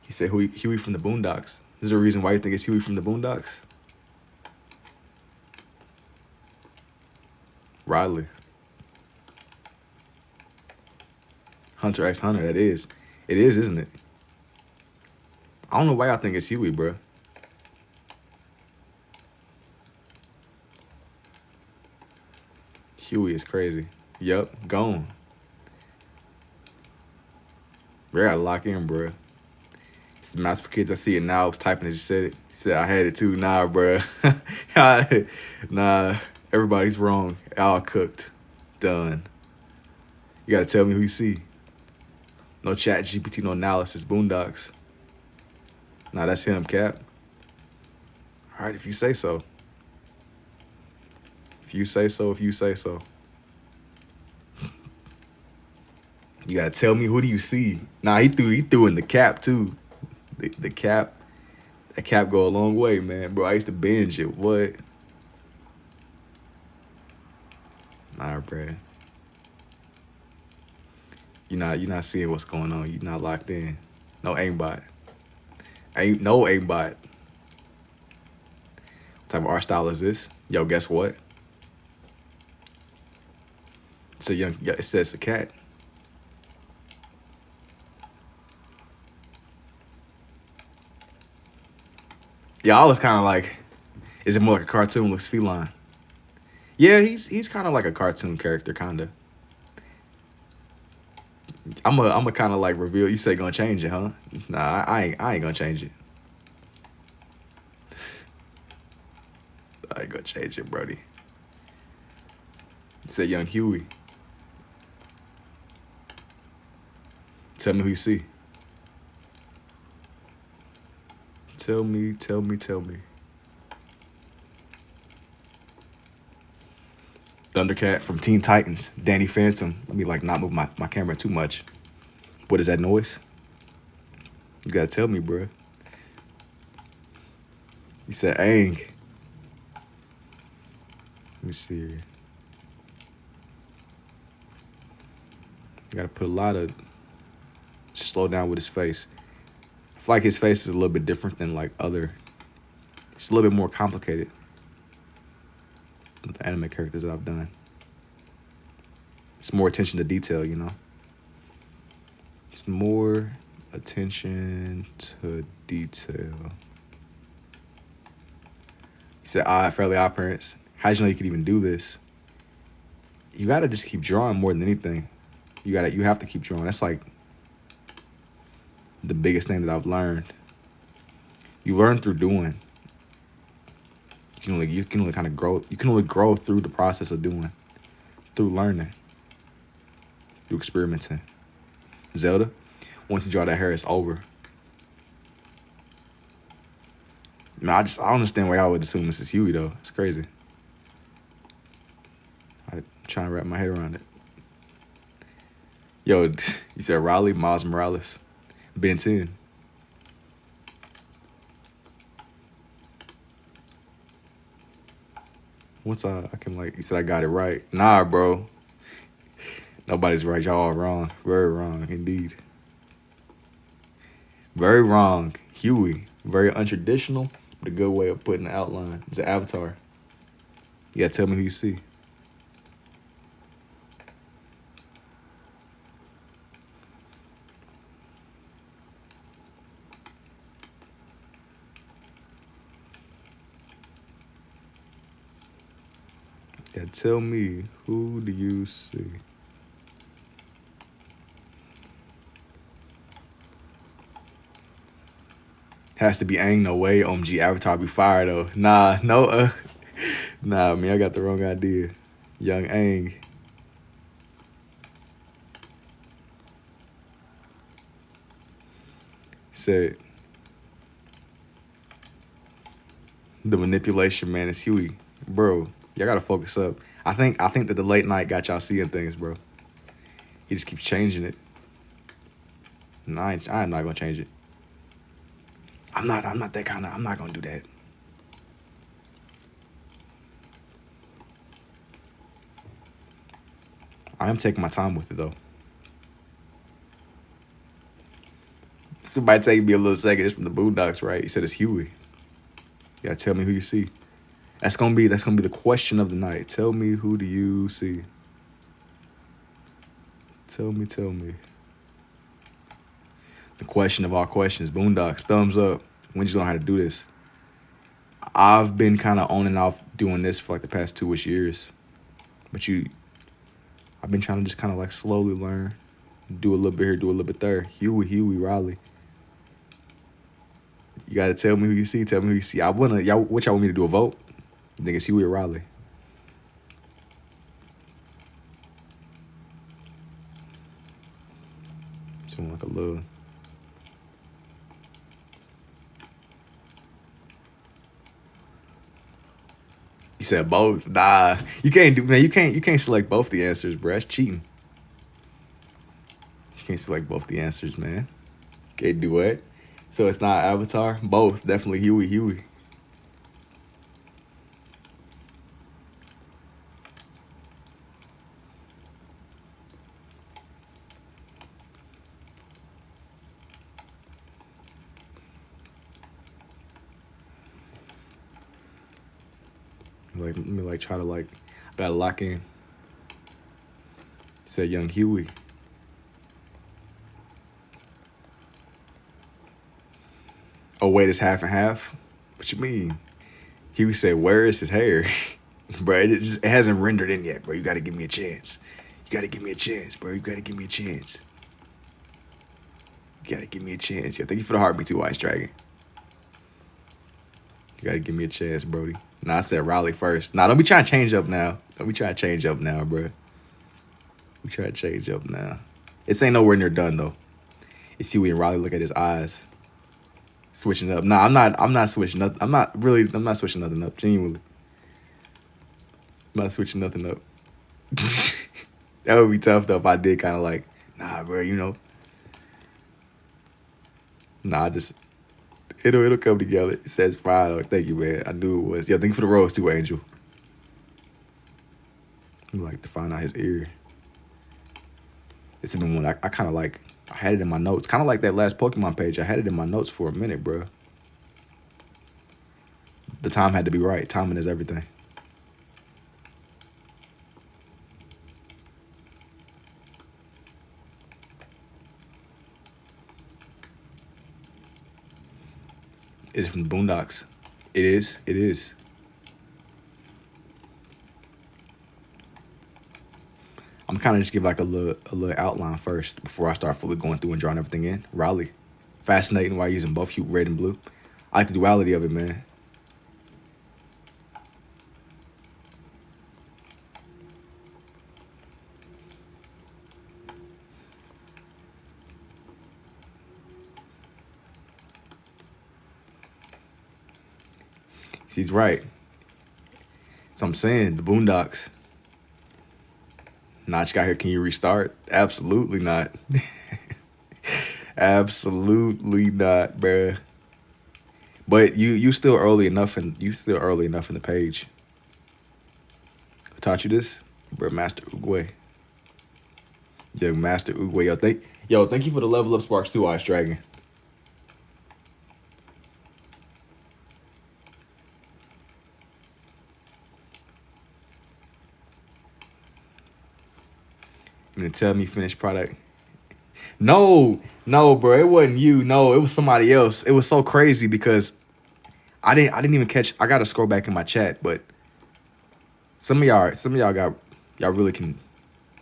He said Huey from the Boondocks. Is there a reason why you think it's Huey from the Boondocks? Riley. Hunter x Hunter. That is. It is, isn't it? I don't know why y'all think it's Huey, bro. Huey is crazy. Yup, gone. Bro, I gotta lock in, bro. It's the Master for Kids. I see it now. I was typing it. Just said it. He said I had it too. Nah, bro. Nah, everybody's wrong. All cooked. Done. You gotta tell me who you see. No chat GPT, no analysis. Boondocks. Nah, that's him, Cap. All right, if you say so. If you say so, if you say so. You gotta tell me, who do you see? Nah, he threw in the Cap too. The Cap. That Cap go a long way, man. Bro, I used to binge it. What? Nah, bro. You're not seeing what's going on. You're not locked in. No aimbot. Ain't no aimbot. What type of art style is this? Yo, guess what? It's a young. It says a cat. Yeah, I was kind of like, is it more like a cartoon? Looks feline. Yeah, he's kind of like a cartoon character, kind of. I'm a kind of like reveal. You say gonna change it, huh? Nah, I ain't gonna change it. I ain't gonna change it, Brody. You said young Huey. Tell me who you see. Tell me. Thundercat from Teen Titans. Danny Phantom. Let me like not move my camera too much. What is that noise? You gotta tell me, bro. You said Aang. Let me see here. You gotta put a lot of slow down with his face. I feel like his face is a little bit different than like other. It's a little bit more complicated than the anime characters that I've done. It's more attention to detail, you know. It's more attention to detail. He said, fairly odd parents. How'd you know you could even do this? You gotta just keep drawing more than anything. You have to keep drawing. That's like the biggest thing that I've learned. You learn through doing. You can only kind of grow. You can only grow through the process of doing, through learning, through experimenting. Zelda, once you draw that hair, it's over. Man, I don't understand why y'all would assume this is Huey though. It's crazy. I'm trying to wrap my head around it. Yo, you said Raleigh, Miles Morales, Ben 10. Once I can like, you said I got it right. Nah, bro. Nobody's right. Y'all are wrong. Very wrong indeed. Very wrong. Huey. Very untraditional, but a good way of putting the outline. It's an avatar. You gotta tell me who you see. Yeah, tell me, who do you see? Has to be Aang, no way. OMG, Avatar be fire though. Nah, no, Nah, man, I got the wrong idea. Young Aang. Said the manipulation man is Huey. Bro, y'all gotta focus up. I think that the late night got y'all seeing things, bro. He just keeps changing it. And I'm not gonna change it. I'm not that kind of, I'm not gonna do that. I am taking my time with it though. Somebody take me a little second. It's from the Boondocks, right? He said it's Huey. You gotta tell me who you see. That's gonna be the question of the night. Tell me, who do you see? Tell me. The question of all questions. Boondocks, thumbs up. When you learn how to do this? I've been kind of on and off doing this for like the past 2-ish years. But I've been trying to just kind of like slowly learn. Do a little bit here, do a little bit there. Huey, Riley. You gotta tell me who you see. Tell me who you see. What y'all want me to do, a vote? You think it's Huey or Riley? Something like a little. You said both. Nah, you can't do, man. You can't select both the answers, bro. That's cheating. You can't select both the answers, man. Can't do it. So it's not Avatar. Both, definitely Huey. Like, let me like try to like, I gotta lock in. Said young Huey. Oh wait, it's half and half. What you mean? Huey said, "Where is his hair?" Bro, it hasn't rendered in yet, bro. You gotta give me a chance. You gotta give me a chance, bro. You gotta give me a chance. You gotta give me a chance. Yeah, thank you for the heartbeat too, Ice Dragon. You gotta give me a chance, Brody. Nah, I said Riley first. Nah, don't be trying to change up now. Don't be trying to change up now, bro. We try to change up now. This ain't nowhere near done though. It's Huey and Riley. Look at his eyes. Switching up. Nah, I'm not switching up. I'm not switching nothing up. Genuinely. I'm not switching nothing up. That would be tough though if I did kind of like, nah, bro, you know. Nah, it'll come together. It says Friday. Thank you, man. I knew it was. Yeah, thank you for the rose too, Angel. You like to find out his ear. This is the one I kind of like. I had it in my notes. Kind of like that last Pokemon page. I had it in my notes for a minute, bro. The time had to be right. Timing is everything. Is it from the Boondocks? It is. It is. I'm kind of just give like a little outline first before I start fully going through and drawing everything in. Riley, fascinating while using both hue, red and blue. I like the duality of it, man. He's right. So I'm saying the Boondocks. Notch got here. Can you restart? Absolutely not. Absolutely not, bruh. But you still early enough in the page. Who taught you this? Bro, Master Oogway. Yeah, Master Oogway. Thank you for the level up sparks too, Ice Dragon. You gonna tell me finished product? No, bro, it wasn't you. No, it was somebody else. It was so crazy because I didn't even catch. I gotta scroll back in my chat, but some of y'all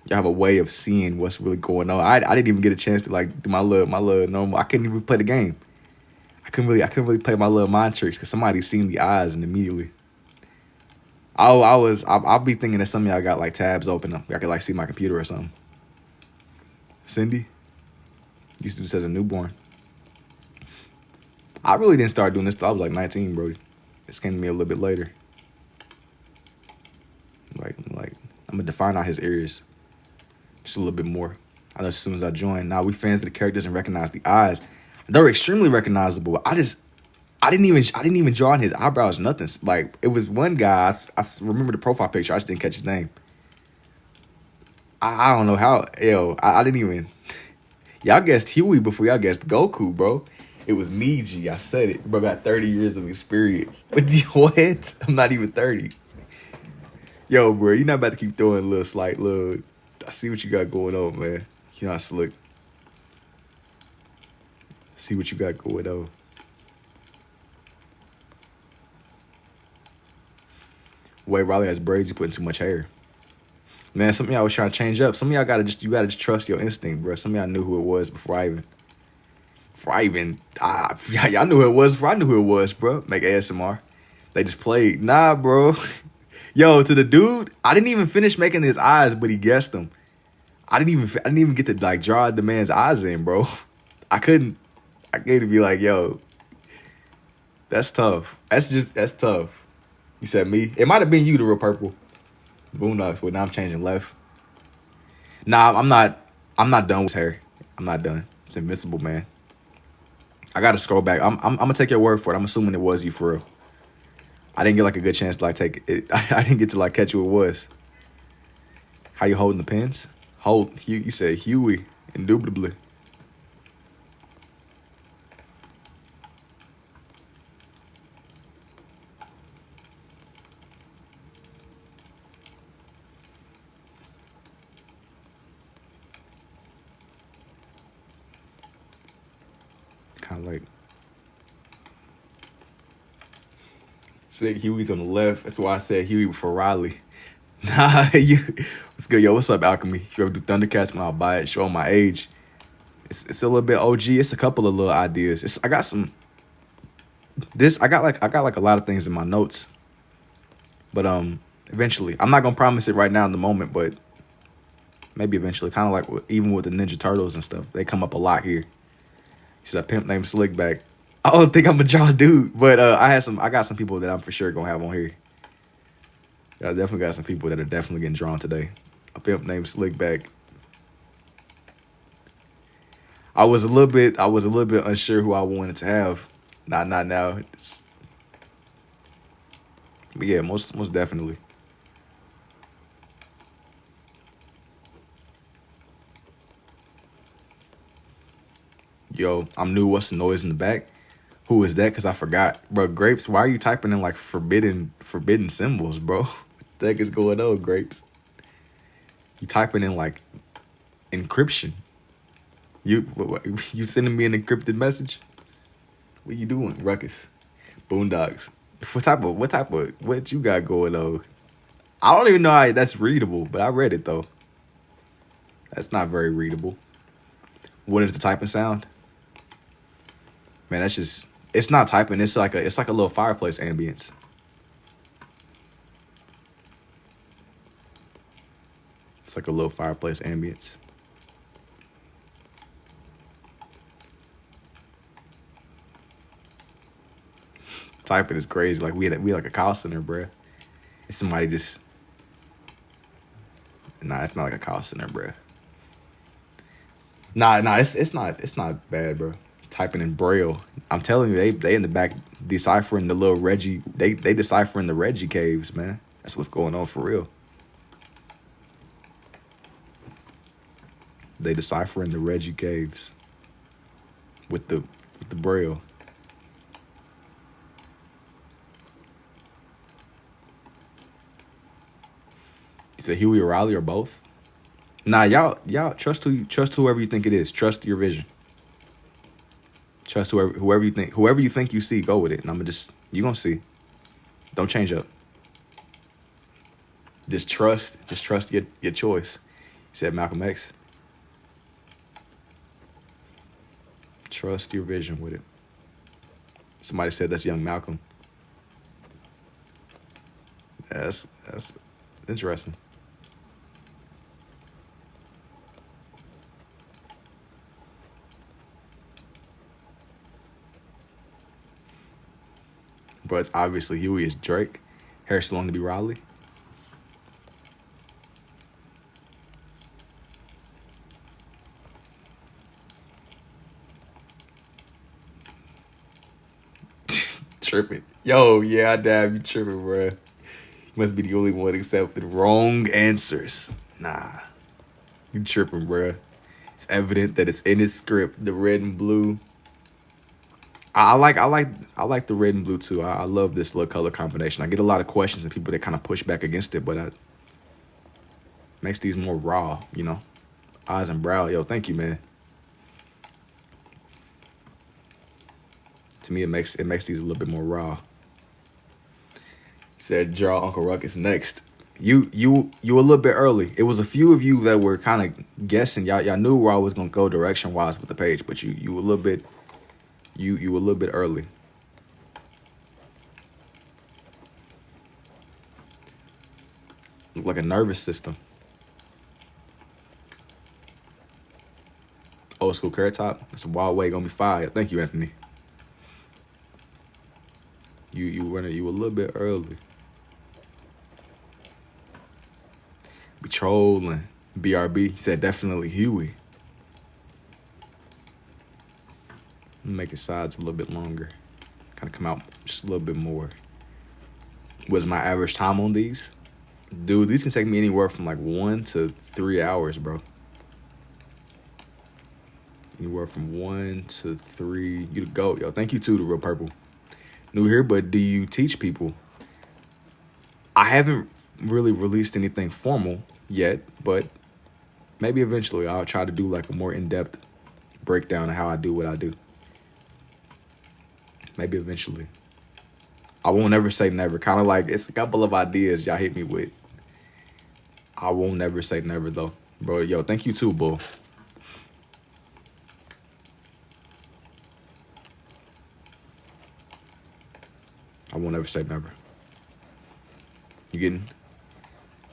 have a way of seeing what's really going on. I didn't even get a chance to like do my little normal. I couldn't even play the game. I couldn't really play my little mind tricks because somebody seen the eyes and immediately I'll be thinking that some of y'all got like tabs open. I could like see my computer or something. Cindy used to do this as a newborn. I really didn't start doing this till I was like 19, bro. This came to me a little bit later. Like I'm gonna define out his areas just a little bit more. I know as soon as I joined. Now we fans of the characters and recognize the eyes. They're extremely recognizable. I didn't even draw on his eyebrows, nothing. Like it was one guy. I remember the profile picture. I just didn't catch his name. I don't know how. I didn't even. Y'all guessed Huey before y'all guessed Goku, bro. It was me, G. I said it, bro. Got 30 years of experience. But what? I'm not even 30. Yo, bro, you're not about to keep throwing little. I see what you got going on, man. You're not slick. See what you got going on. Wait, Riley has braids. You putting too much hair. Man, some of y'all was trying to change up. Some of y'all gotta just trust your instinct, bro. Some of y'all knew who it was before y'all knew who it was before I knew who it was, bro. Make ASMR. They just played. Nah, bro. Yo, to the dude, I didn't even finish making his eyes, but he guessed them. I didn't even get to like draw the man's eyes in, bro. I couldn't be like, yo, that's tough. That's tough. You said me. It might have been you, the real purple. Boondocks, but now I'm changing left. Nah, I'm not done with hair. I'm not done. It's invincible, man. I gotta scroll back. I'm gonna take your word for it. I'm assuming it was you for real. I didn't get like a good chance to like take it. I didn't get to like catch who it was. How you holding the pins? You said Huey, indubitably. Kind of like said Huey's on the left. That's why I said Huey before Riley. Nah, what's good, yo? What's up, Alchemy? If you ever do Thundercats, man, I'll buy it. Show my age. It's a little bit OG. It's a couple of little ideas. I got like a lot of things in my notes. But eventually, I'm not gonna promise it right now in the moment, but maybe eventually. Kind of like even with the Ninja Turtles and stuff, they come up a lot here. You see that pimp named Slickback. I don't think I'm a draw dude, but I got some people that I'm for sure gonna have on here. Yeah, I definitely got some people that are definitely getting drawn today. A pimp named Slickback. I was a little bit unsure who I wanted to have. Not now. But yeah, most definitely. Yo, I'm new. What's the noise in the back? Who is that? Cause I forgot, bro. Grapes, why are you typing in like forbidden symbols, bro? What the heck is going on, Grapes? You typing in like encryption. You sending me an encrypted message? What you doing, Ruckus? Boondocks. What you got going on? I don't even know how that's readable, but I read it though. That's not very readable. What is the typing sound? Man, it's not typing. It's like a little fireplace ambience. It's like a little fireplace ambience. Typing is crazy. Like we like a call center, bruh. If somebody just Nah, it's not like a call center, bruh. Nah, it's not bad, bro. Typing in Braille. I'm telling you, they in the back deciphering the little Reggie. They deciphering the Reggie caves, man. That's what's going on for real. They deciphering the Reggie caves with the Braille. You said Huey or Riley or both? Nah, y'all trust whoever you think it is. Trust your vision. Trust whoever you think you see, go with it. And you gonna see. Don't change up. Just trust your choice. You said Malcolm X. Trust your vision with it. Somebody said that's young Malcolm. That's interesting. But it's obviously Huey is Drake. Harris long to be Riley. Tripping. Yo, yeah, I dab. You tripping, bro. You must be the only one accepting wrong answers. Nah, you tripping, bro. It's evident that it's in his script. The red and blue. I like the red and blue too. I love this little color combination. I get a lot of questions and people that kind of push back against it, but it makes these more raw, you know. Eyes and brow. Yo, thank you, man. To me, it makes these a little bit more raw. He said, "Draw Uncle Ruckus next." You a little bit early. It was a few of you that were kind of guessing. Y'all knew where I was gonna go direction wise with the page, but you a little bit you a little bit early. Look like a nervous system. Old school carrot top. That's a wild way gonna be fired. Thank you, Anthony. You a little bit early. Be trolling. BRB. He said definitely Huey. Make his sides a little bit longer. Kind of come out just a little bit more. What's my average time on these? Dude, these can take me anywhere from like 1 to 3 hours, bro. Anywhere from 1 to 3. You the GOAT, yo. Thank you too, the Real Purple. New here, but do you teach people? I haven't really released anything formal yet, but maybe eventually I'll try to do like a more in-depth breakdown of how I do what I do. Maybe eventually. I won't ever say never. Kind of like it's a couple of ideas y'all hit me with. I won't never say never though. Bro, yo, thank you too, Bull. I won't ever say never. You getting?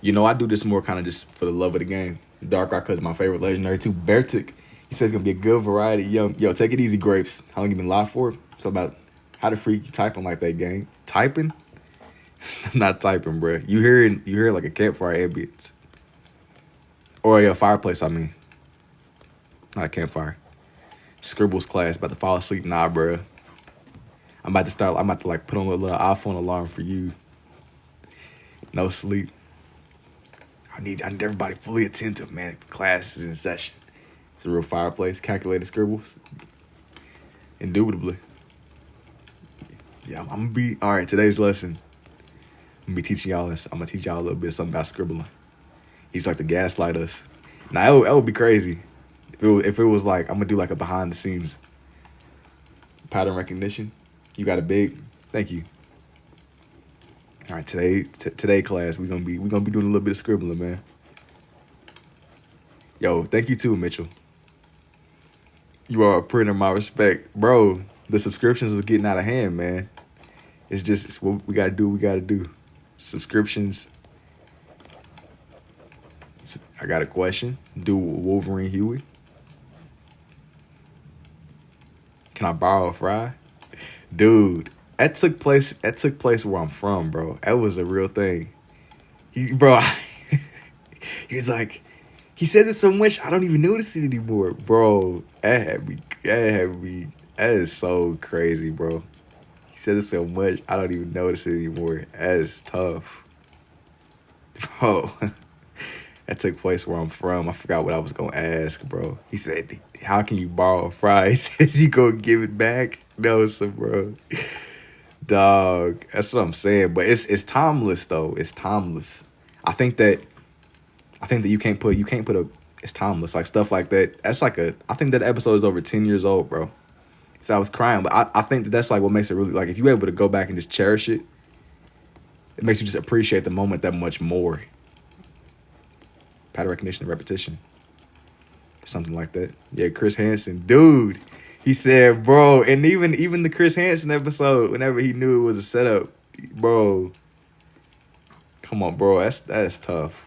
You know, I do this more kind of just for the love of the game. Dark Rock is my favorite legendary too. Beartick, he says it's gonna be a good variety. Yo, take it easy, Grapes. How long you been live for? It's about how the freak you typing like that, gang. Typing? I'm not typing, bro. You hear like a campfire ambience. Or a fireplace, I mean. Not a campfire. Scribbles class, about to fall asleep. Nah, bro. I'm about to like put on a little iPhone alarm for you. No sleep. I need everybody fully attentive, man. Class is in session. It's a real fireplace. Calculated scribbles. Indubitably. Yeah, I'm gonna be all right. Today's lesson. I'm gonna teach y'all a little bit of something about scribbling. He's like to gaslight us. Now that would be crazy. If it was like I'm gonna do like a behind the scenes pattern recognition. You got a big. Thank you. All right, today class we're gonna be doing a little bit of scribbling, man. Yo, thank you too, Mitchell. You are a printer, my respect, bro. The subscriptions are getting out of hand, man. It's what we gotta do. We gotta do subscriptions. I got a question. Do Wolverine Huey? Can I borrow a fry? Dude, that took place where I'm from, bro. That was a real thing. He was like, he said it so much I don't even notice it anymore, bro. That is so crazy, bro. He said it so much I don't even notice it anymore. That is tough, bro. That took place where I'm from. I forgot what I was gonna ask, bro. He said, "How can you borrow a fry?" He says, "You gonna give it back?" No, so bro, dog. That's what I'm saying. But it's timeless though. It's timeless. I think that you can't put a. It's timeless, like stuff like that. That's like I think that episode is over 10 years old, bro. So I was crying, but I think that's like what makes it really, like, if you're able to go back and just cherish it, it makes you just appreciate the moment that much more. Pattern recognition and repetition. Something like that. Yeah, Chris Hansen. Dude, he said, bro, and even the Chris Hansen episode, whenever he knew it was a setup, bro, Come on, bro. That's tough.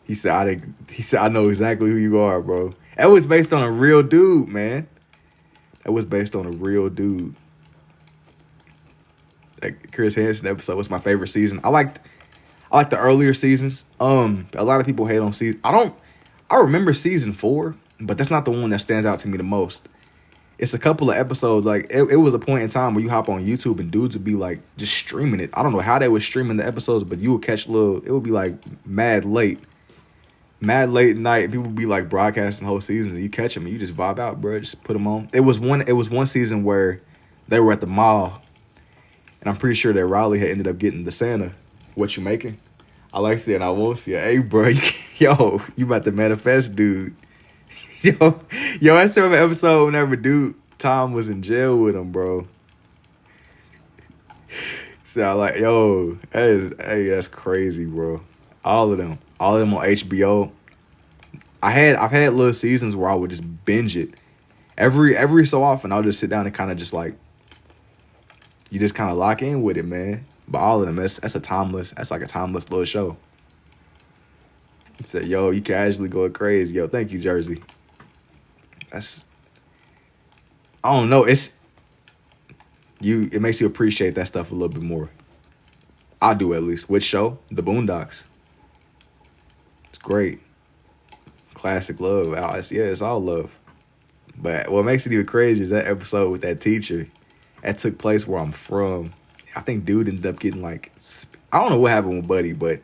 He said I know exactly who you are, bro. That was based on a real dude, man. That was based on a real dude. That Chris Hansen episode was my favorite season. I like the earlier seasons. A lot of people hate on season. I remember season 4, but that's not the one that stands out to me the most. It's a couple of episodes. Like it was a point in time where you hop on YouTube and dudes would be like just streaming it. I don't know how they were streaming the episodes, but you would catch it would be like mad late at night. People would be like broadcasting whole seasons, and you catch them and you just vibe out, bro. Just put them on. It was one season where they were at the mall, and I'm pretty sure that Riley had ended up getting the Santa. What you making? I like seeing. I won't see it. Hey, bro, yo, you about to manifest, dude. Yo, I saw an episode whenever Tom was in jail with him, bro. So I like, yo, hey, that's crazy, bro. All of them on HBO. I've had little seasons where I would just binge it. Every so often, I'll just sit down and kind of just like, you just kind of lock in with it, man. But all of them, that's like a timeless little show. He said, yo, you casually going crazy. Yo, thank you, Jersey. I don't know. It makes you appreciate that stuff a little bit more. I do, at least. Which show? The Boondocks. It's great. Classic love. It's all love. But what makes it even crazier is that episode with that teacher that took place where I'm from. I think dude ended up getting like, I don't know what happened with Buddy, but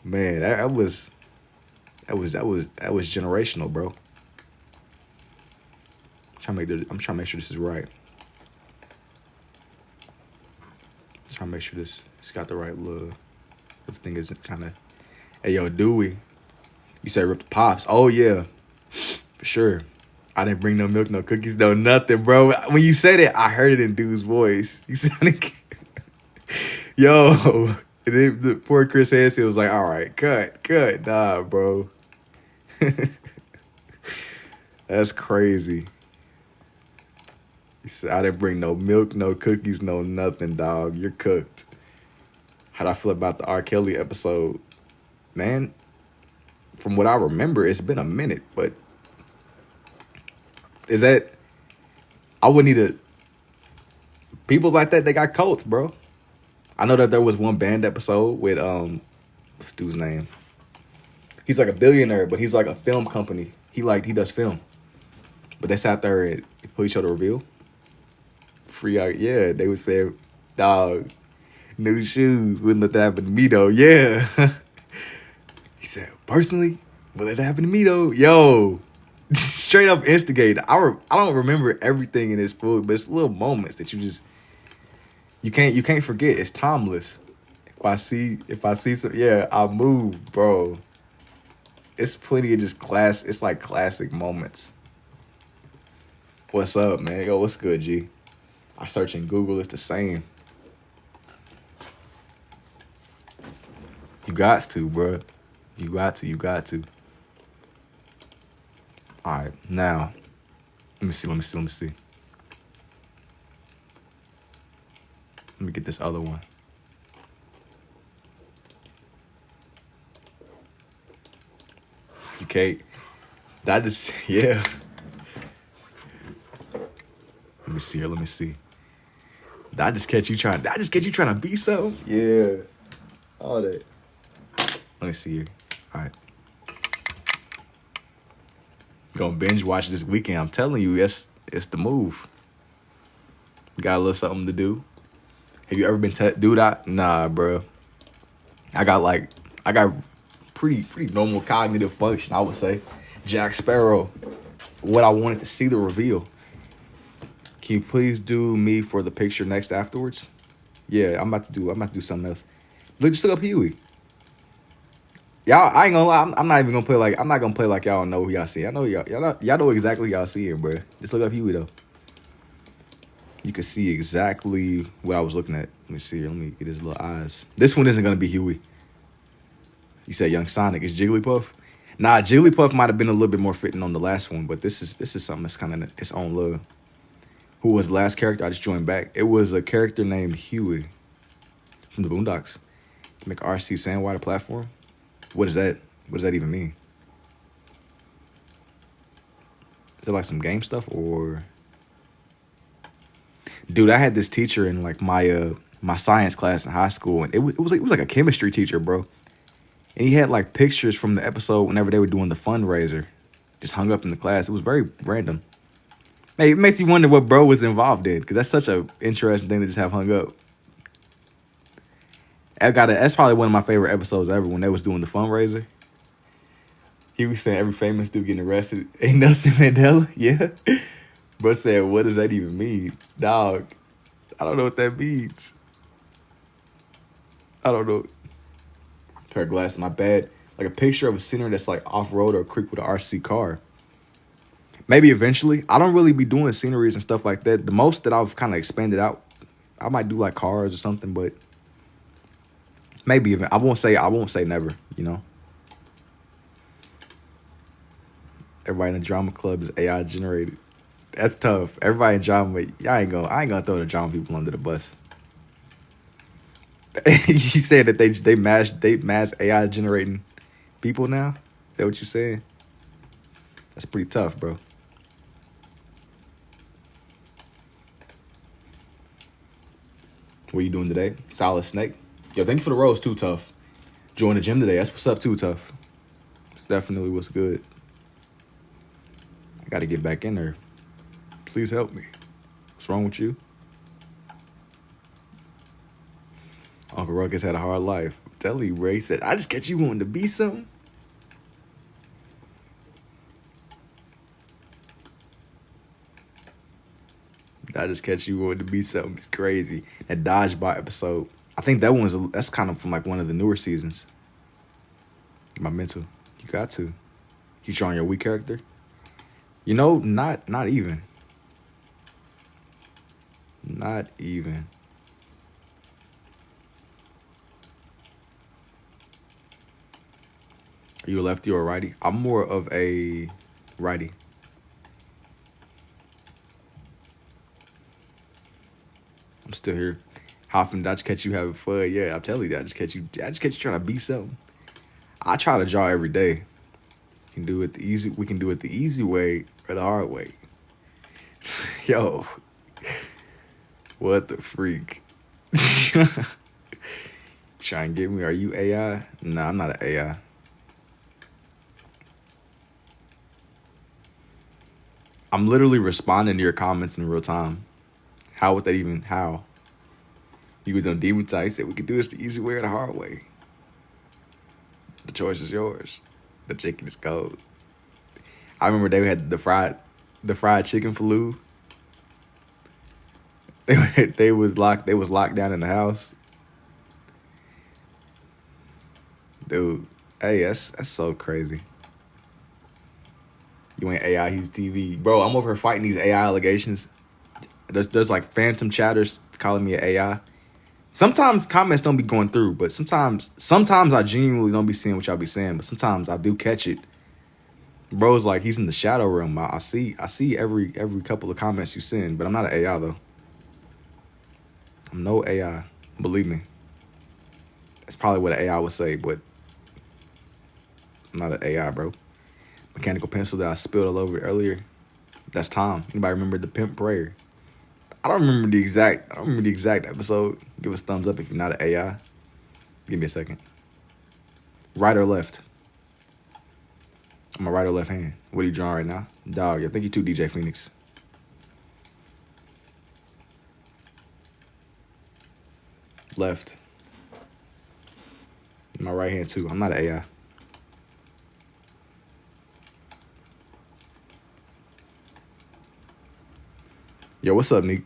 man, that was generational, bro. I'm trying to make sure this is right. Trying to make sure it's got the right look. The thing isn't kind of. Hey, yo, Dewey, you said rip the pops. Oh yeah, for sure. I didn't bring no milk, no cookies, no nothing, bro. When you said it, I heard it in dude's voice. You sounded, yo. And then the poor Chris Hansen was like, all right, cut, nah, bro. That's crazy. He said, I didn't bring no milk, no cookies, no nothing, dog. You're cooked. How'd I feel about the R. Kelly episode? Man, from what I remember, it's been a minute, but I would need people like that, they got cults, bro. I know that there was one band episode with, what's dude's name? He's like a billionaire, but he's like a film company. He does film. But they sat there and put each other reveal. Free out, yeah. They would say, dog, new shoes, wouldn't let that happen to me though. Yeah. He said, personally, wouldn't let that happen to me though. Yo, straight up instigated. I don't remember everything in this food, but it's little moments that you can't forget. It's timeless. If I see some, yeah, I'll move, bro. It's plenty of just it's like classic moments. What's up, man? Yo, what's good, G? I search in Google, it's the same. You got to, bro. You got to. All right, now, let me see. Let me get this other one. Okay, that is, yeah. Let me see. Did I just catch you trying to be so? Yeah. All that. Let me see here. All right. Gonna binge watch this weekend. I'm telling you, it's the move. Got a little something to do. Have you ever been Nah, bro. I got pretty normal cognitive function, I would say. Jack Sparrow. What I wanted to see the reveal. Can you please do me for the picture next afterwards? Yeah, I'm about to do something else. Just look up Huey. Y'all, I ain't gonna lie, I'm not even gonna play like, I'm not gonna play like y'all know who y'all see. I know y'all know exactly who y'all see here, bro. Just look up Huey though. You can see exactly what I was looking at. Let me see here. Let me get his little eyes. This one isn't gonna be Huey. You said Young Sonic is Jigglypuff. Nah, Jigglypuff might have been a little bit more fitting on the last one, but this is something that's kind of its own love. Who was the last character? I just joined back. It was a character named Huey from the Boondocks. Make RC Sandwater platform. What is that? What does that even mean? Is it like some game stuff or? Dude, I had this teacher in like my science class in high school, and it was like a chemistry teacher, bro. And he had like pictures from the episode whenever they were doing the fundraiser, just hung up in the class. It was very random. Hey, it makes you wonder what bro was involved in, because that's such an interesting thing to just have hung up. That's probably one of my favorite episodes ever when they was doing the fundraiser. He was saying every famous dude getting arrested ain't Nelson Mandela. Yeah. Bro said, what does that even mean? Dog, I don't know what that means. I don't know. Her glass, my bad. Like a picture of a center that's like off-road or a creek with an RC car. Maybe eventually. I don't really be doing sceneries and stuff like that. The most that I've kind of expanded out, I might do like cars or something, but maybe even. I won't say never, you know. Everybody in the drama club is AI generated. That's tough. Everybody in drama, I ain't gonna throw the drama people under the bus. You said that they mass AI generating people now? Is that what you saying? That's pretty tough, bro. What you doing today? Solid Snake. Yo, thank you for the rose too, Tough. Join the gym today. That's what's up too, Tough. It's definitely what's good. I gotta get back in there. Please help me. What's wrong with you? Uncle Ruckus had a hard life. Tell you, Ray said, I just catch you wanting to be something. I just catch you wanting to be something. It's crazy. That Dodgebot episode. I think that's kind of from like one of the newer seasons. My mental. You got to. You drawing your weak character? You know, not even. Not even. Are you a lefty or a righty? I'm more of a righty. I'm still here. How often did I just catch you having fun? Yeah, I'm telling you, I just catch you trying to be something. I try to draw every day. We can do it the easy way or the hard way. Yo. What the freak? Try and get me. Are you AI? Nah, I'm not an AI. I'm literally responding to your comments in real time. How would that even, how? You was on Demon Time, you said we could do this the easy way or the hard way. The choice is yours. The chicken is cold. I remember they had the fried chicken flu. They was locked down in the house. Dude, hey, that's so crazy. You ain't AI, he's TV. Bro, I'm over here fighting these AI allegations. There's like phantom chatters calling me an AI. Sometimes comments don't be going through, but sometimes I genuinely don't be seeing what y'all be saying, but sometimes I do catch it. Bro's like, he's in the shadow realm. I see every couple of comments you send, but I'm not an AI though. I'm no AI, believe me. That's probably what an AI would say, but I'm not an AI, bro. Mechanical pencil that I spilled all over earlier. That's Tom. Anybody remember the pimp prayer? I don't remember the exact episode. Give us thumbs up if you're not an AI. Give me a second. Right or left? I'm a right or left hand. What are you drawing right now? Dog, I think you too, DJ Phoenix. Left. My right hand too. I'm not an AI. Yo, what's up, Nick?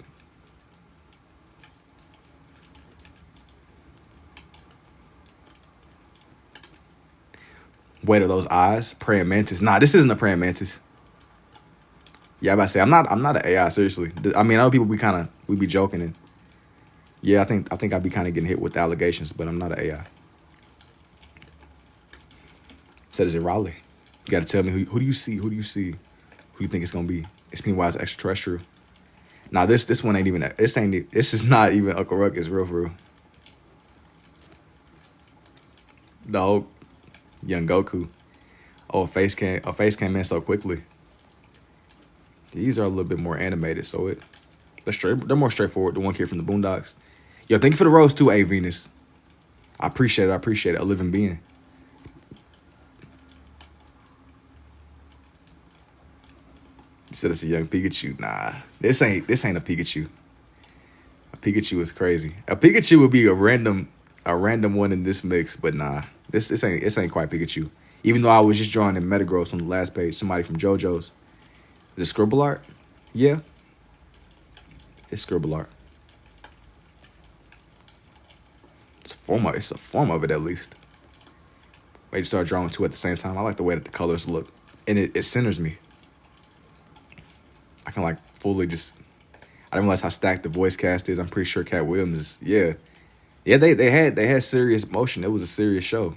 Wait, are those eyes? Praying mantis. Nah, this isn't a praying mantis. Yeah, I'm about to say I'm not an AI, seriously. I mean, I know people we be joking and yeah, I think I'd be kind of getting hit with the allegations, but I'm not an AI. Said, is it Raleigh? You gotta tell me who do you see? Who do you see? Who you think it's gonna be? It's Pennywise extraterrestrial. Now this one ain't even that. This is not even Uncle Ruckus, real for real. The whole young Goku. Oh, a face came in so quickly. These are a little bit more animated, so they're more straightforward. The one kid from the Boondocks. Yo, thank you for the rose too, A Venus. I appreciate it. I appreciate it. A living being. You said it's a young Pikachu. Nah, this ain't a Pikachu. A Pikachu is crazy. A Pikachu would be a random one in this mix, but nah, this ain't quite Pikachu. Even though I was just drawing in Metagross on the last page, somebody from JoJo's. The scribble art? Yeah. It's scribble art. It's a form of it at least. Wait, you start drawing two at the same time. I like the way that the colors look. And it centers me. I can like fully just I didn't realize how stacked the voice cast is. I'm pretty sure Cat Williams is Yeah, they had serious motion. It was a serious show.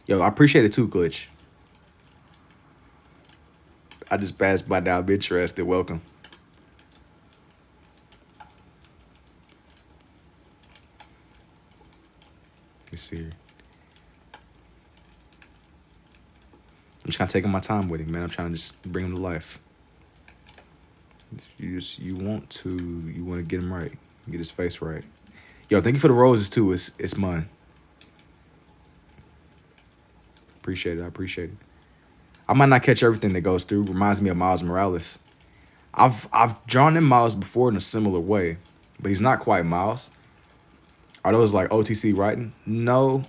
Yo, I appreciate it too, Glitch. I just passed by now. I'm interested. Welcome. Let me see here. I'm just kind of taking my time with him, man. I'm trying to just bring him to life. You want to get him right, get his face right. Yo, thank you for the roses too. It's mine. Appreciate it. I appreciate it. I might not catch everything that goes through. Reminds me of Miles Morales. I've drawn in Miles before in a similar way, but he's not quite Miles. Are those like OTC writing? No.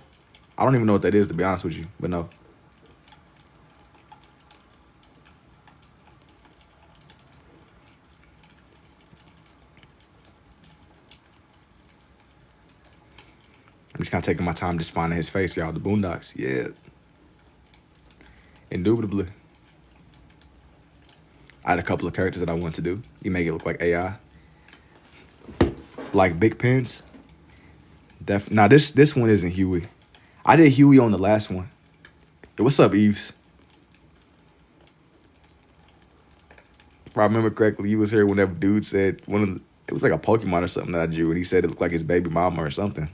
I don't even know what that is, to be honest with you, but no. I'm just kind of taking my time just finding his face, y'all. The Boondocks, yeah. Indubitably. I had a couple of characters that I wanted to do. You make it look like AI. Like Big Pins. Now this one isn't Huey. I did Huey on the last one. Yo, what's up, Eves? If I remember correctly, you was here whenever dude said it was like a Pokemon or something that I drew, and he said it looked like his baby mama or something.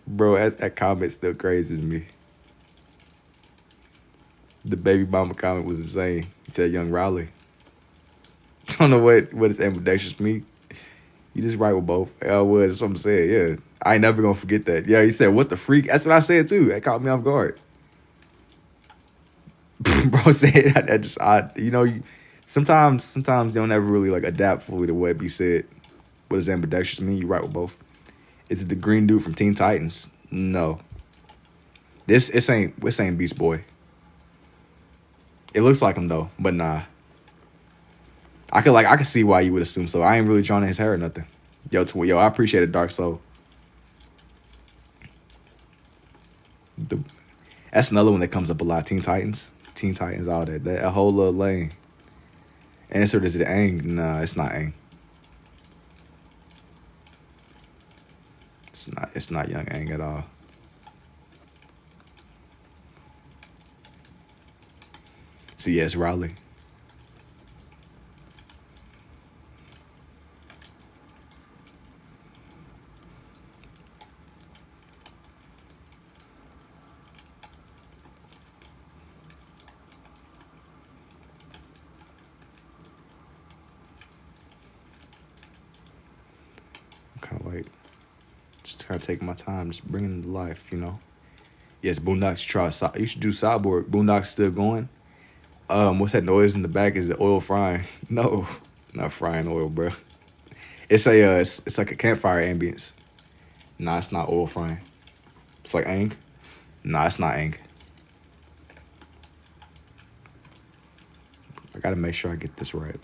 Bro, that comment's still crazy to me. The baby mama comment was insane. He said young Raleigh. I don't know what does ambidextrous mean. You just write with both. That's what I'm saying, yeah. I ain't never gonna forget that. Yeah, he said, what the freak? That's what I said too. That caught me off guard. Bro said sometimes you don't ever really like adapt fully to what be said. What does ambidextrous mean? You write with both. Is it the green dude from Teen Titans? No. This ain't Beast Boy. It looks like him though, but nah. I could see why you would assume so. I ain't really drawing his hair or nothing. Yo, I appreciate it, Dark Soul. That's another one that comes up a lot. Teen Titans, all that whole little lane. Answer, is it Aang? Nah, it's not Aang. It's not young Aang at all. So yeah, it's Raleigh. Just kind of taking my time, just bringing it to life, you know. Yes, Boondocks, you should do Cyborg. Boondocks still going. What's that noise in the back? Is it oil frying? No, not frying oil, bro. It's it's like a campfire ambience. Nah, it's not oil frying. It's like Aang. Nah, it's not Aang. I gotta make sure I get this right.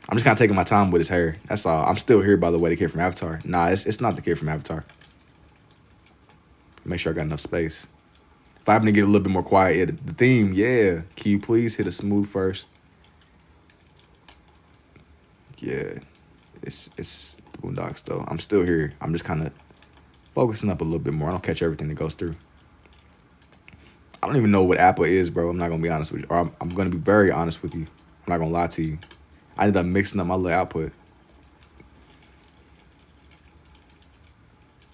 I'm just kind of taking my time with his hair. That's all. I'm still here, by the way, the kid from Avatar. Nah, it's not the kid from Avatar. Make sure I got enough space. If I happen to get a little bit more quiet, yeah, the theme, yeah. Can you please hit a smooth first? Yeah, it's the Boondocks, though. I'm still here. I'm just kind of focusing up a little bit more. I don't catch everything that goes through. I don't even know what Apple is, bro. I'm not gonna be honest with you. Or I'm gonna be very honest with you. I'm not gonna lie to you. I ended up mixing up my little output.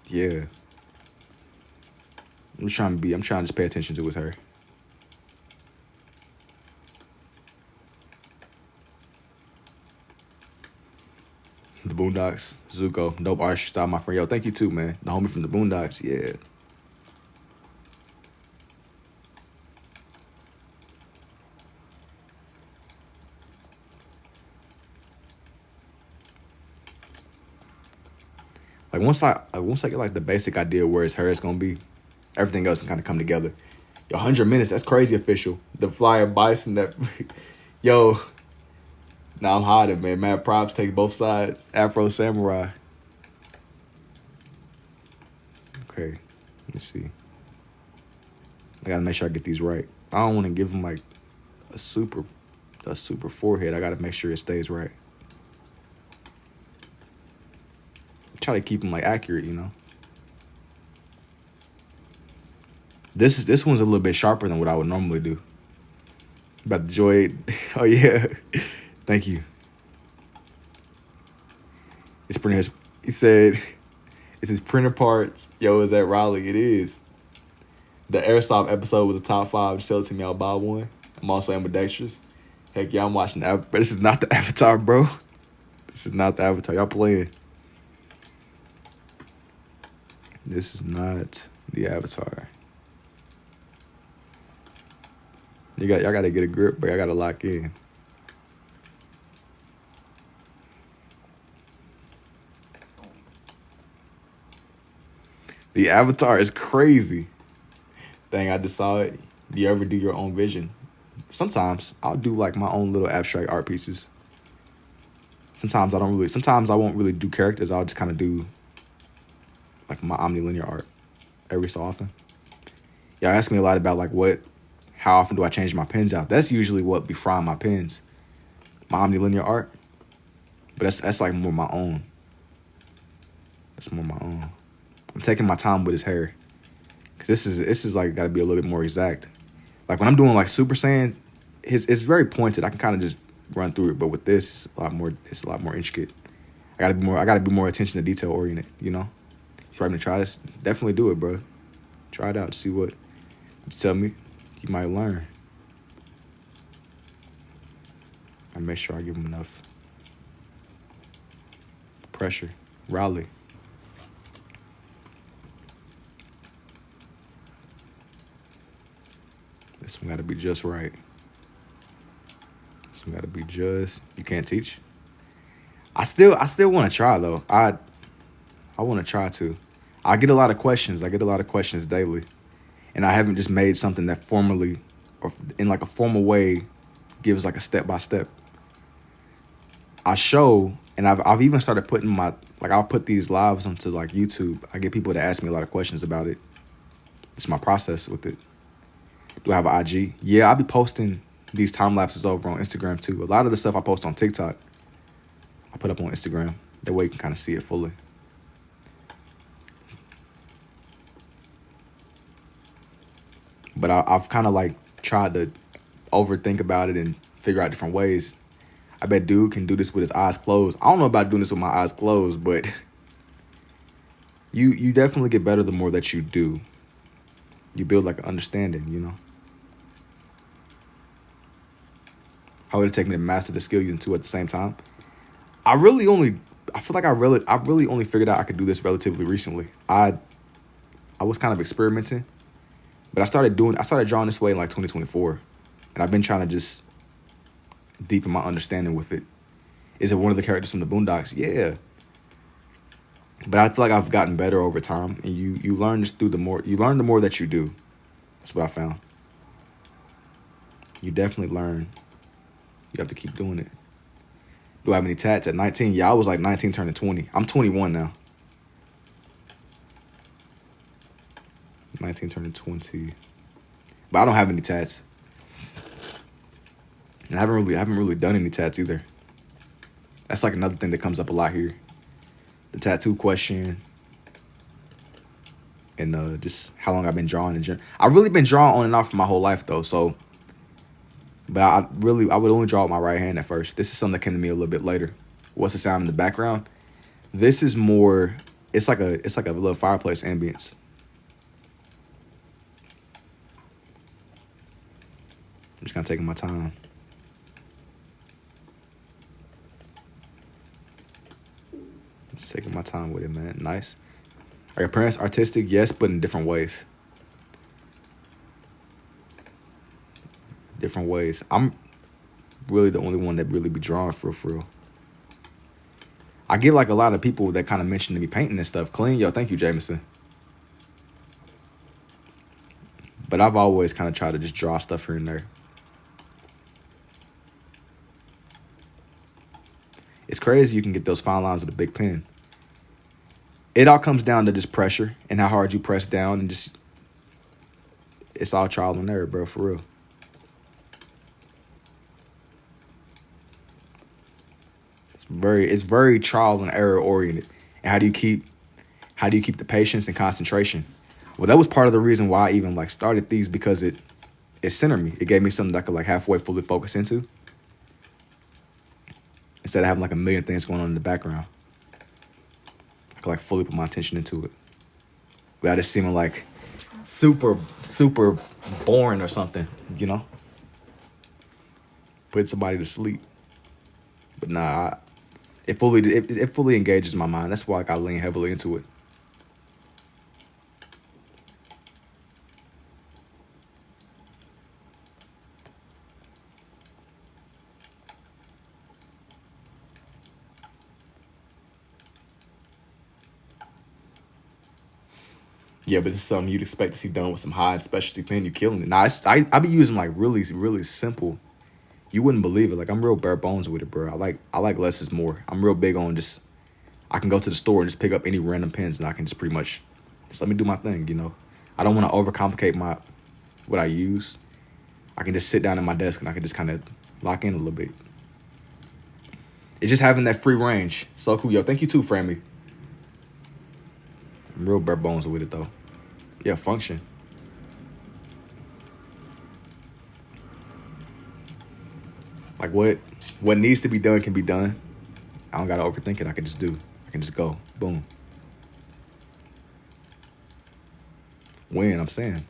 Yeah. I'm trying to just pay attention to what's her. The Boondocks, Zuko, dope artist style, my friend. Yo, thank you too, man. The homie from the Boondocks, yeah. Like once I get like the basic idea of where his hair is gonna be, everything else can kind of come together. Yo, 100 minutes, that's crazy official. The Flyer Bison, that, yo, now I'm hiding, man. Mad props, take both sides. Afro Samurai. Okay, let's see. I gotta make sure I get these right. I don't want to give him like a super forehead. I gotta make sure it stays right. Try to keep him like accurate, you know. This one's a little bit sharper than what I would normally do. About the Joy. Oh yeah. Thank you. It's printer. He said it's his printer parts. Yo, is that Raleigh? It is. The Airsoft episode was a top 5. Sell it to me, I'll buy one. I'm also ambidextrous. Heck yeah, I'm watching that. But this is not the Avatar, bro. This is not the Avatar. Y'all playing. This is not the Avatar. Y'all gotta get a grip, but y'all gotta lock in. The Avatar is crazy. Dang, I just saw it. Do you ever do your own vision? Sometimes I'll do like my own little abstract art pieces. Sometimes I won't really do characters. I'll just kind of do like my omnilinear art every so often. Y'all ask me a lot about like how often do I change my pens out? That's usually what be frying my pens. My omnilinear art. But that's like more my own. That's more my own. I'm taking my time with his hair. Cause this is like gotta be a little bit more exact. Like when I'm doing like Super Saiyan, it's very pointed. I can kind of just run through it, but with this, it's a lot more intricate. I gotta be more attention to detail oriented, you know? If you're gonna try this, definitely do it, bro. Try it out, see what you tell me. You might learn. I make sure I give him enough pressure. Raleigh. This one gotta be just right. This one gotta be just. You can't teach. I still want to try though. I want to try to. I get a lot of questions. I get a lot of questions daily, and I haven't just made something that formally, or in like a formal way, gives like a step by step. I show, and I've even started putting I'll put these lives onto like YouTube. I get people to ask me a lot of questions about it. It's my process with it. Do I have an IG? Yeah, I'll be posting these time lapses over on Instagram too. A lot of the stuff I post on TikTok, I put up on Instagram. That way you can kind of see it fully. But I've kind of like tried to overthink about it and figure out different ways. I bet dude can do this with his eyes closed. I don't know about doing this with my eyes closed, but you definitely get better the more that you do. You build like an understanding, you know. How would it take me to master the skill using two at the same time? I really only figured out I could do this relatively recently. I was kind of experimenting, but I started drawing this way in like 2024, and I've been trying to just deepen my understanding with it. Is it one of the characters from the Boondocks? Yeah. But I feel like I've gotten better over time, and you learn this the more that you do. That's what I found. You definitely learn. You have to keep doing it. Do I have any tats at 19? Yeah, I was like 19 turning 20. I'm 21 now. 19 turning 20. But I don't have any tats. And I haven't really done any tats either. That's like another thing that comes up a lot here. The tattoo question. and just how long I've been drawing in general. I've really been drawing on and off for my whole life though. So, but I would only draw with my right hand at first. This is something that came to me a little bit later. What's the sound in the background? This is more. It's like a little fireplace ambience. I'm just kind of taking my time. Just taking my time with it, man. Nice. Are your parents artistic? Yes, but in different ways. Different ways. I'm really the only one that really be drawing for real. I get like a lot of people that kind of mention to me painting and stuff. Clean, yo, thank you, Jameson. But I've always kind of tried to just draw stuff here and there. It's crazy you can get those fine lines with a big pen. It all comes down to just pressure and how hard you press down, and just it's all trial and error, bro, for real. It's very trial and error oriented. And how do you keep the patience and concentration? Well, that was part of the reason why I even like started these, because it centered me. It gave me something that I could like halfway fully focus into, instead of having like a million things going on in the background. I could like fully put my attention into it without it seeming like super boring or something, you know? Put somebody to sleep. But nah, it fully engages my mind. That's why like, I lean heavily into it. Yeah, but this is something you'd expect to see done with some high specialty pen. You killing it. Nah, I be using like really simple. You wouldn't believe it. Like I'm real bare bones with it, bro. I like less is more. I'm real big on just. I can go to the store and just pick up any random pens, and I can just pretty much just let me do my thing. You know, I don't want to overcomplicate what I use. I can just sit down at my desk and I can just kind of lock in a little bit. It's just having that free range. So cool, yo. Thank you too, Frammy. I'm real bare bones with it though. Yeah, function. Like what needs to be done can be done. I don't gotta overthink it. I can just do. I can just go. Boom. Win, I'm saying.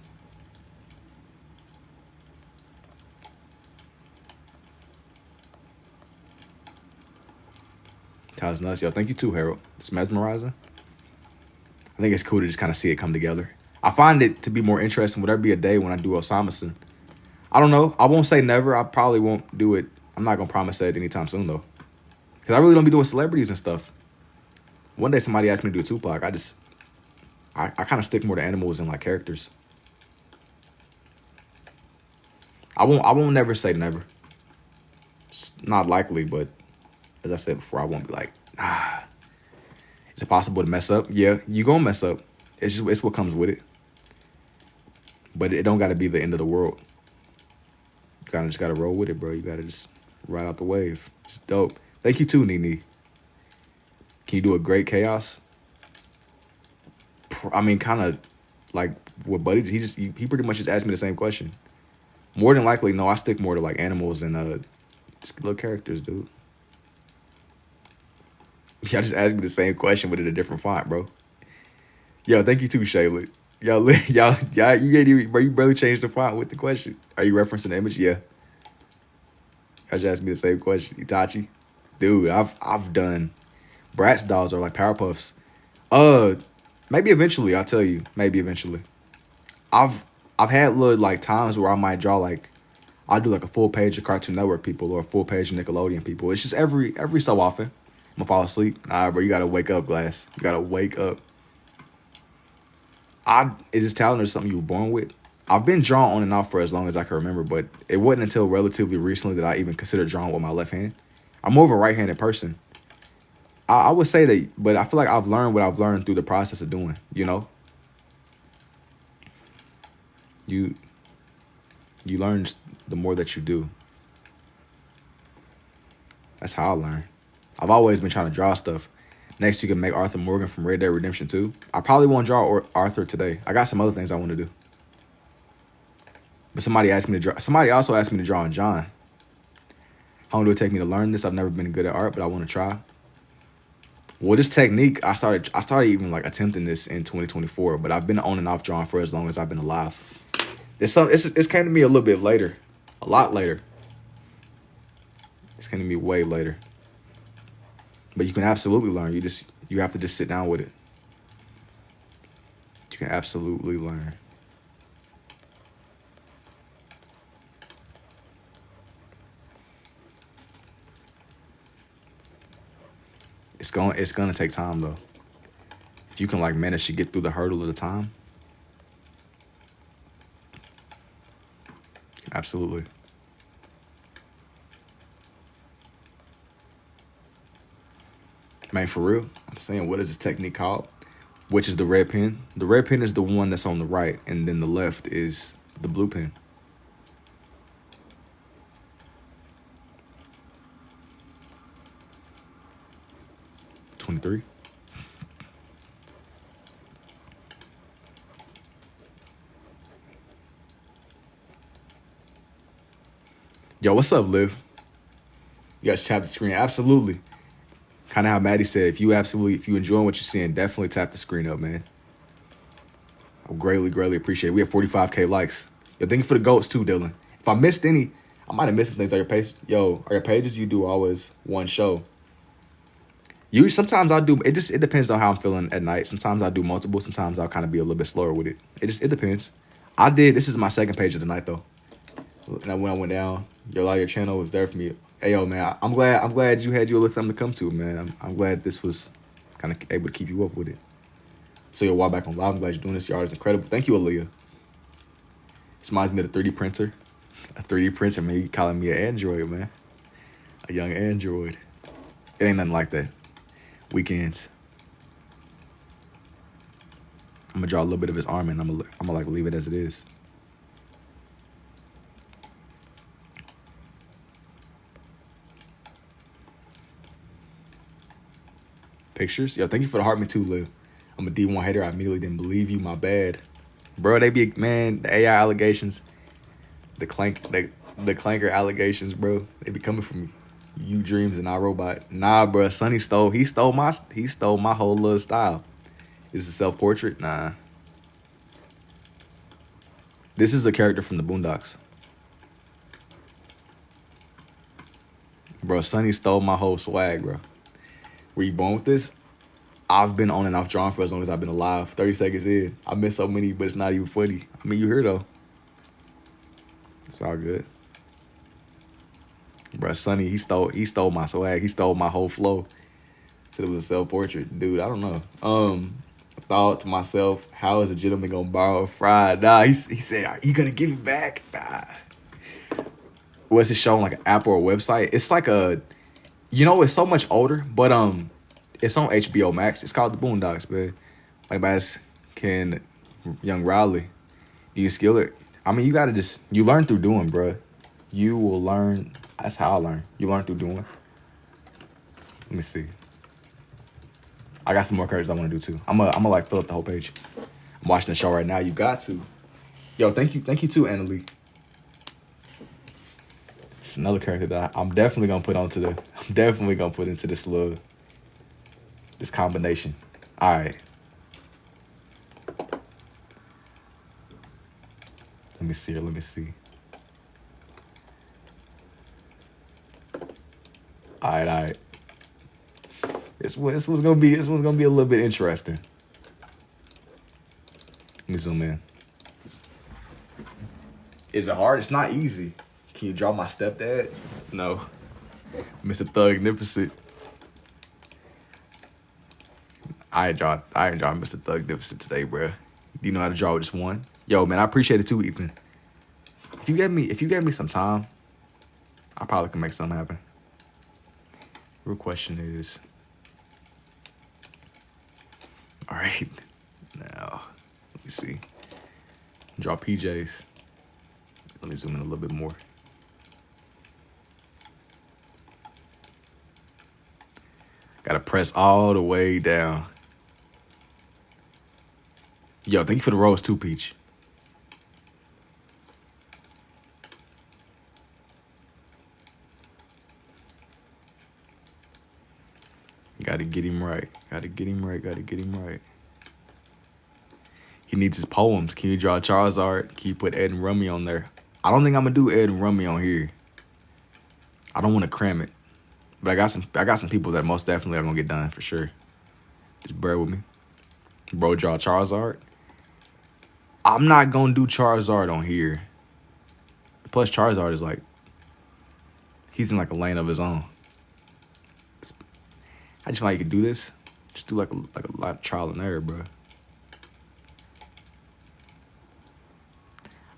Tyler's nuts. Yo, thank you too, Harold. It's mesmerizing. I think it's cool to just kind of see it come together. I find it to be more interesting. Would there be a day when I do Osamason? I don't know. I won't say never. I probably won't do it. I'm not going to promise that anytime soon, though. Because I really don't be doing celebrities and stuff. One day somebody asked me to do Tupac. I kind of stick more to animals and like characters. I won't never say never. It's not likely, but as I said before, I won't be like, is it possible to mess up? Yeah, you gonna mess up. It's what comes with it. But it don't gotta be the end of the world. You kinda just gotta roll with it, bro. You gotta just ride out the wave. It's dope. Thank you too, Nene. Can you do a great chaos? I mean, kind of like what Buddy did. He pretty much just asked me the same question. More than likely, no, I stick more to like animals and just little characters, dude. Y'all just asked me the same question, but in a different font, bro. Yo, thank you too, Shayla. Y'all, you ain't even, bro. You barely changed the font with the question. Are you referencing the image? Yeah. Y'all just asked me the same question. Itachi, dude, I've done. Bratz dolls are like Powerpuffs. Maybe eventually. I'll tell you. Maybe eventually. I've had little like times where I might draw like I'll do like a full page of Cartoon Network people or a full page of Nickelodeon people. It's just every so often. I'm gonna fall asleep. Nah, bro, you gotta wake up, Glass. You gotta wake up. Is this talent or something you were born with? I've been drawing on and off for as long as I can remember, but it wasn't until relatively recently that I even considered drawing with my left hand. I'm more of a right-handed person. I would say that, but I feel like I've learned what I've learned through the process of doing, you know? You learn the more that you do. That's how I learn. I've always been trying to draw stuff. Next, you can make Arthur Morgan from Red Dead Redemption 2. I probably won't draw Arthur today. I got some other things I want to do. But somebody asked me to draw. Somebody also asked me to draw on John. How long do it take me to learn this? I've never been good at art, but I want to try. Well, this technique, I started even like attempting this in 2024, but I've been on and off drawing for as long as I've been alive. It's came to me a little bit later, a lot later. It's came to me way later. But you can absolutely learn. You have to just sit down with it. You can absolutely learn. It's gonna take time though. If you can like manage to get through the hurdle of the time, absolutely. Man, for real, I'm saying, what is this technique called? Which is the red pen. The red pen is the one that's on the right, and then the left is the blue pen. '23. Yo, what's up, Liv? You guys tap the screen. Absolutely. Kind of how Maddie said, if you enjoying what you're seeing, definitely tap the screen up, man. I greatly appreciate it. We have 45K likes. Yo, thank you for the goats too, Dylan. If I missed any, I might have missed things on your page. Yo, are your pages you do always one show? Sometimes I do. It depends on how I'm feeling at night. Sometimes I do multiple. Sometimes I'll kind of be a little bit slower with it. It depends. This is my second page of the night though. And when I went down, your channel was there for me. Hey yo, man, I'm glad you had your little something to come to, man. I'm glad this was kind of able to keep you up with it. So you're while back on live. I'm glad you're doing this. Your art is incredible. Thank you, Aaliyah. This reminds me of the 3D printer. A 3D printer, man. You calling me an android, man. A young android. It ain't nothing like that. Weekends. I'm gonna draw a little bit of his arm and I'm gonna like leave it as it is. Pictures? Yo, thank you for the heart, me too, Liv. I'm a D1 hater. I immediately didn't believe you. My bad. Bro, the AI allegations, the clanker allegations, bro. They be coming from you dreams and I robot. Nah, bro, Sonny stole my whole little style. Is it self-portrait? Nah. This is a character from the Boondocks. Bro, Sonny stole my whole swag, bro. Where you born with this? I've been on and off drawing for as long as I've been alive. 30 seconds in. I missed so many, but it's not even funny. I mean, you hear though. It's all good. Bro, Sonny, he stole my swag. He stole my whole flow. Said it was a self-portrait. Dude, I don't know. I thought to myself, how is a gentleman gonna borrow a fry? Nah, he said, are you gonna give it back? Nah. Was it shown like an app or a website? It's like it's so much older, but it's on HBO Max. It's called The Boondocks, man. Like bass can young Riley. You can skill it. I mean, you learn through doing, bro. You will learn. That's how I learn. You learn through doing. Let me see. I got some more characters I want to do too. I'm gonna like fill up the whole page. I'm watching the show right now. You got to. Yo, thank you too, Annalie. It's another character that I'm definitely gonna put into this combination. All right. Let me see. All right. This one's gonna be a little bit interesting. Let me zoom in. Is it hard? It's not easy. Can you draw my stepdad? No. Mr. Thugnificent. I ain't drawing Mr. Thugnificent today, bro. Do you know how to draw with just one? Yo, man, I appreciate it too, Ethan. If you gave me some time, I probably can make something happen. Real question is, all right, now let me see. Draw PJs. Let me zoom in a little bit more. Gotta press all the way down. Yo, thank you for the rose too, Peach. Gotta get him right. Gotta get him right. Gotta get him right. He needs his poems. Can you draw Charizard? Can you put Ed and Rummy on there? I don't think I'm gonna do Ed and Rummy on here. I don't want to cram it. But I got some people that most definitely are gonna get done for sure. Just bear with me. Bro, draw Charizard. I'm not gonna do Charizard on here. Plus Charizard is like, he's in like a lane of his own. I just feel like you could do this. Just do like a lot of trial and error, bro.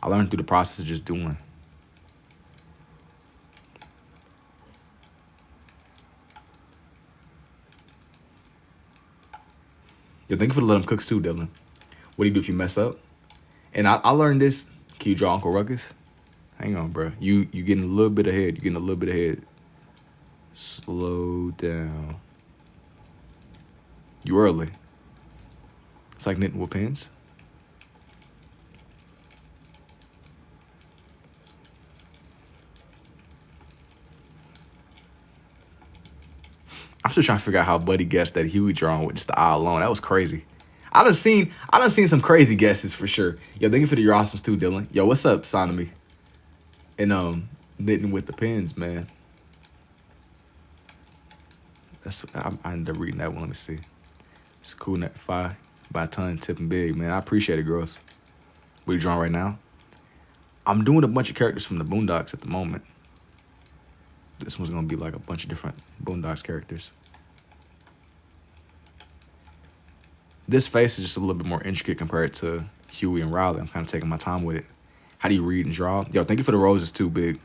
I learned through the process of just doing. Yo, thank you for the let them cooks too, Dylan. What do you do if you mess up? And I learned this. Can you draw Uncle Ruckus? Hang on, bro. You getting a little bit ahead. You getting a little bit ahead. Slow down. You early. It's like knitting with pins. I'm still trying to figure out how Buddy guessed that Huey drawing with just the eye alone. That was crazy. I done seen some crazy guesses for sure. Yo, thank you for the your awesomes too, Dylan. Yo, what's up, Sonomy? And knitting with the pins, man. I ended up reading that one. Let me see. It's a cool net 5 by a ton, tipping big, man. I appreciate it, girls. What are you drawing right now? I'm doing a bunch of characters from the Boondocks at the moment. This one's gonna be like a bunch of different Boondocks characters. This face is just a little bit more intricate compared to Huey and Riley. I'm kind of taking my time with it. How do you read and draw? Yo, thank you for the roses too, big.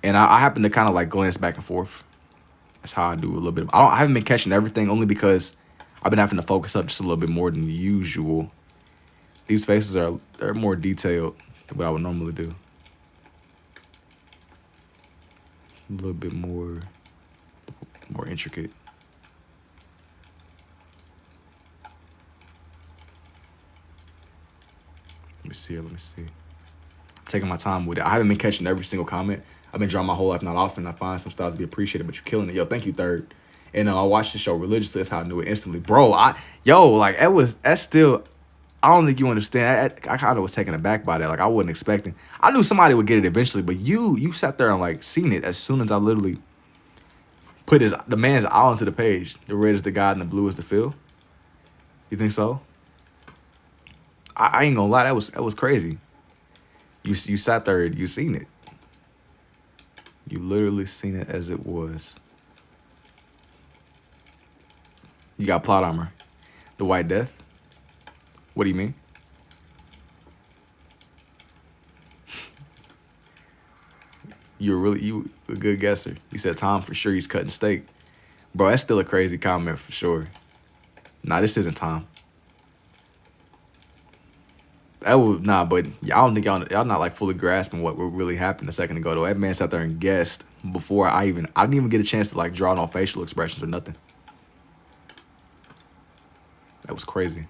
And I happen to kind of like glance back and forth. That's how I do a little bit. I haven't been catching everything only because I've been having to focus up just a little bit more than usual. These faces they're more detailed than what I would normally do. A little bit more intricate. Let me see. I'm taking my time with it. I haven't been catching every single comment. I've been drawing my whole life not often. I find some styles to be appreciated, but you're killing it. Yo, thank you, Third. And I watched the show religiously. That's how I knew it instantly. Bro, that's still, I don't think you understand. I kind of was taken aback by that. Like, I wasn't expecting. I knew somebody would get it eventually, but you sat there and like seen it as soon as I literally put the man's eye onto the page. The red is the God and the blue is the fill. You think so? I ain't gonna lie, that was crazy. You sat there, you seen it. You literally seen it as it was. You got plot armor. The White Death? What do you mean? You a good guesser. You said Tom for sure he's cutting steak. Bro, that's still a crazy comment for sure. Nah, this isn't Tom. But I don't think y'all not like fully grasping what really happened a second ago though. That man sat there and guessed before I didn't even get a chance to like draw no facial expressions or nothing. That was crazy.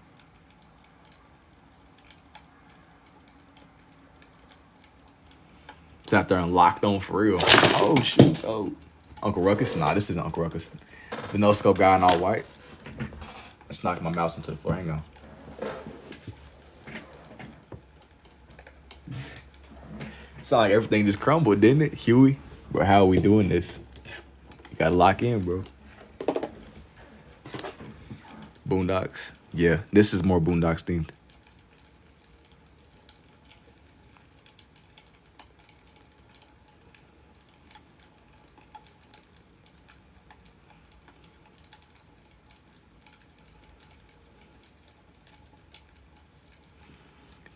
Sat there and locked on for real. Oh shoot. Oh. Uncle Ruckus? Nah, this isn't Uncle Ruckus. The no scope guy in all white. Let's knock my mouse into the floor. Hang on. Sound like everything just crumbled, didn't it? Huey, bro, how are we doing this? You gotta lock in, bro. Boondocks. Yeah, this is more Boondocks themed.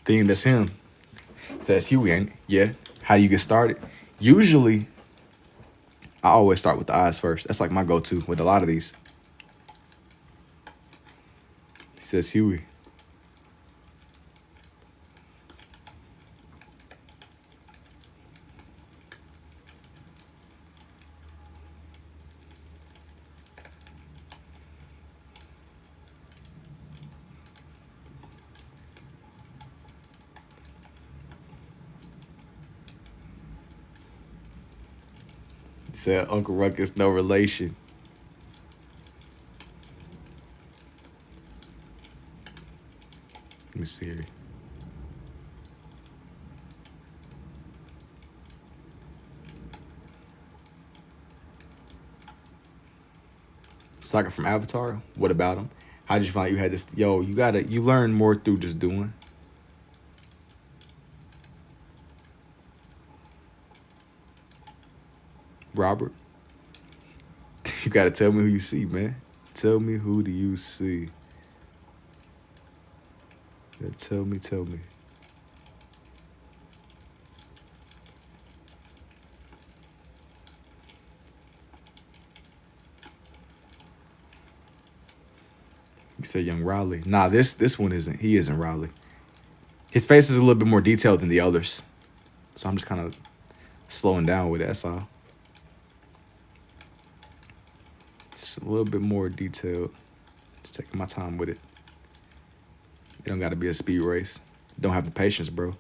Theme, that's him. Says Huey, ain't it? Yeah. How do you get started? Usually, I always start with the eyes first. That's like my go-to with a lot of these. He says Huey. Said Uncle Ruckus, no relation. Let me see here. Sokka from Avatar. What about him? How did you find you had this? Yo, you learn more through just doing. Robert, you gotta tell me who you see, man. Tell me who do you see? Yeah, tell me, tell me. You say young Riley. Nah, this one isn't. He isn't Riley. His face is a little bit more detailed than the others. So I'm just kind of slowing down with it, that's all. Just a little bit more detailed. Just taking my time with it. It don't gotta be a speed race. Don't have the patience, bro.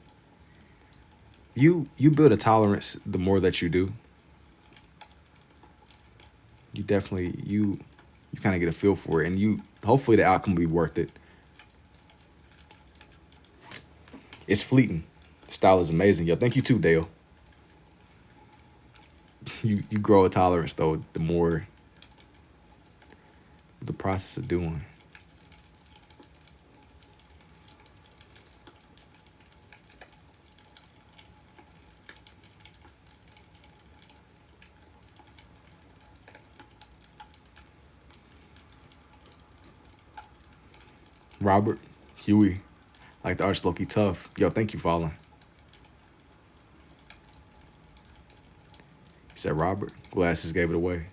You build a tolerance the more that you do. You definitely you kind of get a feel for it, and you hopefully the outcome will be worth it. It's fleeting. Style is amazing. Yo, thank you too, Dale. You grow a tolerance though, the more the process of doing. Robert, Huey, like the artist Loki tough. Yo, thank you for following. He said Robert. Glasses gave it away.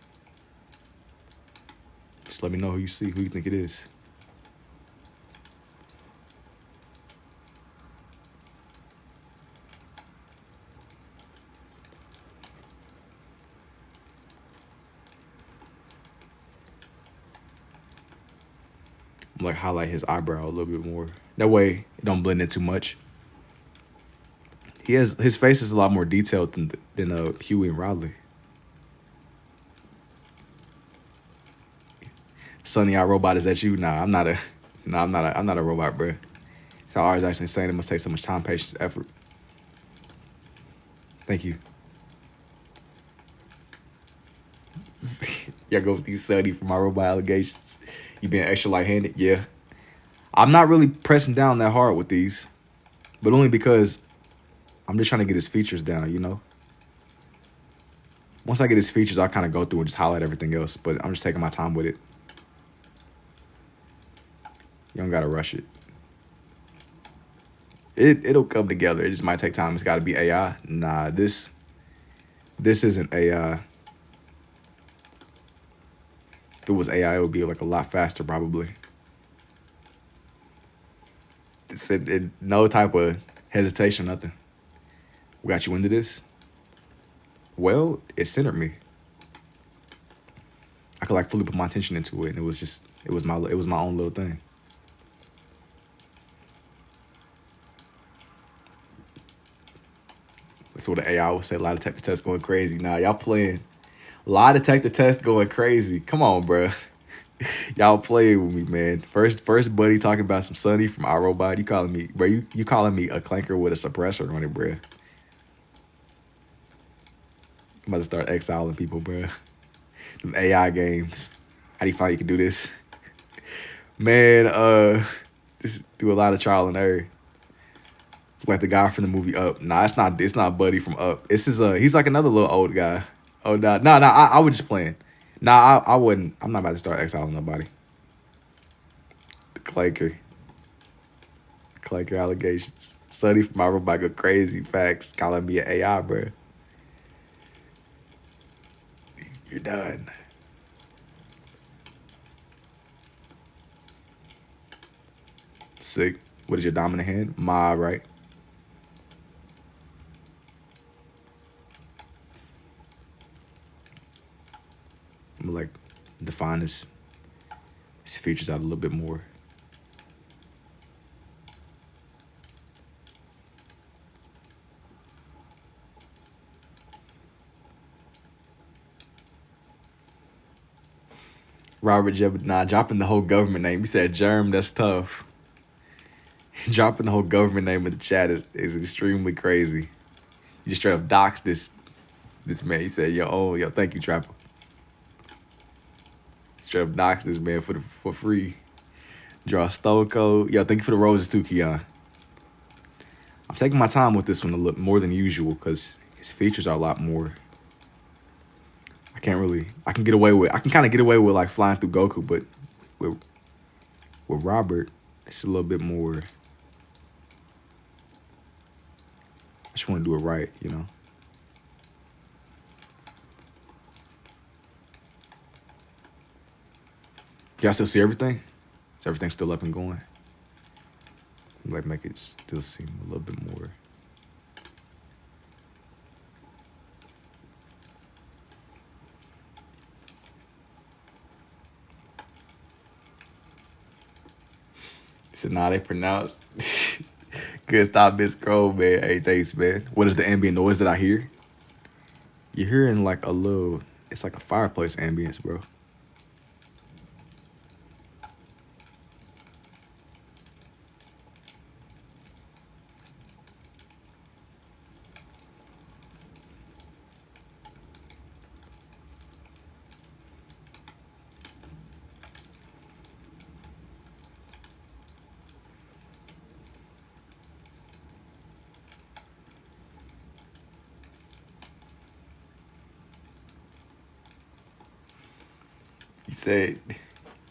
Just let me know who you see, who you think it is. I'm like highlight his eyebrow a little bit more. That way it don't blend in too much. His face is a lot more detailed than Huey and Riley. Sonny, our robot, is that you? Nah, I'm not a robot, bro. So I was actually saying it must take so much time, patience, effort. Thank you. Y'all go with these Sonny for my robot allegations. You being extra light-handed? Yeah. I'm not really pressing down that hard with these, but only because I'm just trying to get his features down, you know? Once I get his features, I'll kind of go through and just highlight everything else, but I'm just taking my time with it. You don't got to rush it. It'll come together. It just might take time. It's got to be AI. Nah, this isn't AI. If it was AI, it would be like a lot faster probably. No type of hesitation, nothing. We got you into this? Well, it centered me. I could like fully put my attention into it, and it was my own little thing. That's what the AI would say. A lot of detective tests going crazy. Nah, y'all playing. A lot of detective tests going crazy. Come on, bro. Y'all playing with me, man. First buddy talking about some Sonny from iRobot. You calling me, bro? You calling me a clanker with a suppressor on it, bro? I'm about to start exiling people, bro. Them AI games. How do you find you can do this? Man, just do a lot of trial and error. Like the guy from the movie Up. Nah, it's not Buddy from Up. He's like another little old guy. Oh nah. I was just playing. Nah, I wouldn't. I'm not about to start exiling nobody. The Clanker allegations. Sonny from my robot go crazy. Facts. Calling me an AI, bro. You're done. Sick. What is your dominant hand? Ma, right? I'm gonna like define his features out a little bit more. Robert Jeb, nah, dropping the whole government name. You said Germ, that's tough. Dropping the whole government name in the chat is extremely crazy. You just straight up doxed this man. You said, yo, thank you, Trapper. Straight up doxed this man for free. Draw a stole code. Yo, thank you for the roses too, Keon. I'm taking my time with this one a little more than usual because his features are a lot more. I can kind of get away with like flying through Goku, but with Robert, it's a little bit more. I just want to do it right, you know. Y'all still see everything? Is everything still up and going? Like make it still seem a little bit more. He said, nah, they pronounced. Good, stop this scroll, man. Hey, thanks, man. What is the ambient noise that I hear? You're hearing like a little, it's like a fireplace ambience, bro. You said,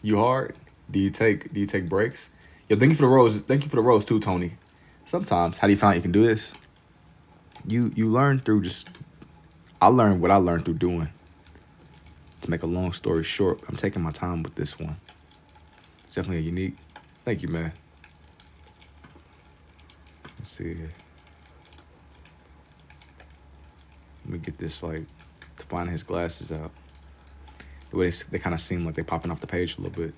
you hard? Do you take breaks? Yo, thank you for the rose. Thank you for the rose too, Tony. Sometimes, how do you find you can do this? You learn through I learned what I learned through doing. To make a long story short, I'm taking my time with this one. It's definitely a unique. Thank you, man. Let's see here. Let me get this, like, to find his glasses out. The way they kind of seem like they're popping off the page a little bit.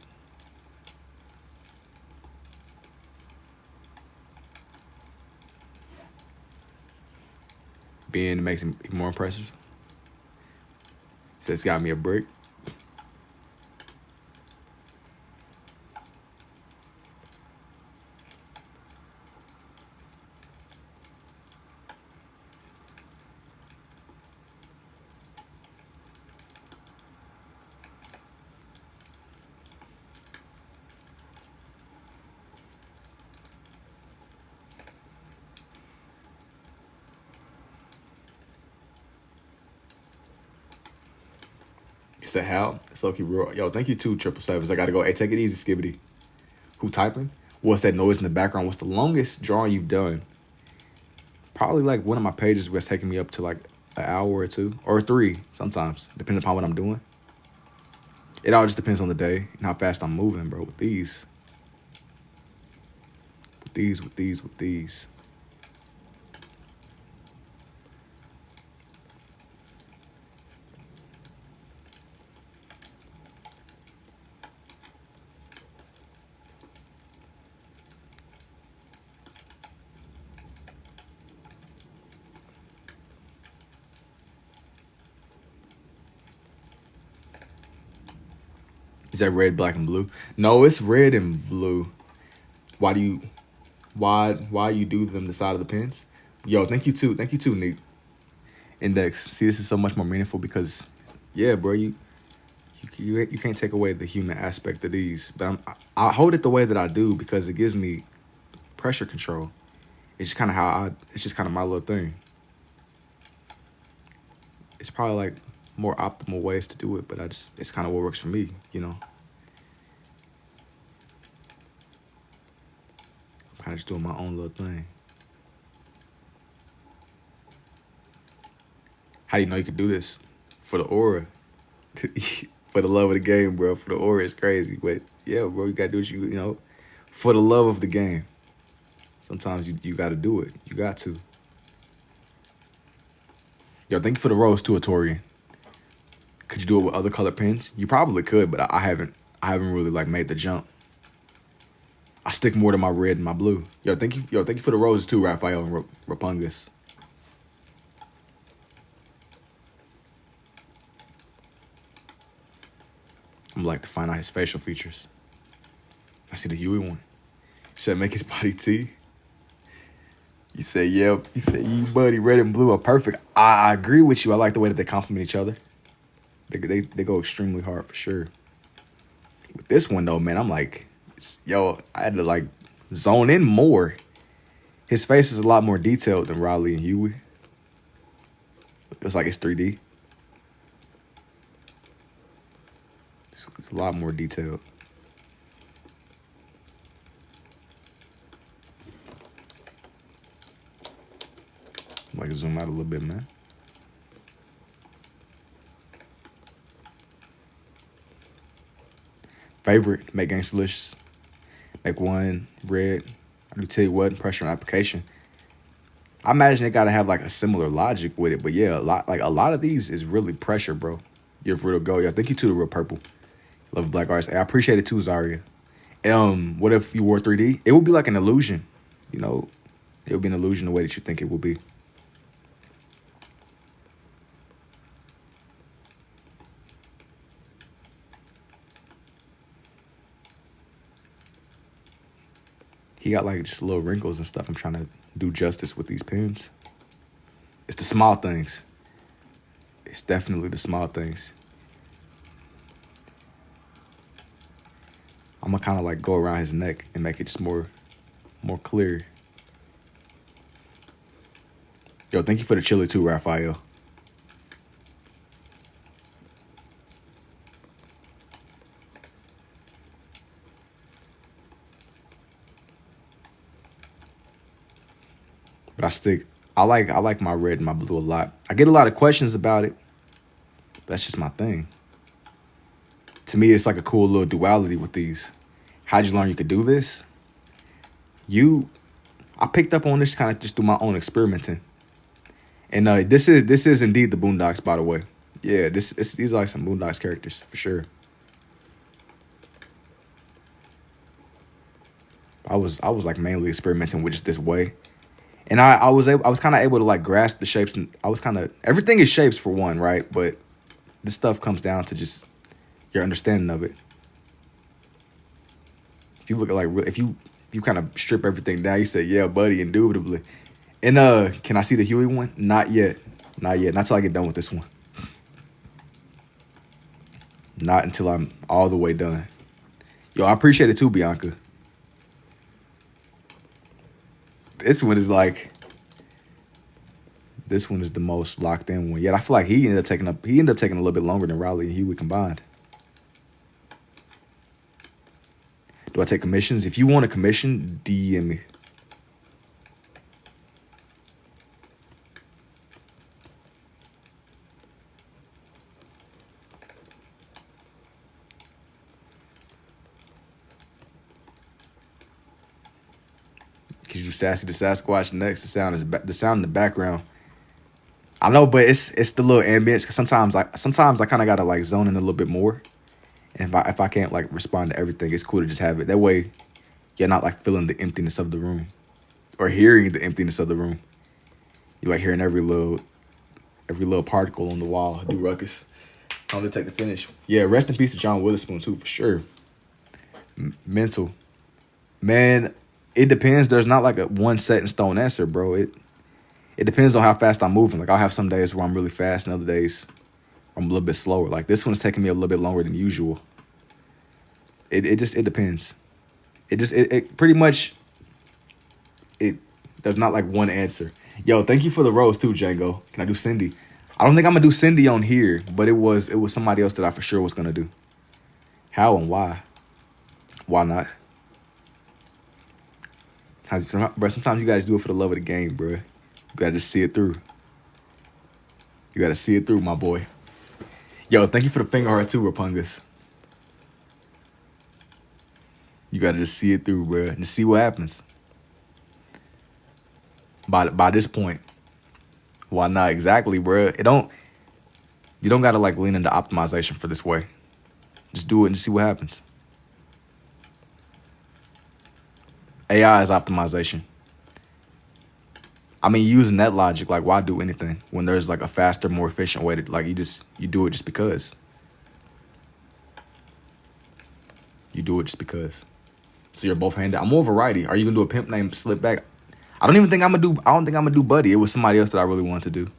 Being makes him more impressive. Says got me a break. He said, how? It's low-key real. Yo, thank you too, 777s. I gotta go. Hey, take it easy, Skibbity. Who typing? What's that noise in the background? What's the longest drawing you've done? Probably like one of my pages was taking me up to like an hour or two, or 3 sometimes, depending upon what I'm doing. It all just depends on the day and how fast I'm moving, bro, with these. With these. Is that red, black, and blue? No, it's red and blue. Why do you do them the side of the pins? Yo, thank you too, Nick. Index. See, this is so much more meaningful because, yeah, bro, you can't take away the human aspect of these. But I hold it the way that I do because it gives me pressure control. It's just kind of it's just kind of my little thing. It's probably like more optimal ways to do it, but it's kind of what works for me, you know. I'm kind of just doing my own little thing. How do you know you could do this? For the aura. For the love of the game, bro. For the aura, it's crazy. But yeah, bro, you gotta do what you know, for the love of the game. Sometimes you gotta do it. You got to. Yo, thank you for the rose too, Atorian. Could you do it with other colored pens? You probably could, but I haven't really like made the jump. I stick more to my red and my blue. Yo, thank you for the roses too, Raphael and Rapungus. I'm like to find out his facial features. I see the Huey one. He said make his body T. You say, yep. You say, you buddy, red and blue are perfect. I agree with you. I like the way that they complement each other. They go extremely hard for sure. With this one though, man, I'm like, yo, I had to like zone in more. His face is a lot more detailed than Riley and Huey. It's like it's 3D. It's a lot more detailed. Like zoom out a little bit, man. Favorite, make games delicious. Make one red. I do tell you what, pressure on application. I imagine they gotta have like a similar logic with it, but yeah, a lot of these is really pressure, bro. Give real go. Yeah, thank you to the real purple. Love black artists. Hey, I appreciate it too, Zaria. What if you wore 3D? It would be like an illusion, you know. It would be an illusion the way that you think it would be. He got like just little wrinkles and stuff. I'm trying to do justice with these pens. It's the small things. It's definitely the small things. I'm gonna kind of like go around his neck and make it just more clear. Yo, thank you for the chili too, Raphael. But I like my red and my blue a lot. I get a lot of questions about it. That's just my thing. To me, it's like a cool little duality with these. How'd you learn you could do this? I picked up on this kind of just through my own experimenting. And this is indeed the Boondocks, by the way. Yeah, these are like some Boondocks characters for sure. I was like mainly experimenting with just this way. And I was kind of able to like grasp the shapes, and I was kind of, everything is shapes for one, right? But this stuff comes down to just your understanding of it. If you look at like, if you kind of strip everything down, you say, yeah, buddy, indubitably. And can I see the Huey one? Not yet. Not yet. Not till I get done with this one. Not until I'm all the way done. Yo, I appreciate it too, Bianca. This one is like, this one is the most locked in one. Yet I feel like he ended up taking a little bit longer than Riley and Huey combined. Do I take commissions? If you want a commission, DM me. Cause you sassy the Sasquatch next. The sound in the background. I know, but it's the little ambience. Cause sometimes I kind of gotta like zone in a little bit more. And if I can't like respond to everything, it's cool to just have it. That way, you're not like feeling the emptiness of the room, or hearing the emptiness of the room. You're like hearing every little particle on the wall do ruckus. Time to take the finish. Yeah, rest in peace to John Witherspoon too, for sure. Mental, man. It depends. There's not like a one set in stone answer, bro. It depends on how fast I'm moving. Like I'll have some days where I'm really fast, and other days I'm a little bit slower. Like this one's taking me a little bit longer than usual. It depends. It pretty much, there's not like one answer. Yo, thank you for the rose too, Django. Can I do Cindy? I don't think I'm gonna do Cindy on here, but it was somebody else that I for sure was gonna do. How and why? Why not? Bro, sometimes you gotta do it for the love of the game, bro. You gotta just see it through. You gotta see it through, my boy. Yo, thank you for the finger heart too, Rapungus. You gotta just see it through, bro. Just see what happens. By this point, why not? Exactly, bro. You don't gotta like lean into optimization for this way. Just do it and just see what happens. AI is optimization. I mean, using that logic, like, why do anything when there's like a faster, more efficient way to like you do it just because. you do it just because. So you're both handed. I'm more of a righty. Are you gonna do a pimp named Slip Back? I don't think I'm gonna do Buddy. It was somebody else that I really wanted to do.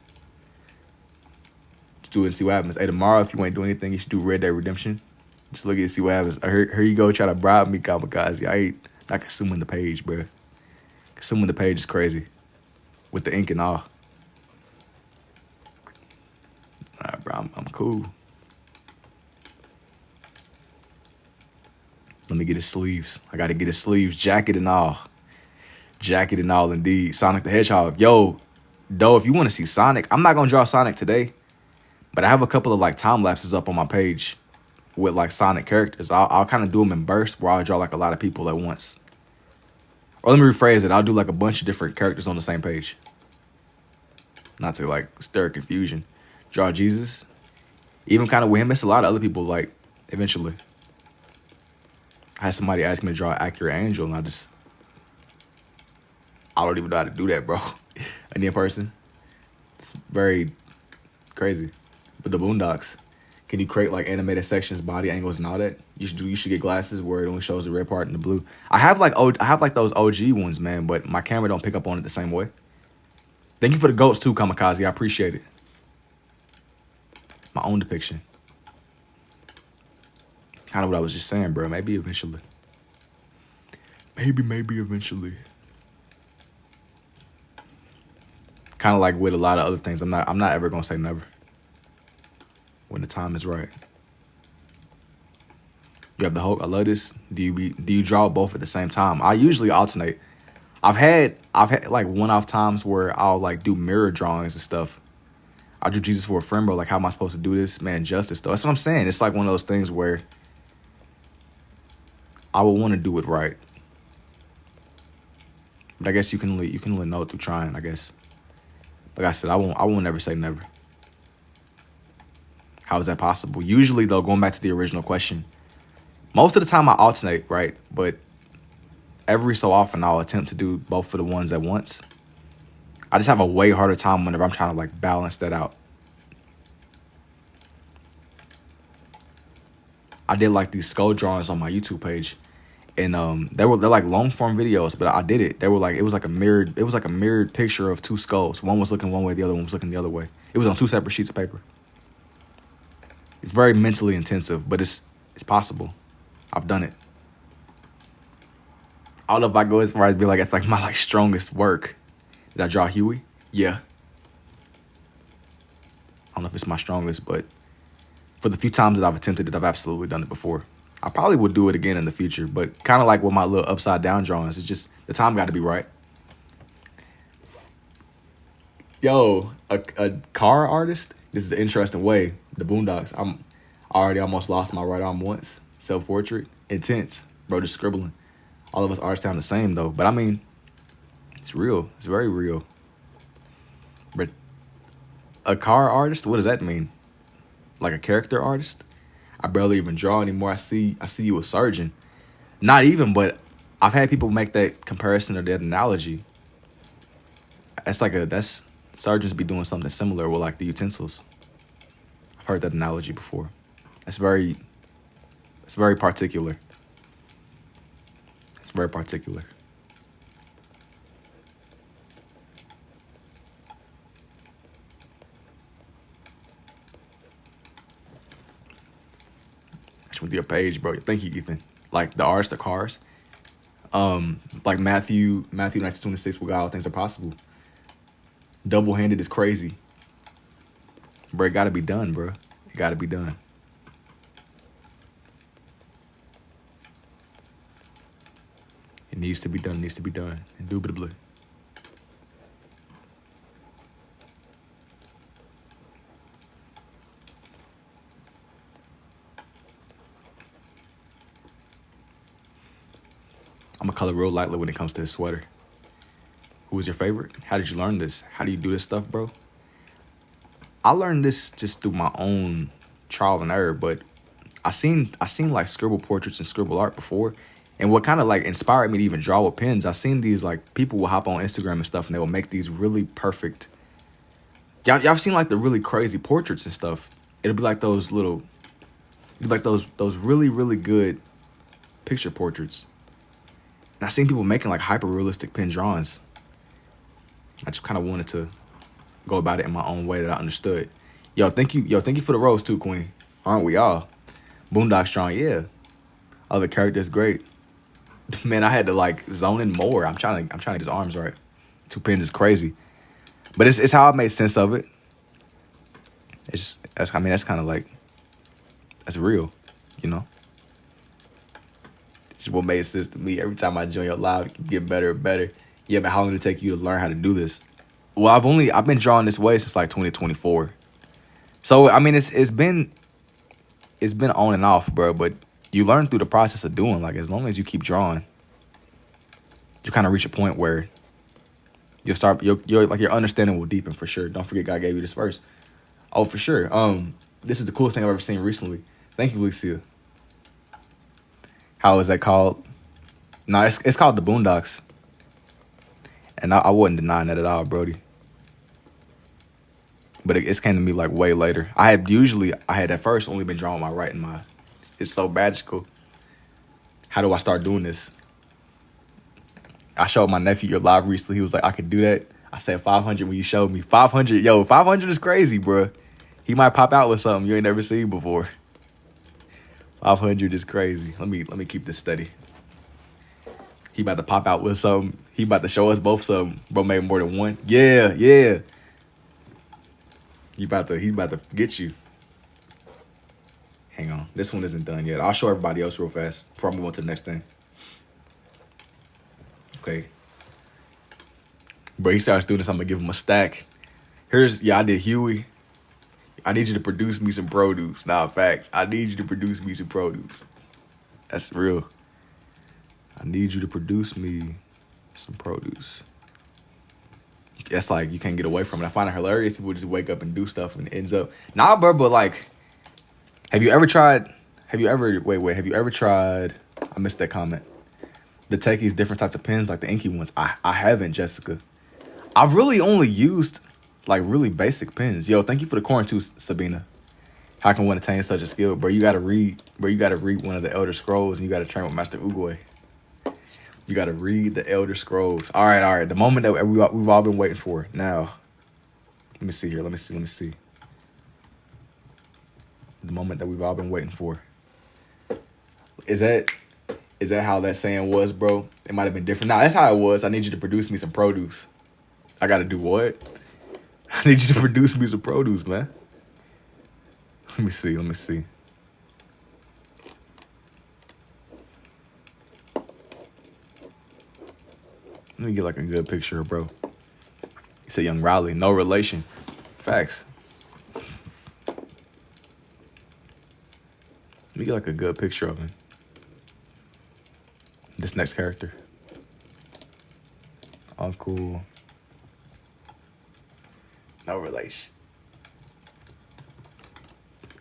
Just do it and see what happens. Hey, tomorrow if you ain't doing anything, you should do Red Dead Redemption. Just look at it and see what happens. Here you go, try to bribe me, kamikaze. I ain't not consuming the page, bro. Consuming the page is crazy. With the ink and all. Alright, bro, I'm cool. Let me get his sleeves. I gotta get his sleeves, jacket and all. Jacket and all, indeed. Sonic the Hedgehog. Yo, though, if you want to see Sonic, I'm not gonna draw Sonic today, but I have a couple of like time lapses up on my page with like Sonic characters. I'll kind of do them in bursts where I'll draw like a lot of people at once. Or let me rephrase it. I'll do like a bunch of different characters on the same page. Not to like stir confusion. Draw Jesus. Even kind of with him, it's a lot of other people like eventually. I had somebody ask me to draw an accurate angel, and I don't even know how to do that, bro. And in person, it's very crazy. But the Boondocks, can you create like animated sections, body angles, and all that? You should get glasses where it only shows the red part and the blue. I have like those OG ones, man, but my camera don't pick up on it the same way. Thank you for the goats too, Kamikaze. I appreciate it. My own depiction. Kind of what I was just saying, bro. Maybe eventually. Maybe eventually. Kind of like with a lot of other things. I'm not ever gonna say never. When the time is right. You have the Hulk. I love this. Do you draw both at the same time? I usually alternate. I've had like one-off times where I'll like do mirror drawings and stuff. I drew Jesus for a friend, bro. Like, how am I supposed to do this? Man, justice, though. That's what I'm saying. It's like one of those things where I would want to do it right. But I guess you can only know it through trying, I guess. Like I said, I won't never say never. How is that possible? Usually, though, going back to the original question, most of the time I alternate, right? But every so often I'll attempt to do both of the ones at once. I just have a way harder time whenever I'm trying to like balance that out. I did like these skull drawings on my YouTube page, and they're like long form videos, but I did it. They were like it was like a mirrored picture of two skulls. One was looking one way, the other one was looking the other way. It was on two separate sheets of paper. It's very mentally intensive, but it's possible. I've done it. I don't know if I go as far as be like it's like my like strongest work. Did I draw Huey? Yeah. I don't know if it's my strongest, but for the few times that I've attempted it, I've absolutely done it before. I probably would do it again in the future, but kind of like with my little upside down drawings, it's just the time got to be right. Yo, a car artist? This is an interesting way. The Boondocks. I already almost lost my right arm once. Self-portrait. Intense. Bro, just scribbling. All of us artists sound the same, though. But I mean, it's real. It's very real. But a car artist? What does that mean? Like a character artist? I barely even draw anymore. I see you a surgeon. Not even, but I've had people make that comparison or that analogy. That's surgeons be doing something similar with like the utensils. I've heard that analogy before. It's very particular. It's very particular. With your page, bro. Thank you, Ethan. Like the artist, the cars. Like Matthew 1926, with God, all things are possible. Double-handed is crazy. Bro, it gotta be done, bro. It gotta be done. It needs to be done, indubitably. I'm gonna color real lightly when it comes to his sweater. Who was your favorite? How did you learn this? How do you do this stuff, bro? I learned this just through my own trial and error, but I seen like scribble portraits and scribble art before. And what kind of like inspired me to even draw with pens, I seen these like people will hop on Instagram and stuff and they will make these really perfect. Y'all seen like the really crazy portraits and stuff. It'll be like those really, really good picture portraits. And I seen people making like hyper realistic pen drawings. I just kind of wanted to go about it in my own way that I understood. Yo, thank you for the rose too, Queen. Aren't we all? Boondock strong, yeah. Other characters great. Man, I had to like zone in more. I'm trying to get his arms right. 2 pins is crazy. But it's how I made sense of it. It's just that's kind of like that's real, you know? It's what made sense to me. Every time I join your live, it get better and better. Yeah, but how long did it take you to learn how to do this? Well, I've been drawing this way since like 2024. So I mean it's been on and off, bro, but you learn through the process of doing. Like as long as you keep drawing, you kind of reach a point where you'll start your understanding will deepen for sure. Don't forget God gave you this verse. Oh, for sure. This is the coolest thing I've ever seen recently. Thank you, Lucia. How is that called? No, it's called the Boondocks. And I wasn't denying that at all, Brody. But it came to me like way later. I had at first only been drawing my right and my. It's so magical. How do I start doing this? I showed my nephew your live recently. He was like, I could do that. I said 500 when you showed me. 500, yo, 500 is crazy, bro. He might pop out with something you ain't never seen before. 500 is crazy. Let me keep this steady. He about to pop out with something. He about to show us both something. Bro made more than one. Yeah. He about to get you. Hang on. This one isn't done yet. I'll show everybody else real fast before I move on to the next thing. Okay. Bro, he starts doing this. I'm gonna give him a stack. I did Huey. I need you to produce me some produce. Nah, facts. I need you to produce me some produce. That's real. I need you to produce me some produce. That's like, you can't get away from it. I find it hilarious. People just wake up and do stuff and it ends up. Nah, bro, but like, have you ever tried, I missed that comment. The techies, different types of pens, like the inky ones. I haven't, Jessica. I've really only used like really basic pens. Yo, thank you for the corn too, Sabina. How can one attain such a skill? Bro, you gotta read one of the Elder Scrolls and you gotta train with Master Uguay. You gotta read the Elder Scrolls. All right. The moment that we've all been waiting for. Now, let me see here. Let me see. The moment that we've all been waiting for. Is that how that saying was, bro? It might have been different. Nah, that's how it was. I need you to produce me some produce. I gotta do what? I need you to produce me some produce, man. Let me see. Let me get like a good picture of bro. He said young Riley, no relation. Facts. Let me get like a good picture of him. This next character. Uncle. No relation.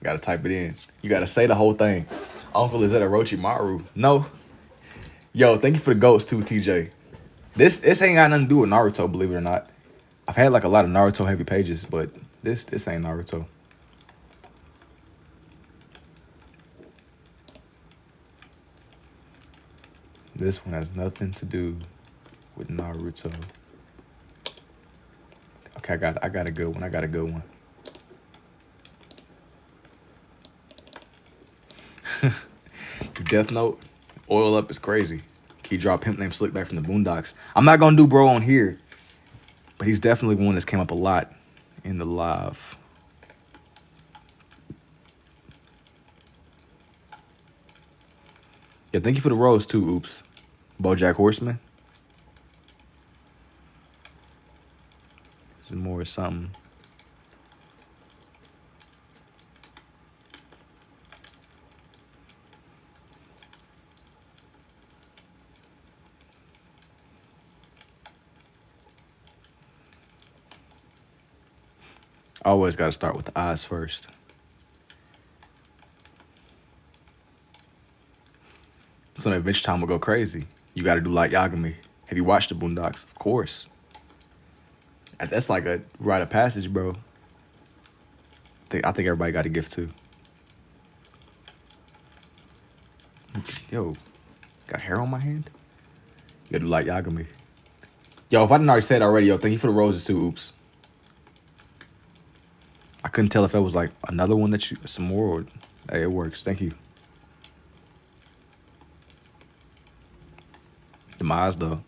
Gotta type it in. You gotta say the whole thing. Uncle, is that Orochimaru? No. Yo, thank you for the goats too, TJ. This ain't got nothing to do with Naruto, believe it or not. I've had like a lot of Naruto heavy pages, but this ain't Naruto. This one has nothing to do with Naruto. Okay, I got a good one. Death Note, oil up is crazy. Key drop pimp named Slickback from the Boondocks. I'm not gonna do bro on here, but he's definitely one that's came up a lot in the live. Yeah, thank you for the rose too, oops. BoJack Horseman. This is more something. Always got to start with the eyes first. Some Adventure Time will go crazy. You got to do like Yagami. Have you watched the Boondocks? Of course. That's like a rite of passage, bro. I think everybody got a gift too. Yo, Got hair on my hand? You gotta do like Yagami. Yo, if I didn't already say it already, yo, thank you for the roses too. Oops. I couldn't tell if it was like another one that you, some more, or hey, it works. Thank you. The eyes though.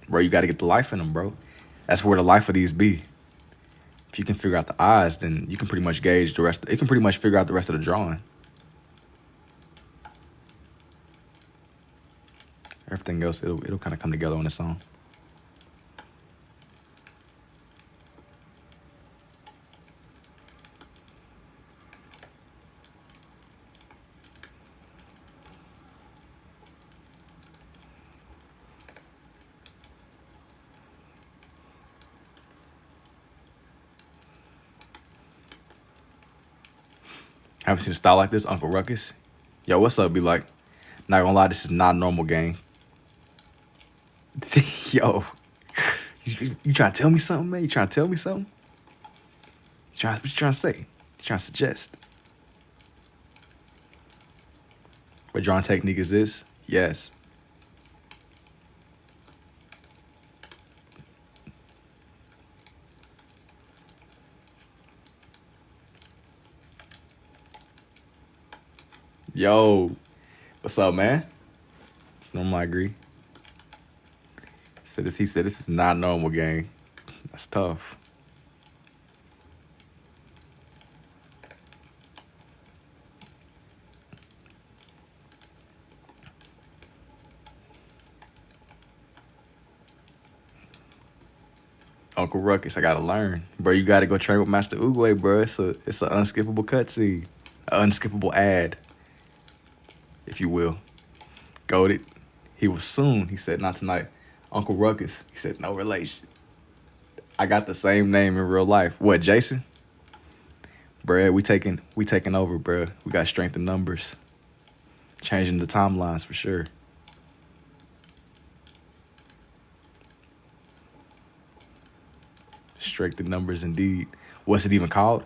Bro, you gotta get the life in them, bro. That's where the life of these be. If you can figure out the eyes, then you can pretty much gauge the rest. It can pretty much figure out the rest of the drawing. Everything else, it'll kind of come together on its own. Haven't seen a style like this, Uncle Ruckus. Yo, what's up? Be like, not gonna lie, this is not a normal game. Yo, you trying to tell me something, man? You trying to tell me something? What you trying to say? You trying to suggest? What drawing technique is this? Yes. Yo, what's up, man? Normal, I agree. He said this is not normal, gang. That's tough. Uncle Ruckus, I gotta learn, bro. You gotta go train with Master Oogway, bro. It's an unskippable cutscene, an unskippable ad, if you will. Goated. He was soon. He said, not tonight. Uncle Ruckus. He said, no relation. I got the same name in real life. What, Jason? Bruh, we taking over, bruh. We got strength in numbers. Changing the timelines for sure. Strength in numbers indeed. What's it even called?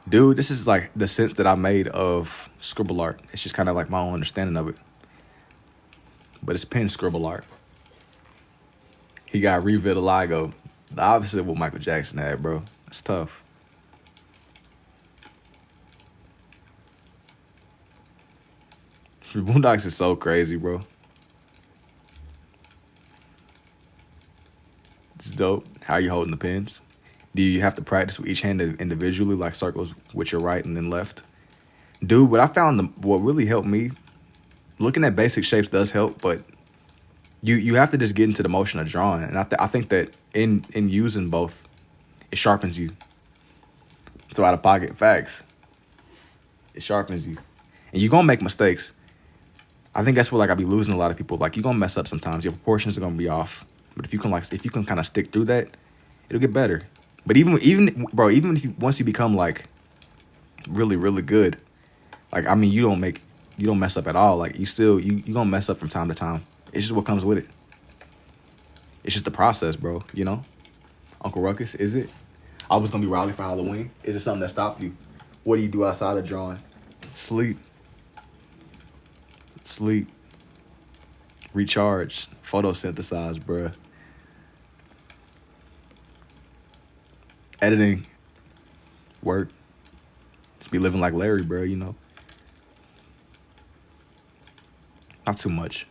Dude, this is like the sense that I made of scribble art. It's just kind of like my own understanding of it. But it's pen scribble art. He got revitiligo. The opposite of what Michael Jackson had, bro. It's tough. Boondocks is so crazy, bro. It's dope. How are you holding the pens? Do you have to practice with each hand individually, like circles with your right and then left? Dude, what I found, what really helped me, looking at basic shapes does help, but you have to just get into the motion of drawing. And I think that in using both, it sharpens you. So out of pocket, facts. It sharpens you. And you're going to make mistakes. I think that's where like I be losing a lot of people. Like you're going to mess up sometimes. Your proportions are going to be off. But if you can kind of stick through that, it'll get better. But even if once you become like really, really good, like, I mean, you don't mess up at all. Like you're gonna mess up from time to time. It's just what comes with it. It's just the process, bro, you know? Uncle Ruckus, is it? I was gonna be rowdy for Halloween. Is it something that stopped you? What do you do outside of drawing? Sleep. Recharge. Photosynthesize, bruh. Editing. Work. Just be living like Larry, bro, you know? Not too much.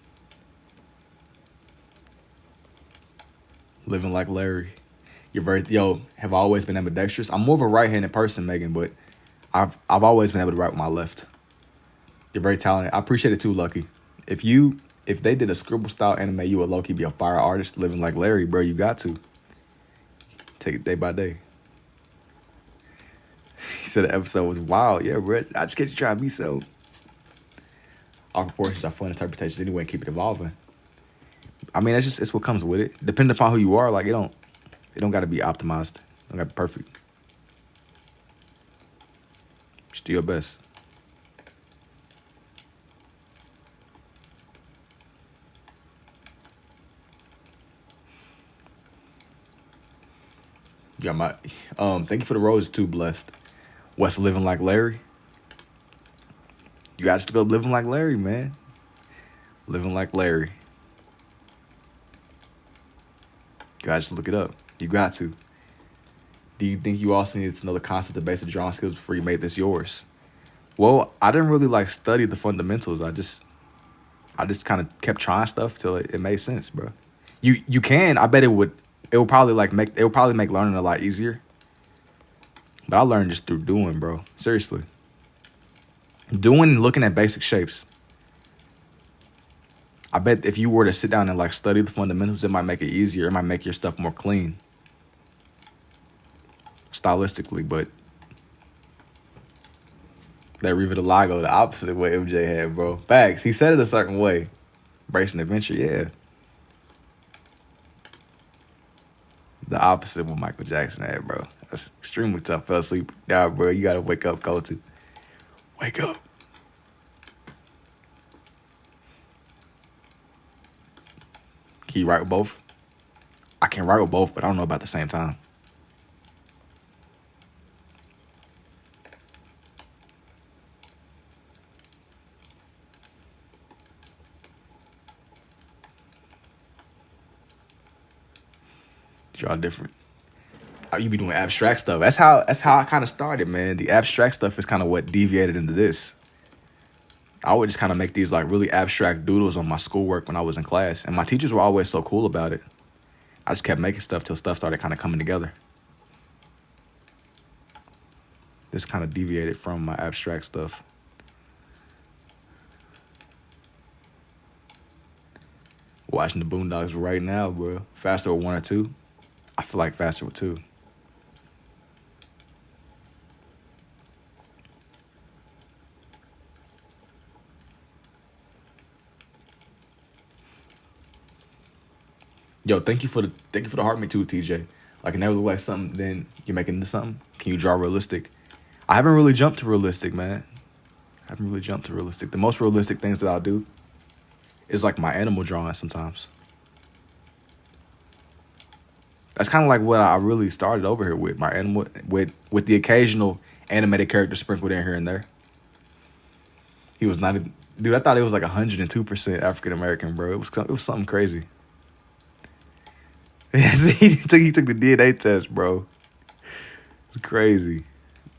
Living like Larry. Have I always been ambidextrous? I'm more of a right-handed person, Megan, but I've always been able to write with my left. You're very talented. I appreciate it too, Lucky. If they did a scribble style anime, you would low-key be a fire artist living like Larry, bro. You got to. Take it day by day. He said the episode was wild. Yeah, bro. I just get you trying to be so. All proportions are fun interpretations anyway, and keep it evolving. I mean, it's what comes with it. Depending upon who you are, like it don't gotta be optimized. It don't gotta be perfect. Just do your best. You got my thank you for the roses too, blessed. What's living like Larry? You gotta still go living like Larry, man. Living like Larry. You gotta just look it up. You got to. Do you think you also needed to know the concept of basic drawing skills before you made this yours? Well, I didn't really like study the fundamentals. I just kind of kept trying stuff till it made sense, bro. You can. I bet it would probably make learning a lot easier. But I learned just through doing, bro. Seriously. Doing and looking at basic shapes. I bet if you were to sit down and like study the fundamentals, it might make it easier. It might make your stuff more clean. Stylistically, but that Revitalago the opposite of what MJ had, bro. Facts. He said it a certain way. Bracing Adventure, yeah. The opposite of what Michael Jackson had, bro. That's extremely tough. Fell asleep. Nah, bro, you gotta wake up, go to. Wake up. Can you write with both? I can write with both, but I don't know about the same time. Draw different. You be doing abstract stuff. That's how I kind of started, man. The abstract stuff is kind of what deviated into this. I would just kind of make these like really abstract doodles on my schoolwork when I was in class, and my teachers were always so cool about it. I just kept making stuff till stuff started kind of coming together. This kind of deviated from my abstract stuff. Watching the Boondocks right now, bro. Faster with 1 or 2. I feel like faster with 2. Yo, thank you for the heart me too, TJ. Like it never look like something, then you're making into something. Can you draw realistic? I haven't really jumped to realistic, man. I haven't really jumped to realistic. The most realistic things that I'll do is like my animal drawing sometimes. That's kind of like what I really started over here with my animal, with the occasional animated character sprinkled in here and there. He was not, dude. I thought it was like 102% African American, bro. It was something crazy. he took the DNA test, bro. It's crazy.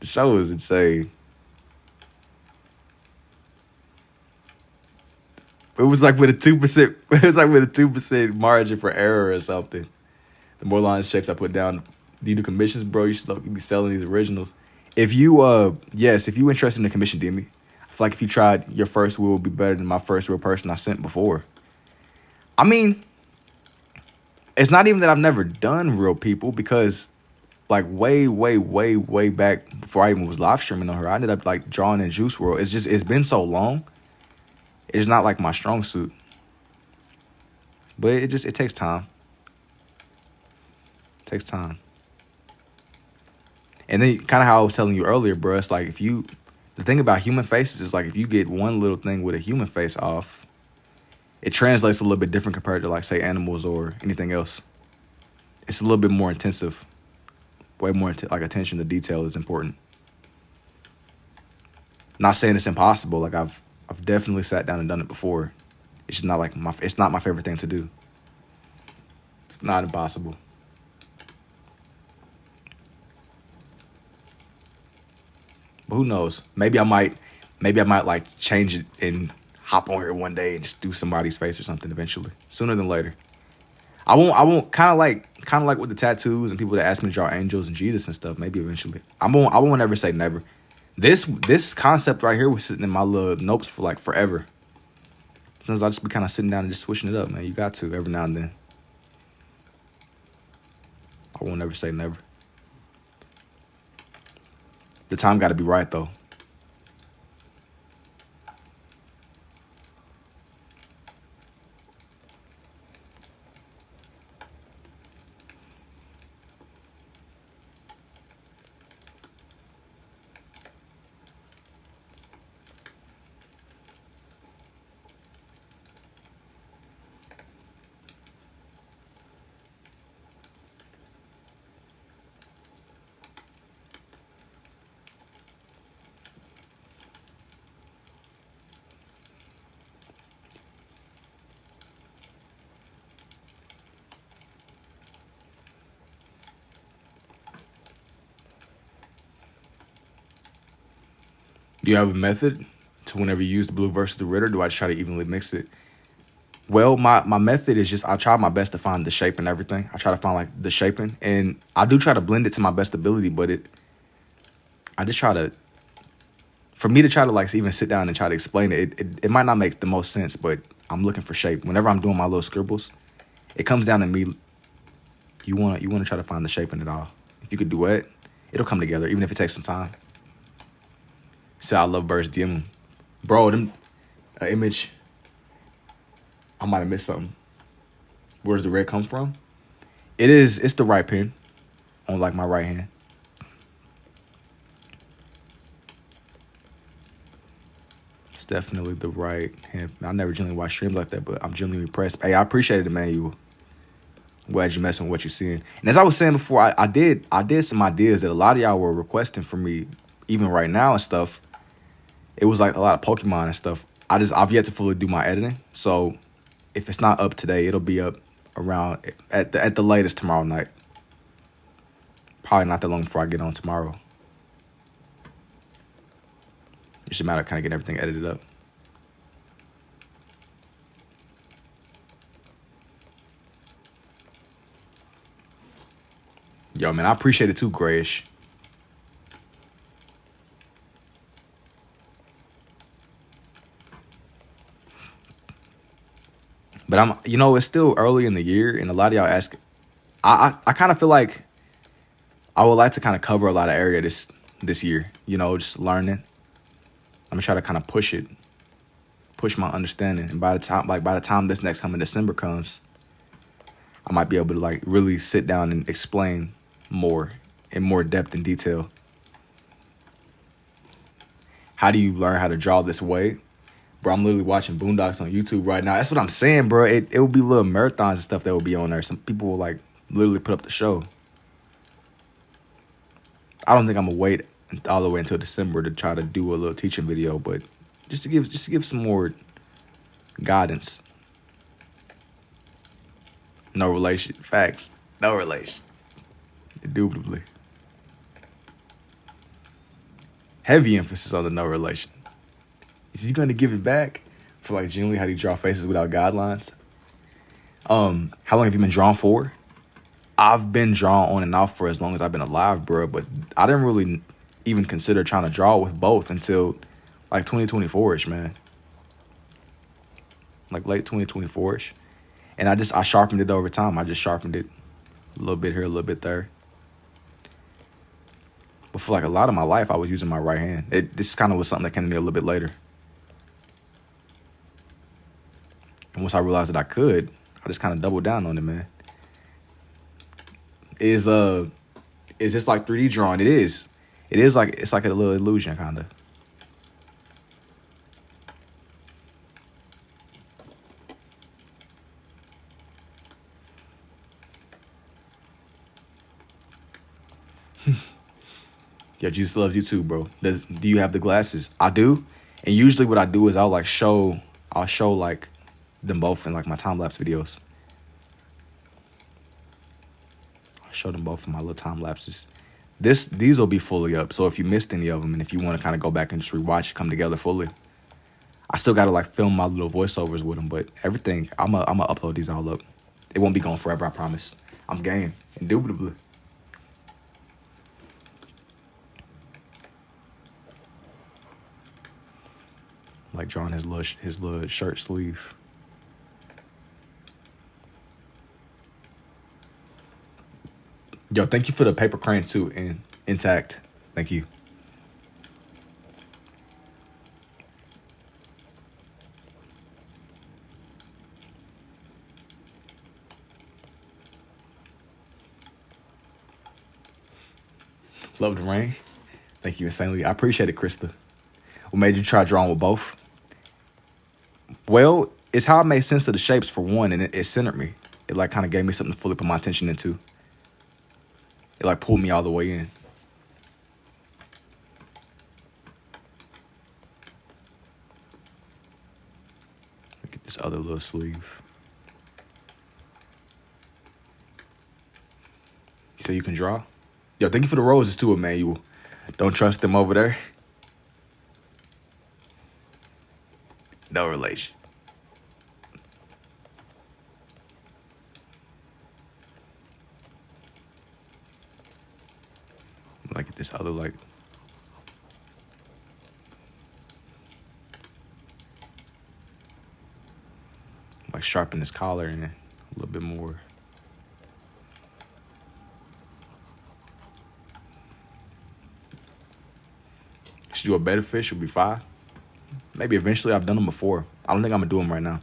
The show is insane. It was like with a 2%. It was like with a 2% margin for error or something. The more lines, shapes I put down. Do you do commissions, bro? You should be selling these originals. If you if you interested in a commission, DM me. I feel like if you tried, your first will be better than my first real person I sent before. I mean, it's not even that I've never done real people, because like way back before I even was live streaming on her, I ended up like drawing in Juice World. It's been so long. It's not like my strong suit. But it takes time. It takes time. And then kind of how I was telling you earlier, bro, it's like the thing about human faces is like if you get one little thing with a human face off, it translates a little bit different compared to like say animals or anything else. It's a little bit more intensive. Way more like attention to detail is important. Not saying it's impossible. Like I've definitely sat down and done it before. It's just not like it's not my favorite thing to do. It's not impossible. But who knows? Maybe I might like change it and hop on here one day and just do somebody's face or something eventually. Sooner than later. I won't kind of like with the tattoos and people that ask me to draw angels and Jesus and stuff, maybe eventually. I won't ever say never. This concept right here was sitting in my little notes for like forever. Sometimes I'll just be kind of sitting down and just switching it up, man. You got to every now and then. I won't ever say never. The time got to be right, though. Do you have a method to whenever you use the blue versus the red, or do I just try to evenly mix it? Well, my method is just I try my best to find the shape and everything. I try to find like the shaping, and I do try to blend it to my best ability. But I just try to, for me to try to like even sit down and try to explain it, it might not make the most sense, but I'm looking for shape. Whenever I'm doing my little scribbles, it comes down to me. You wanna try to find the shape in it all. If you could do it, it'll come together, even if it takes some time. So I love birds DM, bro. Them image. I might have missed something. Where does the red come from? It's the right pen on like my right hand. It's definitely the right hand. I never generally watch streams like that, but I'm genuinely impressed. Hey, I appreciate it, Emmanuel. Glad you messing with what you're seeing. And as I was saying before, I did some ideas that a lot of y'all were requesting from me, even right now and stuff. It was like a lot of Pokemon and stuff. I've yet to fully do my editing. So if it's not up today, it'll be up around at the latest tomorrow night. Probably not that long before I get on tomorrow. It's just a matter of kind of getting everything edited up. Yo, man, I appreciate it too, Grayish. But it's still early in the year, and a lot of y'all ask. I kind of feel like I would like to kind of cover a lot of area this year. Just learning. I'm gonna try to kind of push my understanding, and by the time this next coming December comes, I might be able to like really sit down and explain more in more depth and detail. How do you learn how to draw this way? Bro, I'm literally watching Boondocks on YouTube right now. That's what I'm saying, bro. It will be little marathons and stuff that will be on there. Some people will like literally put up the show. I don't think I'm gonna wait all the way until December to try to do a little teaching video, but just to give some more guidance. No relation. Facts. No relation. Indubitably. Heavy emphasis on the no relation. Is he gonna give it back? For like genuinely how do you draw faces without guidelines? How long have you been drawn for? I've been drawn on and off for as long as I've been alive, bro. But I didn't really even consider trying to draw with both until like 2024-ish, man. Like late 2024-ish. And I sharpened it over time. I just sharpened it a little bit here, a little bit there. But for like a lot of my life, I was using my right hand. This kind of was something that came to me a little bit later. And once I realized that I could, I just kind of doubled down on it, man. Is this like 3D drawing? It is. It's like a little illusion, kind of. Yo, Jesus loves you too, bro. Do you have the glasses? I do. And usually what I do is I'll show like them both in like my time-lapse videos. I'll show them both in my little time lapses. These will be fully up. So if you missed any of them and if you want to kind of go back and just rewatch it come together fully, I still got to like film my little voiceovers with them, but everything, I'm gonna upload these all up. It won't be gone forever, I promise. I'm game, indubitably. Like drawing his little shirt sleeve. Yo, thank you for the paper crane too, and intact. Thank you. Love the rain. Thank you insanely. I appreciate it, Krista. What made you try drawing with both? Well, it's how I made sense of the shapes for one, and it centered me. It like kind of gave me something to fully put my attention into. It like pulled me all the way in. Look at this other little sleeve. So you can draw? Yo, thank you for the roses too, Emmanuel. Don't trust them over there. No relation. Like this other like. Like sharpen this collar in a little bit more. Should do a better fish would be 5. Maybe eventually. I've done them before. I don't think I'm gonna do them right now.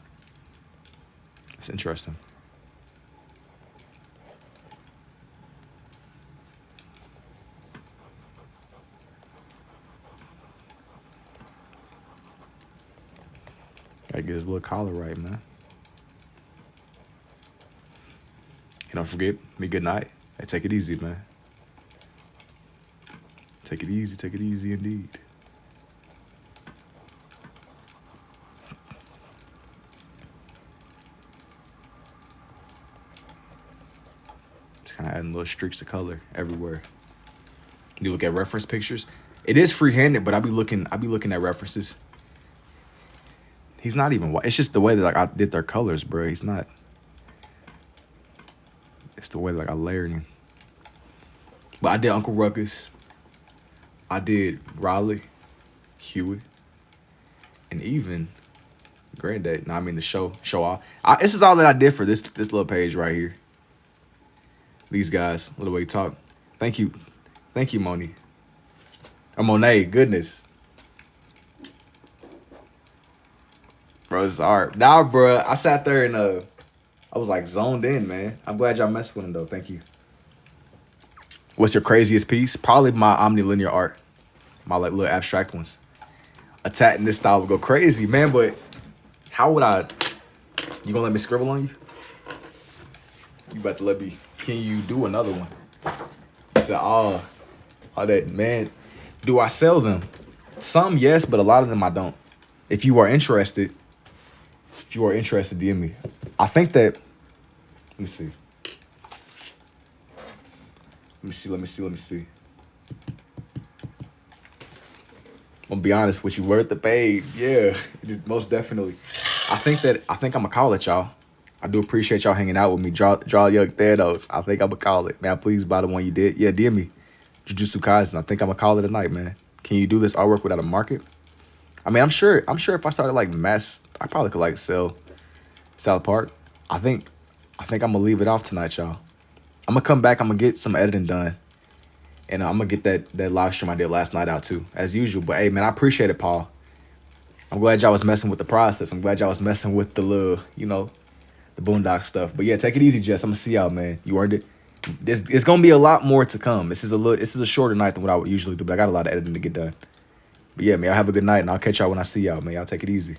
It's interesting. Gotta get his little collar right, man. And don't forget, me good night. Hey, take it easy, man. Take it easy indeed. Just kind of adding little streaks of color everywhere. You look at reference pictures. It is free-handed, but I be looking at references. He's not even white. It's just the way that like I did their colors, bro. He's not. It's the way that like I layered him. But I did Uncle Ruckus. I did Raleigh, Hewitt, and even Granddad. No, I mean the show off. This is all that I did for this little page right here. These guys, little way you talk. Thank you, Moni. Or Monet. Goodness. Bro, it's art. Nah, bro. I sat there and I was like zoned in, man. I'm glad y'all messed with him though. Thank you. What's your craziest piece? Probably my omnilinear art. My like little abstract ones. Attack in this style would go crazy, man. But how would I? You gonna let me scribble on you? You about to let me? Can you do another one? He said, oh that, man. Do I sell them? Some yes, but a lot of them I don't. If you are interested, DM me. I think that. Let me see. Let me see. I'm gonna be honest with you. Worth the paid. Yeah, just most definitely. I think I'm gonna call it, y'all. I do appreciate y'all hanging out with me. Draw Young Thanos. I think I'm gonna call it. Man, please buy the one you did. Yeah, DM me. Jujutsu Kaisen. I think I'm gonna call it a night, man. Can you do this artwork without a market? I mean, I'm sure if I started like mass, I probably could like sell South Park. I think I'm gonna leave it off tonight, y'all. I'm gonna come back. I'm gonna get some editing done, and I'm gonna get that live stream I did last night out too, as usual. But hey, man, I appreciate it, Paul. I'm glad y'all was messing with the process. I'm glad y'all was messing with the little, the boondock stuff. But yeah, take it easy, Jess. I'm gonna see y'all, man. You earned it. It's gonna be a lot more to come. This is a shorter night than what I would usually do, but I got a lot of editing to get done. But yeah, man, y'all have a good night, and I'll catch y'all when I see y'all, man. Y'all take it easy.